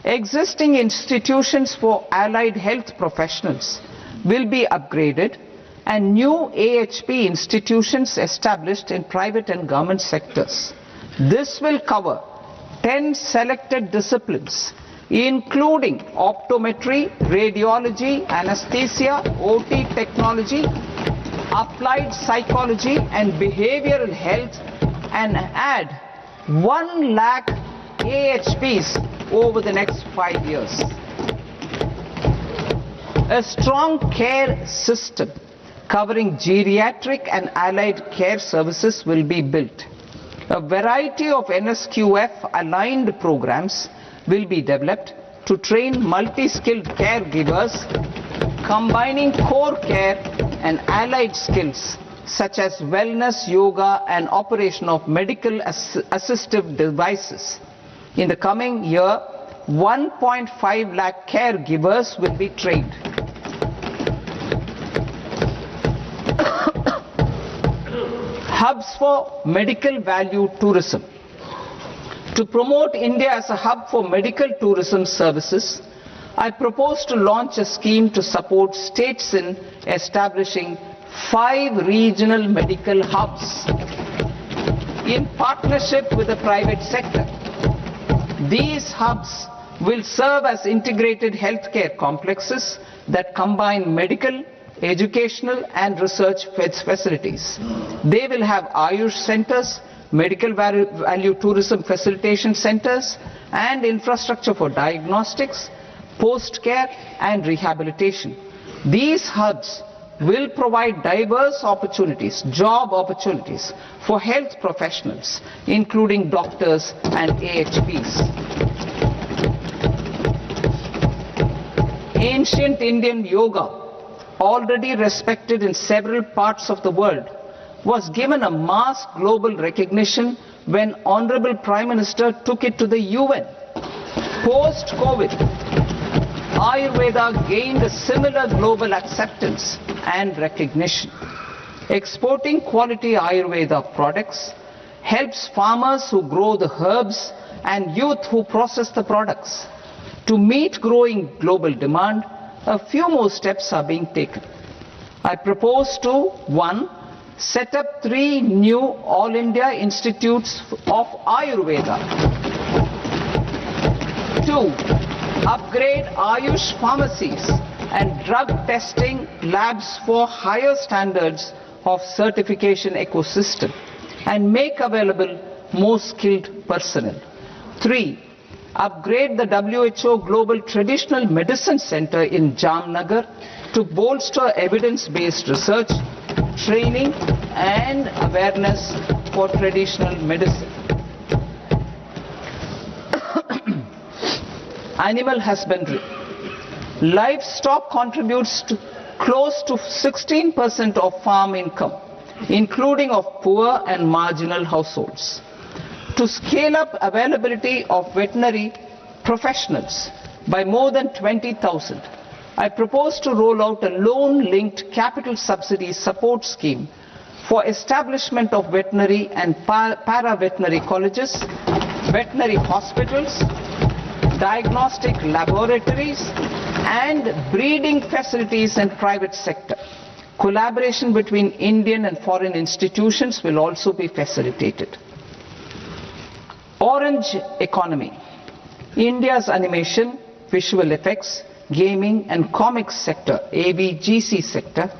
Existing institutions for allied health professionals will be upgraded and new AHP institutions established in private and government sectors. This will cover 10 selected disciplines, including optometry, radiology, anesthesia, OT technology, applied psychology and behavioral health, and add 1 lakh AHPs over the next 5 years. A strong care system covering geriatric and allied care services will be built. A variety of NSQF aligned programs will be developed to train multi-skilled caregivers, combining core care and allied skills such as wellness, yoga and operation of medical assistive devices. In the coming year, 1.5 lakh caregivers will be trained. Hubs for medical value tourism. To promote India as a hub for medical tourism services, I propose to launch a scheme to support states in establishing 5 regional medical hubs in partnership with the private sector. These hubs will serve as integrated healthcare complexes that combine medical, educational and research facilities. They will have Ayush centers, medical value tourism facilitation centers and infrastructure for diagnostics, post-care and rehabilitation. These hubs will provide diverse opportunities, job opportunities for health professionals, including doctors and AHPs. Ancient Indian yoga, already respected in several parts of the world, was given a mass global recognition when Honorable Prime Minister took it to the UN. Post-COVID, Ayurveda gained a similar global acceptance and recognition. Exporting quality Ayurveda products helps farmers who grow the herbs and youth who process the products. To meet growing global demand, a few more steps are being taken. I propose to 1. Set up 3 new All India Institutes of Ayurveda. 2. Upgrade Ayush pharmacies and drug testing labs for higher standards of certification ecosystem and make available more skilled personnel. 3. Upgrade the WHO Global Traditional Medicine Center in Jamnagar to bolster evidence-based research, training and awareness for traditional medicine. Animal husbandry. Livestock contributes to close to 16% of farm income, including of poor and marginal households. To scale up availability of veterinary professionals by more than 20,000, I propose to roll out a loan-linked capital subsidy support scheme for establishment of veterinary and para-veterinary colleges, veterinary hospitals, diagnostic laboratories and breeding facilities in private sector. Collaboration between Indian and foreign institutions will also be facilitated. Orange economy. India's animation, visual effects, gaming and comics sector, AVGC sector,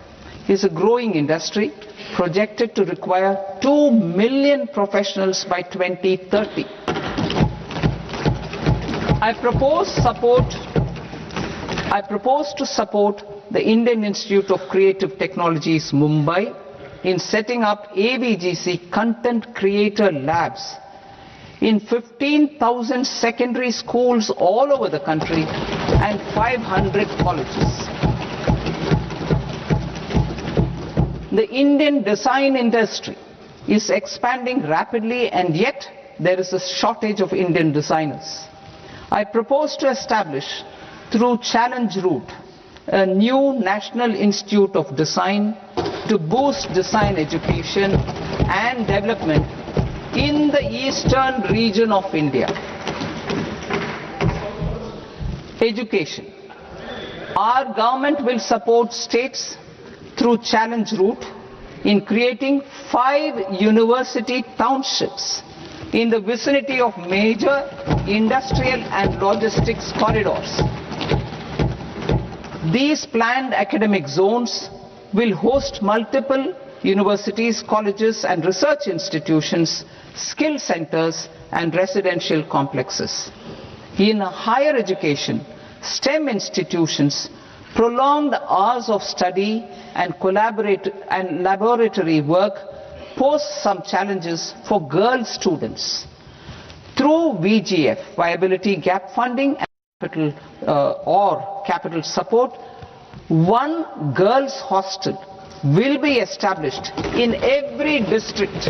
is a growing industry projected to require 2 million professionals by 2030. I propose to support the Indian Institute of Creative Technologies, Mumbai, in setting up AVGC content creator labs in 15,000 secondary schools all over the country and 500 colleges. The Indian design industry is expanding rapidly and yet there is a shortage of Indian designers. I propose to establish through Challenge Route a new National Institute of Design to boost design education and development in the eastern region of India. Education. Our government will support states through Challenge Route in creating 5 university townships in the vicinity of major industrial and logistics corridors. These planned academic zones will host multiple universities, colleges and research institutions, skill centers and residential complexes. In higher education, STEM institutions, prolonged hours of study and laboratory work pose some challenges for girl students. Through VGF, Viability Gap Funding and capital support, 1 girls' hostel will be established in every district.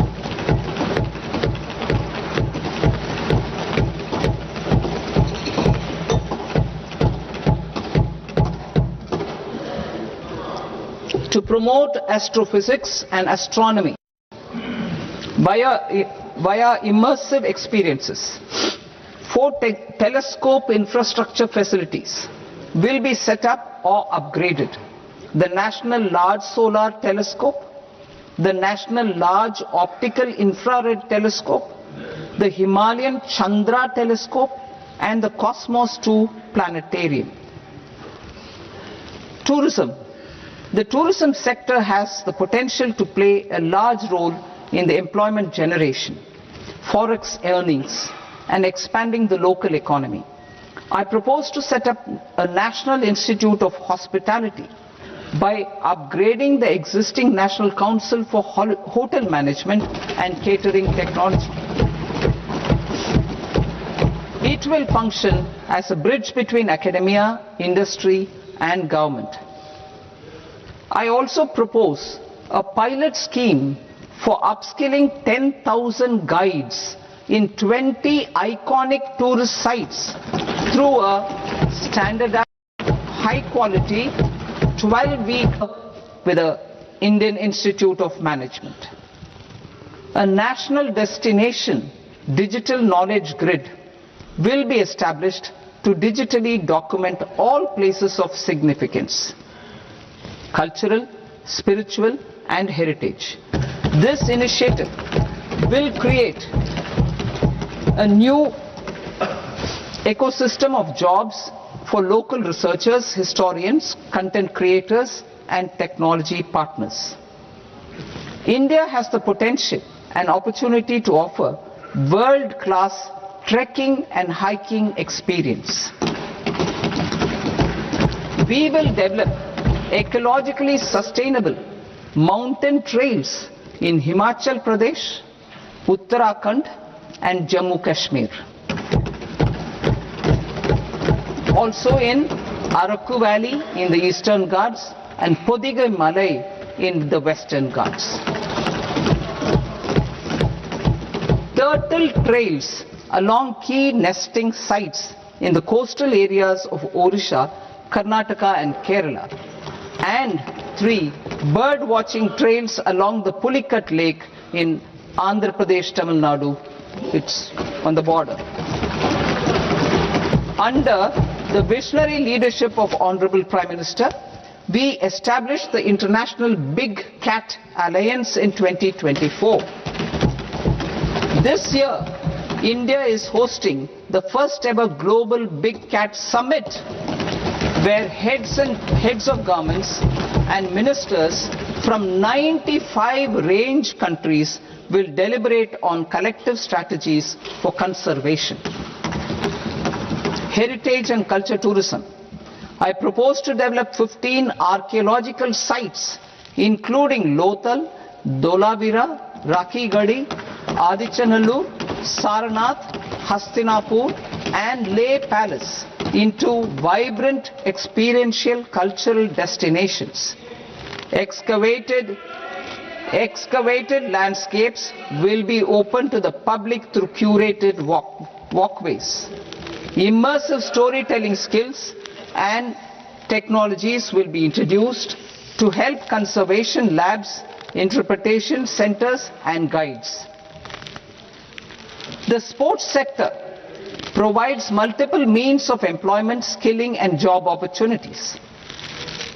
To promote astrophysics and astronomy, via immersive experiences. 4 telescope infrastructure facilities will be set up or upgraded. The National Large Solar Telescope, the National Large Optical Infrared Telescope, the Himalayan Chandra Telescope, and the Cosmos 2 Planetarium. Tourism. The tourism sector has the potential to play a large role in the employment generation, forex earnings, and expanding the local economy. I propose to set up a National Institute of Hospitality by upgrading the existing National Council for Hotel Management and Catering Technology. It will function as a bridge between academia, industry, and government. I also propose a pilot scheme for upskilling 10,000 guides in 20 iconic tourist sites through a standardized, high-quality 12-week with the Indian Institute of Management. A national destination digital knowledge grid will be established to digitally document all places of significance, cultural, spiritual, and heritage. This initiative will create a new ecosystem of jobs for local researchers, historians, content creators, and technology partners. India has the potential and opportunity to offer world-class trekking and hiking experience. We will develop ecologically sustainable mountain trails in Himachal Pradesh, Uttarakhand, and Jammu Kashmir. Also in Araku Valley in the Eastern Ghats and Podigai Malai in the Western Ghats. Turtle trails along key nesting sites in the coastal areas of Odisha, Karnataka, and Kerala. And 3 bird watching trails along the Pulikat Lake in Andhra Pradesh, Tamil Nadu. It's on the border. Under the visionary leadership of Honorable Prime Minister, we established the International Big Cat Alliance in 2024. This year, India is hosting the first ever Global Big Cat Summit, where heads of governments and ministers from 95 range countries will deliberate on collective strategies for conservation. Heritage and culture tourism. I propose to develop 15 archaeological sites, including Lothal, Dholavira, Rakhi Gadi, Adichanallur, Saranath, Hastinapur, and Leh Palace into vibrant experiential cultural destinations. Excavated landscapes will be open to the public through curated walkways. Immersive storytelling skills and technologies will be introduced to help conservation labs, interpretation centers, and guides. The sports sector provides multiple means of employment, skilling, and job opportunities.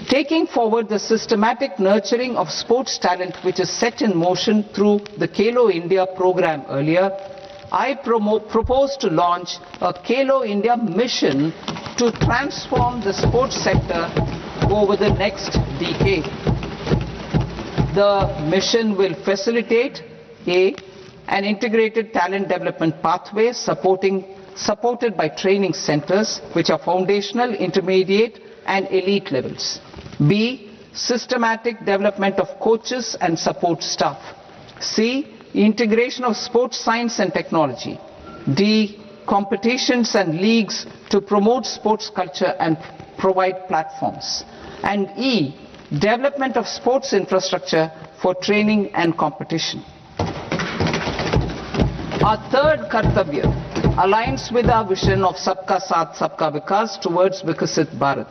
Taking forward the systematic nurturing of sports talent which is set in motion through the Khelo India program earlier, I propose to launch a Khelo India mission to transform the sports sector over the next decade. The mission will facilitate an integrated talent development pathway supported by training centers which are foundational, intermediate, and elite levels. B, systematic development of coaches and support staff. C, integration of sports science and technology. D, competitions and leagues to promote sports culture and provide platforms. And E, development of sports infrastructure for training and competition. Our third Kartavya aligns with our vision of Sabka Saath, Sabka Vikas towards Vikasit Bharat.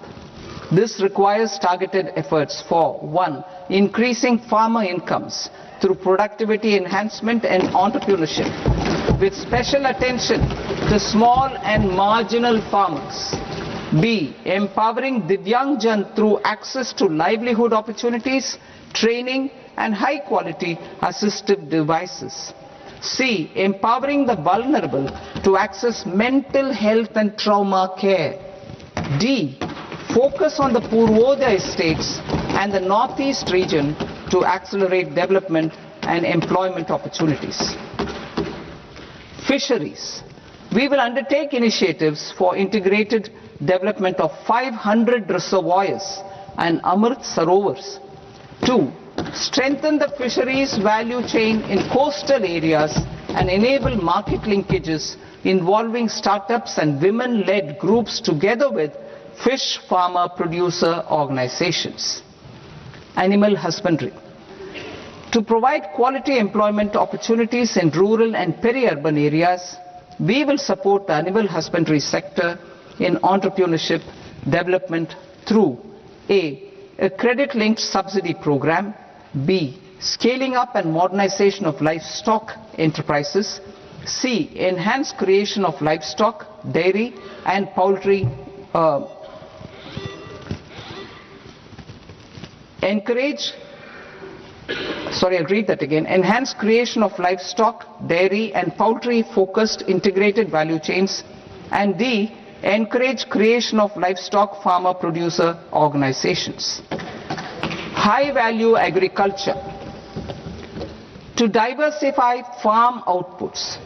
This requires targeted efforts for 1. Increasing farmer incomes through productivity enhancement and entrepreneurship, with special attention to small and marginal farmers. B. Empowering Divyangjan through access to livelihood opportunities, training and high quality assistive devices. C. Empowering the vulnerable to access mental health and trauma care. D. Focus on the Purvodaya states and the Northeast region to accelerate development and employment opportunities. Fisheries. We will undertake initiatives for integrated development of 500 reservoirs and Amrit Sarovars. 2. Strengthen the fisheries value chain in coastal areas and enable market linkages involving startups and women-led groups together with fish farmer producer organizations. Animal husbandry. To provide quality employment opportunities in rural and peri-urban areas, we will support the animal husbandry sector in entrepreneurship development through a credit-linked subsidy program, B. Scaling up and modernization of livestock enterprises, C. Enhanced creation of livestock, dairy and poultry enhanced creation of livestock, dairy and poultry focused integrated value chains, and D. Encourage creation of livestock farmer producer organizations. High value agriculture. To diversify farm outputs,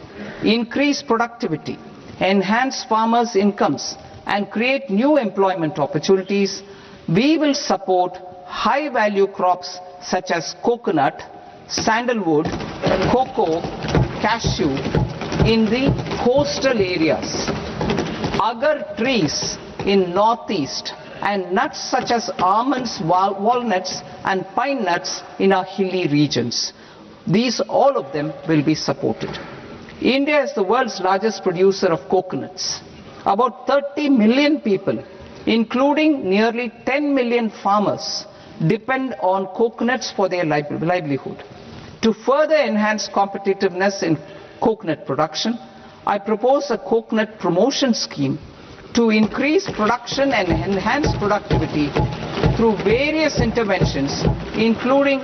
increase productivity, enhance farmers' incomes and create new employment opportunities, we will support high value crops such as coconut, sandalwood, cocoa, cashew in the coastal areas, agar trees in northeast, and nuts such as almonds, walnuts and pine nuts in our hilly regions. All of them will be supported. India is the world's largest producer of coconuts. About 30 million people, including nearly 10 million farmers, depend on coconuts for their livelihood. To further enhance competitiveness in coconut production, I propose a coconut promotion scheme to increase production and enhance productivity through various interventions, including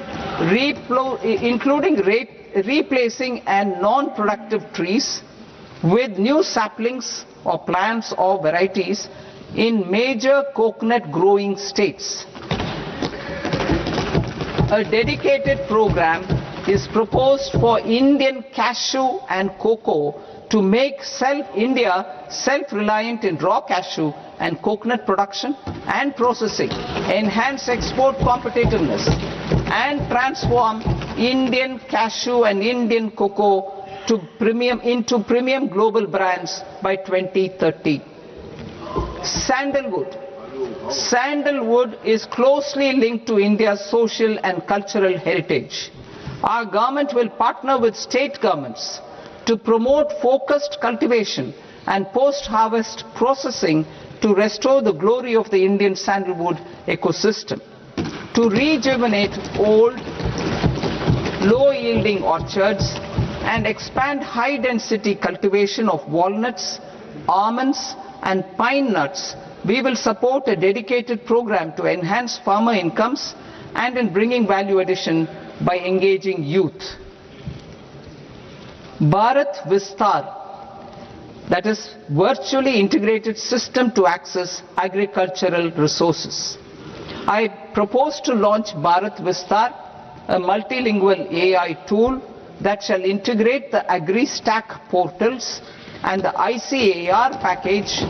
replacing and non-productive trees with new saplings or plants or varieties in major coconut growing states. A dedicated program is proposed for Indian cashew and cocoa to make India self-reliant in raw cashew and coconut production and processing, enhance export competitiveness, and transform Indian cashew and Indian cocoa into premium global brands by 2030. Sandalwood. Sandalwood is closely linked to India's social and cultural heritage. Our government will partner with state governments to promote focused cultivation and post-harvest processing to restore the glory of the Indian sandalwood ecosystem, to rejuvenate old, low-yielding orchards and expand high-density cultivation of walnuts, almonds and pine nuts. We will support a dedicated program to enhance farmer incomes and in bringing value addition by engaging youth. Bharat Vistar, that is virtually integrated system to access agricultural resources. I propose to launch Bharat Vistar, a multilingual AI tool that shall integrate the AgriStack portals and the ICAR package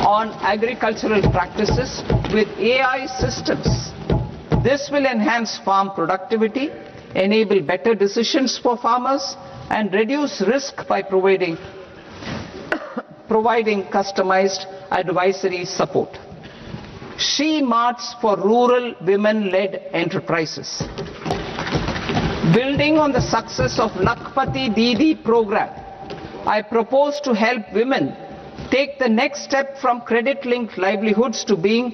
on agricultural practices with AI systems. This will enhance farm productivity, enable better decisions for farmers, and reduce risk by providing customized advisory support. She-Marts for rural women-led enterprises. Building on the success of Lakpati Didi program, I propose to help women take the next step from credit-linked livelihoods to being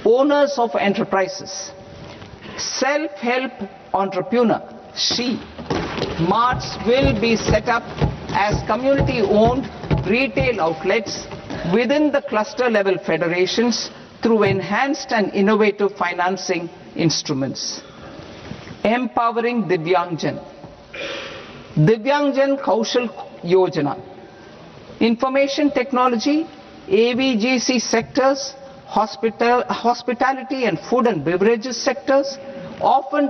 owners of enterprises. Self-help entrepreneur, she, marts will be set up as community-owned retail outlets within the cluster-level federations through enhanced and innovative financing instruments. Empowering Divyangjan. Divyangjan Kaushal Yojana. Information technology, AVGC sectors, hospitality and food and beverages sectors often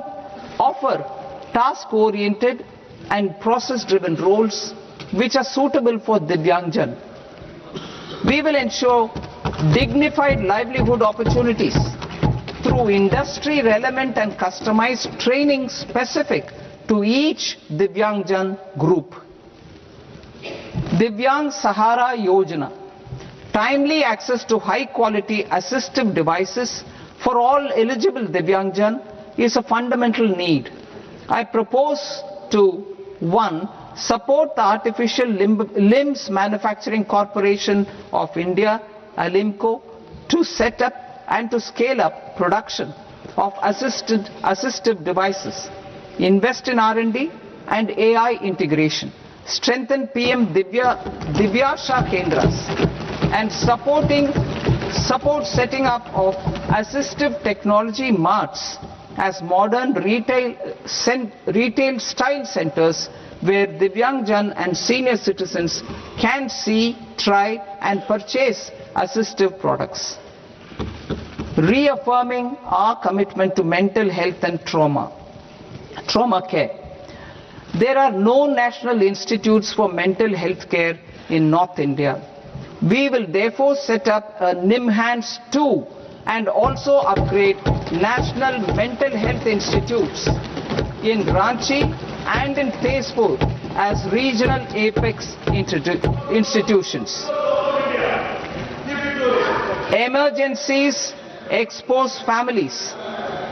offer task-oriented and process-driven roles which are suitable for Divyangjan. We will ensure dignified livelihood opportunities through industry-relevant and customized training specific to each Divyangjan group. Divyang Sahara Yojana. Timely access to high-quality assistive devices for all eligible Divyangjan is a fundamental need. I propose to 1. Support the Artificial Limbs Manufacturing Corporation of India, Alimco, to set up and to scale up production of assistive devices, invest in R&D and AI integration, strengthen PM Divyasha Kendras, and support setting up of assistive technology marts as modern retail style centers where Divyangjan and senior citizens can see, try and purchase assistive products. Reaffirming our commitment to mental health and trauma care. There are no national institutes for mental health care in North India. We will therefore set up a NIMHANS 2 and also upgrade national mental health institutes in Ranchi and in Tezpur as regional apex institutions. Emergencies expose families,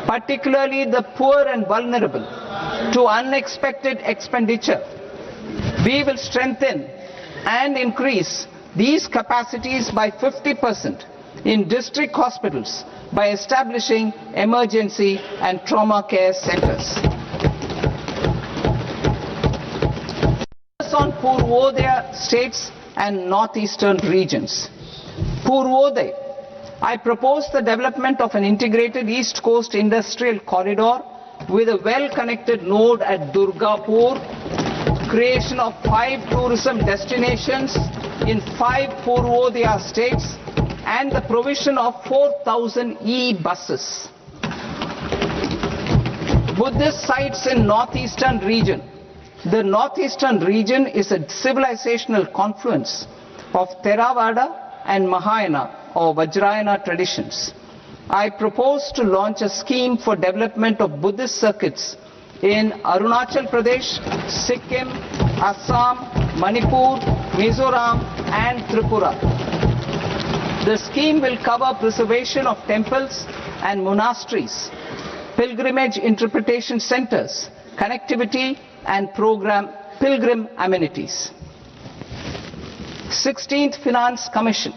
particularly the poor and vulnerable, to unexpected expenditure. We will strengthen and increase these capacities by 50% in district hospitals by establishing emergency and trauma care centers. On Purvodaya states and northeastern regions. Purvodaya, I propose the development of an integrated East Coast industrial corridor with a well-connected node at Durgapur, creation of 5 tourism destinations in 5 Purvodaya states, and the provision of 4,000 e-buses. Buddhist sites in northeastern region. The northeastern region is a civilizational confluence of Theravada and Mahayana or Vajrayana traditions. I propose to launch a scheme for development of Buddhist circuits in Arunachal Pradesh, Sikkim, Assam, Manipur, Mizoram and Tripura. The scheme will cover preservation of temples and monasteries, pilgrimage interpretation centers, connectivity and pilgrim amenities. 16th Finance Commission.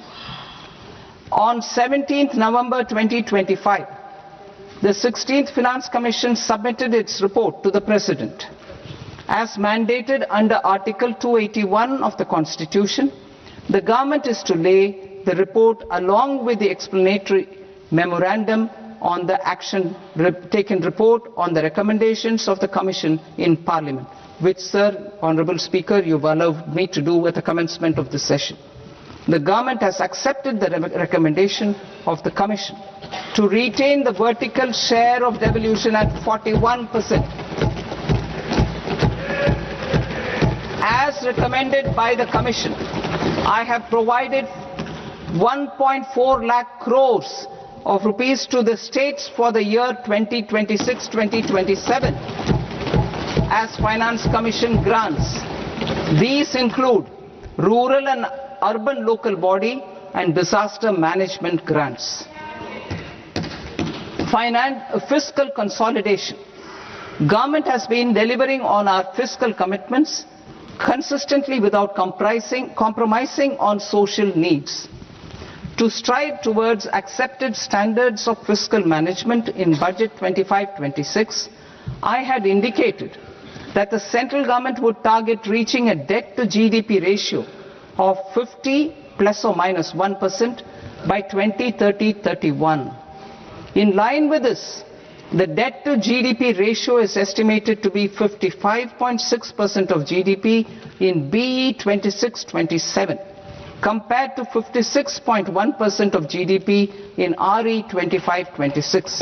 On 17th November 2025, the 16th Finance Commission submitted its report to the President. As mandated under Article 281 of the Constitution, the government is to lay the report along with the explanatory memorandum on the action taken report on the recommendations of the Commission in Parliament, which, Sir, Honourable Speaker, you've allowed me to do at the commencement of this session. The government has accepted the recommendation of the Commission to retain the vertical share of devolution at 41%. As recommended by the Commission, I have provided 1.4 lakh crores of rupees to the states for the year 2026-2027 as Finance Commission grants. These include rural and urban local body and disaster management grants. Fiscal consolidation. Government has been delivering on our fiscal commitments consistently without compromising on social needs. To strive towards accepted standards of fiscal management in Budget 25-26, I had indicated that the central government would target reaching a debt to GDP ratio of 50 plus or minus 1% by 2030-31. In line with this, the debt to GDP ratio is estimated to be 55.6% of GDP in BE 26-27, compared to 56.1% of GDP in RE 25-26.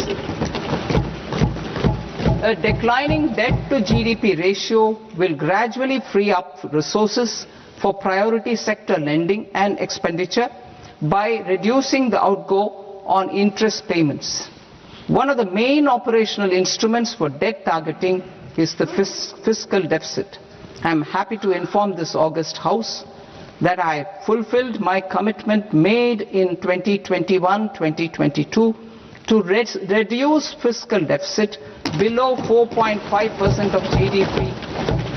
A declining debt to GDP ratio will gradually free up resources for priority sector lending and expenditure by reducing the outgo on interest payments. One of the main operational instruments for debt targeting is the fiscal deficit. I am happy to inform this august House that I fulfilled my commitment made in 2021-2022 to reduce fiscal deficit below 4.5% of GDP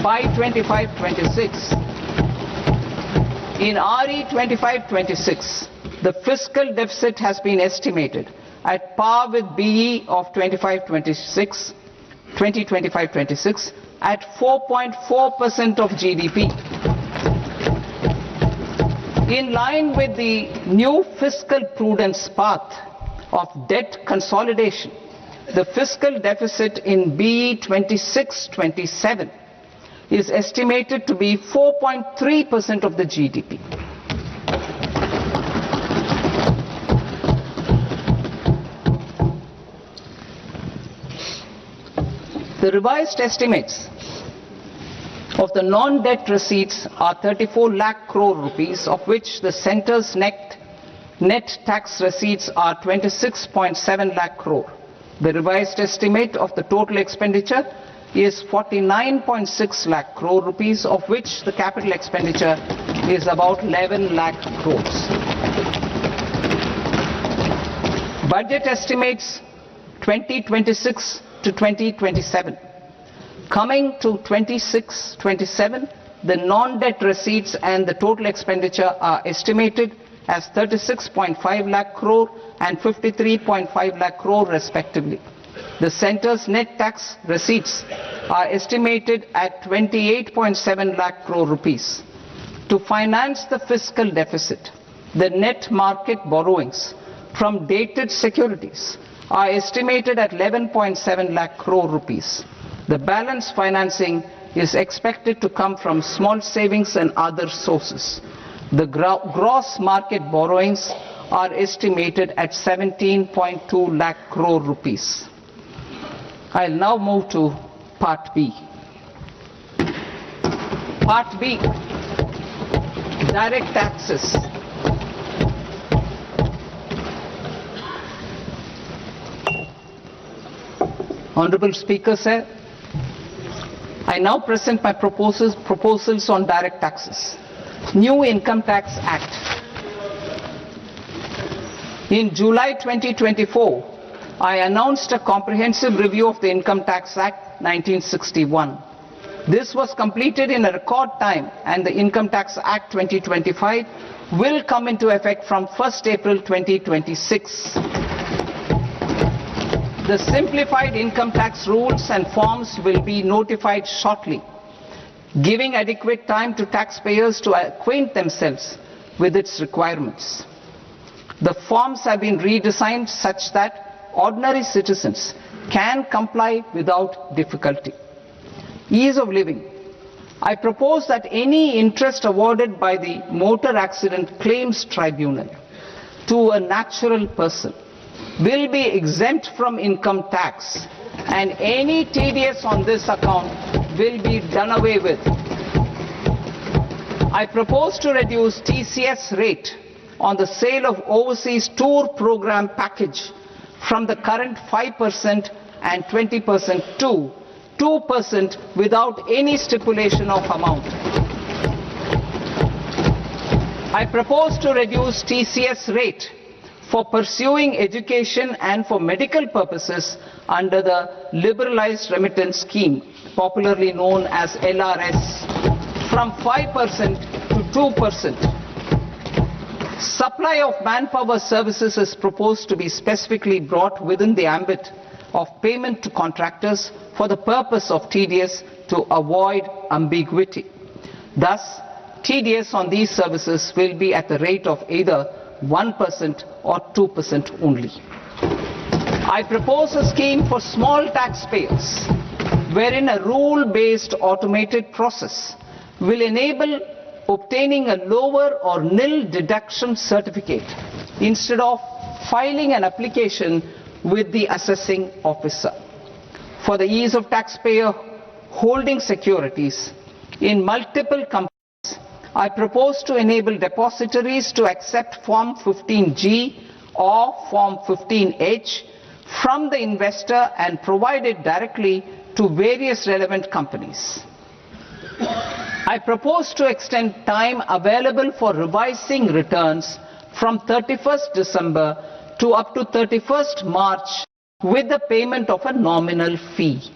by 25-26. In RE 25-26, the fiscal deficit has been estimated at par with BE of 2025-26 at 4.4% of GDP. In line with the new fiscal prudence path of debt consolidation, the fiscal deficit in BE 26-27 is estimated to be 4.3% of the GDP. The revised estimates of the non-debt receipts are 34 lakh crore rupees, of which the centre's net tax receipts are 26.7 lakh crore. The revised estimate of the total expenditure is 49.6 lakh crore rupees, of which the capital expenditure is about 11 lakh crores. Budget estimates 2026 to 2027. Coming to 26-27, the non-debt receipts and the total expenditure are estimated as 36.5 lakh crore and 53.5 lakh crore respectively. The centre's net tax receipts are estimated at 28.7 lakh crore rupees. To finance the fiscal deficit, the net market borrowings from dated securities are estimated at 11.7 lakh crore rupees. The balance financing is expected to come from small savings and other sources. The gross market borrowings are estimated at 17.2 lakh crore rupees. I'll now move to Part B. Part B, direct taxes. Honorable Speaker, sir, I now present my proposals on direct taxes. New Income Tax Act. In July 2024, I announced a comprehensive review of the Income Tax Act 1961. This was completed in a record time, and the Income Tax Act 2025 will come into effect from 1st April 2026. The simplified income tax rules and forms will be notified shortly, giving adequate time to taxpayers to acquaint themselves with its requirements. The forms have been redesigned such that ordinary citizens can comply without difficulty. Ease of living. I propose that any interest awarded by the Motor Accident Claims Tribunal to a natural person will be exempt from income tax, and any TDS on this account will be done away with. I propose to reduce TCS rate on the sale of overseas tour program package from the current 5% and 20% to 2% without any stipulation of amount. I propose to reduce TCS rate for pursuing education and for medical purposes under the Liberalized Remittance Scheme, popularly known as LRS, from 5% to 2%. Supply of manpower services is proposed to be specifically brought within the ambit of payment to contractors for the purpose of TDS to avoid ambiguity. Thus, TDS on these services will be at the rate of either 1% or 2% only. I propose a scheme for small taxpayers wherein a rule-based automated process will enable obtaining a lower or nil deduction certificate instead of filing an application with the assessing officer. For the ease of taxpayer holding securities in multiple companies, I propose to enable depositories to accept Form 15G or Form 15H from the investor and provide it directly to various relevant companies. I propose to extend time available for revising returns from 31st December to up to 31st March with the payment of a nominal fee.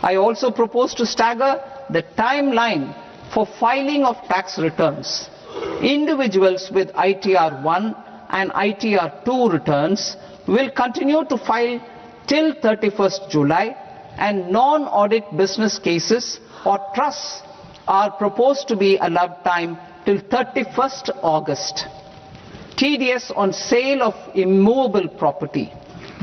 I also propose to stagger the timeline for filing of tax returns. Individuals with ITR 1 and ITR 2 returns will continue to file till 31st July, and non-audit business cases or trusts are proposed to be allowed time till 31st August. TDS on sale of immovable property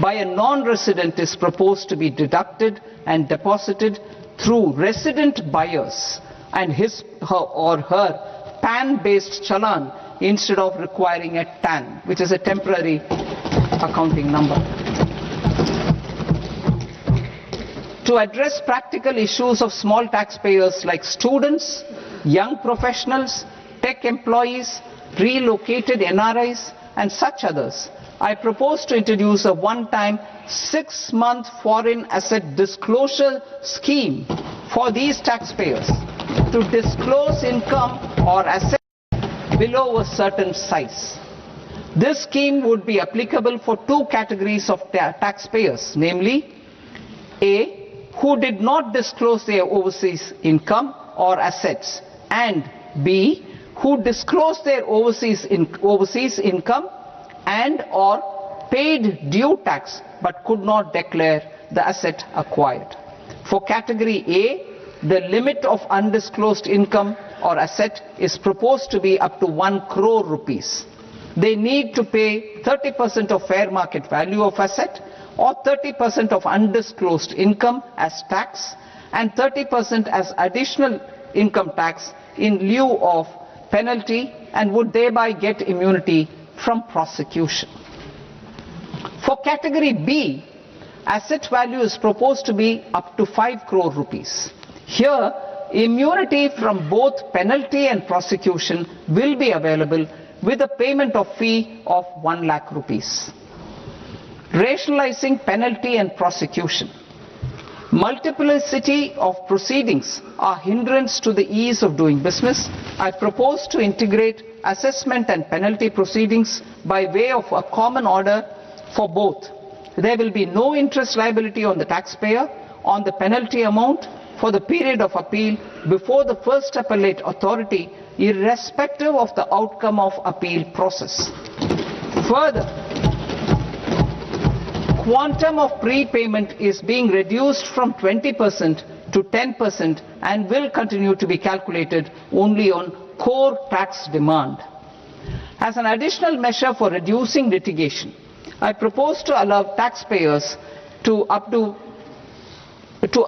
by a non-resident is proposed to be deducted and deposited through resident buyers and his or her PAN-based challan instead of requiring a TAN, which is a temporary accounting number. To address practical issues of small taxpayers like students, young professionals, tech employees, relocated NRIs, and such others, I propose to introduce a one-time 6-month foreign asset disclosure scheme for these taxpayers to disclose income or assets below a certain size. This scheme would be applicable for two categories of taxpayers, namely A, who did not disclose their overseas income or assets, and B, who disclosed their overseas income and or paid due tax but could not declare the asset acquired. For category A, the limit of undisclosed income or asset is proposed to be up to 1 crore rupees. They need to pay 30% of fair market value of asset or 30% of undisclosed income as tax and 30% as additional income tax in lieu of penalty, and would thereby get immunity from prosecution. For category B, asset value is proposed to be up to 5 crore rupees. Here, immunity from both penalty and prosecution will be available with a payment of fee of 1 lakh rupees. Rationalizing penalty and prosecution. Multiplicity of proceedings are hindrance to the ease of doing business. I propose to integrate assessment and penalty proceedings by way of a common order for both. There will be no interest liability on the taxpayer on the penalty amount for the period of appeal before the first appellate authority, irrespective of the outcome of appeal process. Further, quantum of prepayment is being reduced from 20% to 10% and will continue to be calculated only on core tax demand. As an additional measure for reducing litigation, I propose to allow taxpayers to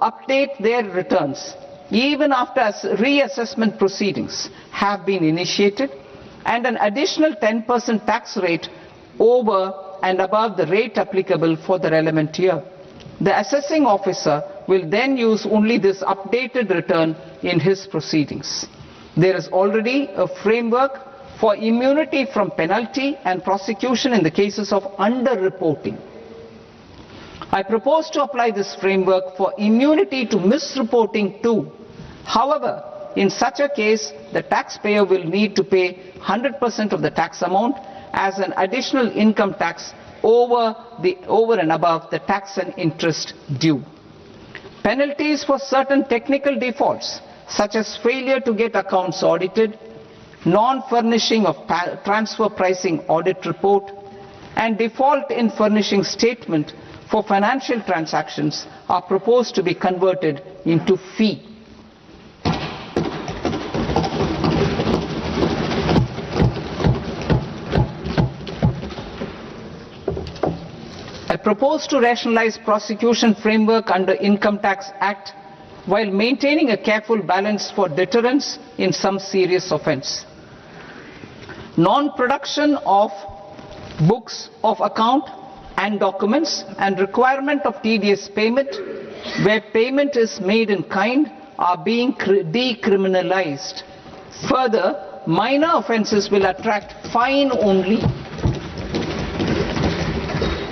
update their returns even after reassessment proceedings have been initiated, and an additional 10% tax rate over and above the rate applicable for the relevant year. The assessing officer will then use only this updated return in his proceedings. There is already a framework for immunity from penalty and prosecution in the cases of underreporting. I propose to apply this framework for immunity to misreporting too. However, in such a case, the taxpayer will need to pay 100% of the tax amount as an additional income tax over and above the tax and interest due. Penalties for certain technical defaults such as failure to get accounts audited, non-furnishing of transfer pricing audit report, and default in furnishing statement for financial transactions are proposed to be converted into fee. I propose to rationalize prosecution framework under Income Tax Act while maintaining a careful balance for deterrence in some serious offence. Non-production of books of account and documents and requirement of TDS payment where payment is made in kind are being decriminalized. Further, minor offences will attract fine only.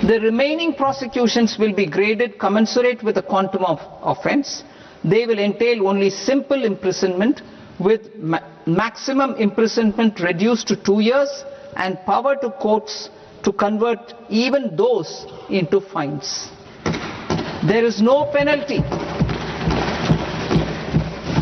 The remaining prosecutions will be graded commensurate with the quantum of offence. They will entail only simple imprisonment with maximum imprisonment reduced to 2 years and power to courts to convert even those into fines. There is no penalty.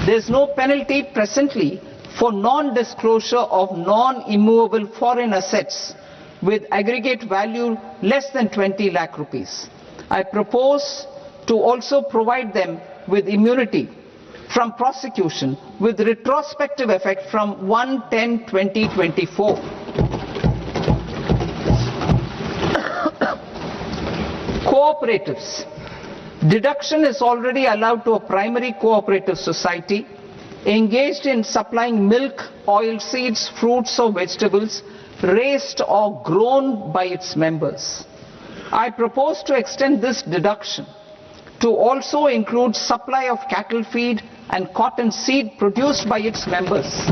There is no penalty presently for non-disclosure of non-immovable foreign assets with aggregate value less than 20 lakh rupees. I propose to also provide them with immunity from prosecution with retrospective effect from 1/10/2024. Cooperatives. Deduction is already allowed to a primary cooperative society engaged in supplying milk, oilseeds, fruits or vegetables raised or grown by its members. I propose to extend this deduction to also include supply of cattle feed and cotton seed produced by its members.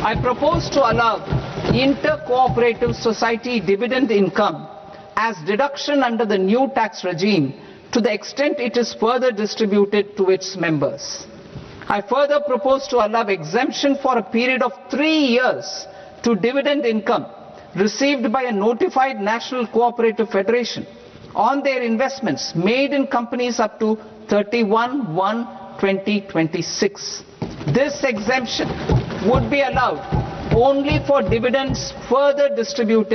I propose to allow inter-cooperative society dividend income as deduction under the new tax regime to the extent it is further distributed to its members. I further propose to allow exemption for a period of 3 years to dividend income received by a notified national cooperative federation on their investments made in companies up to 31/1/2026. This exemption would be allowed only for dividends further distributed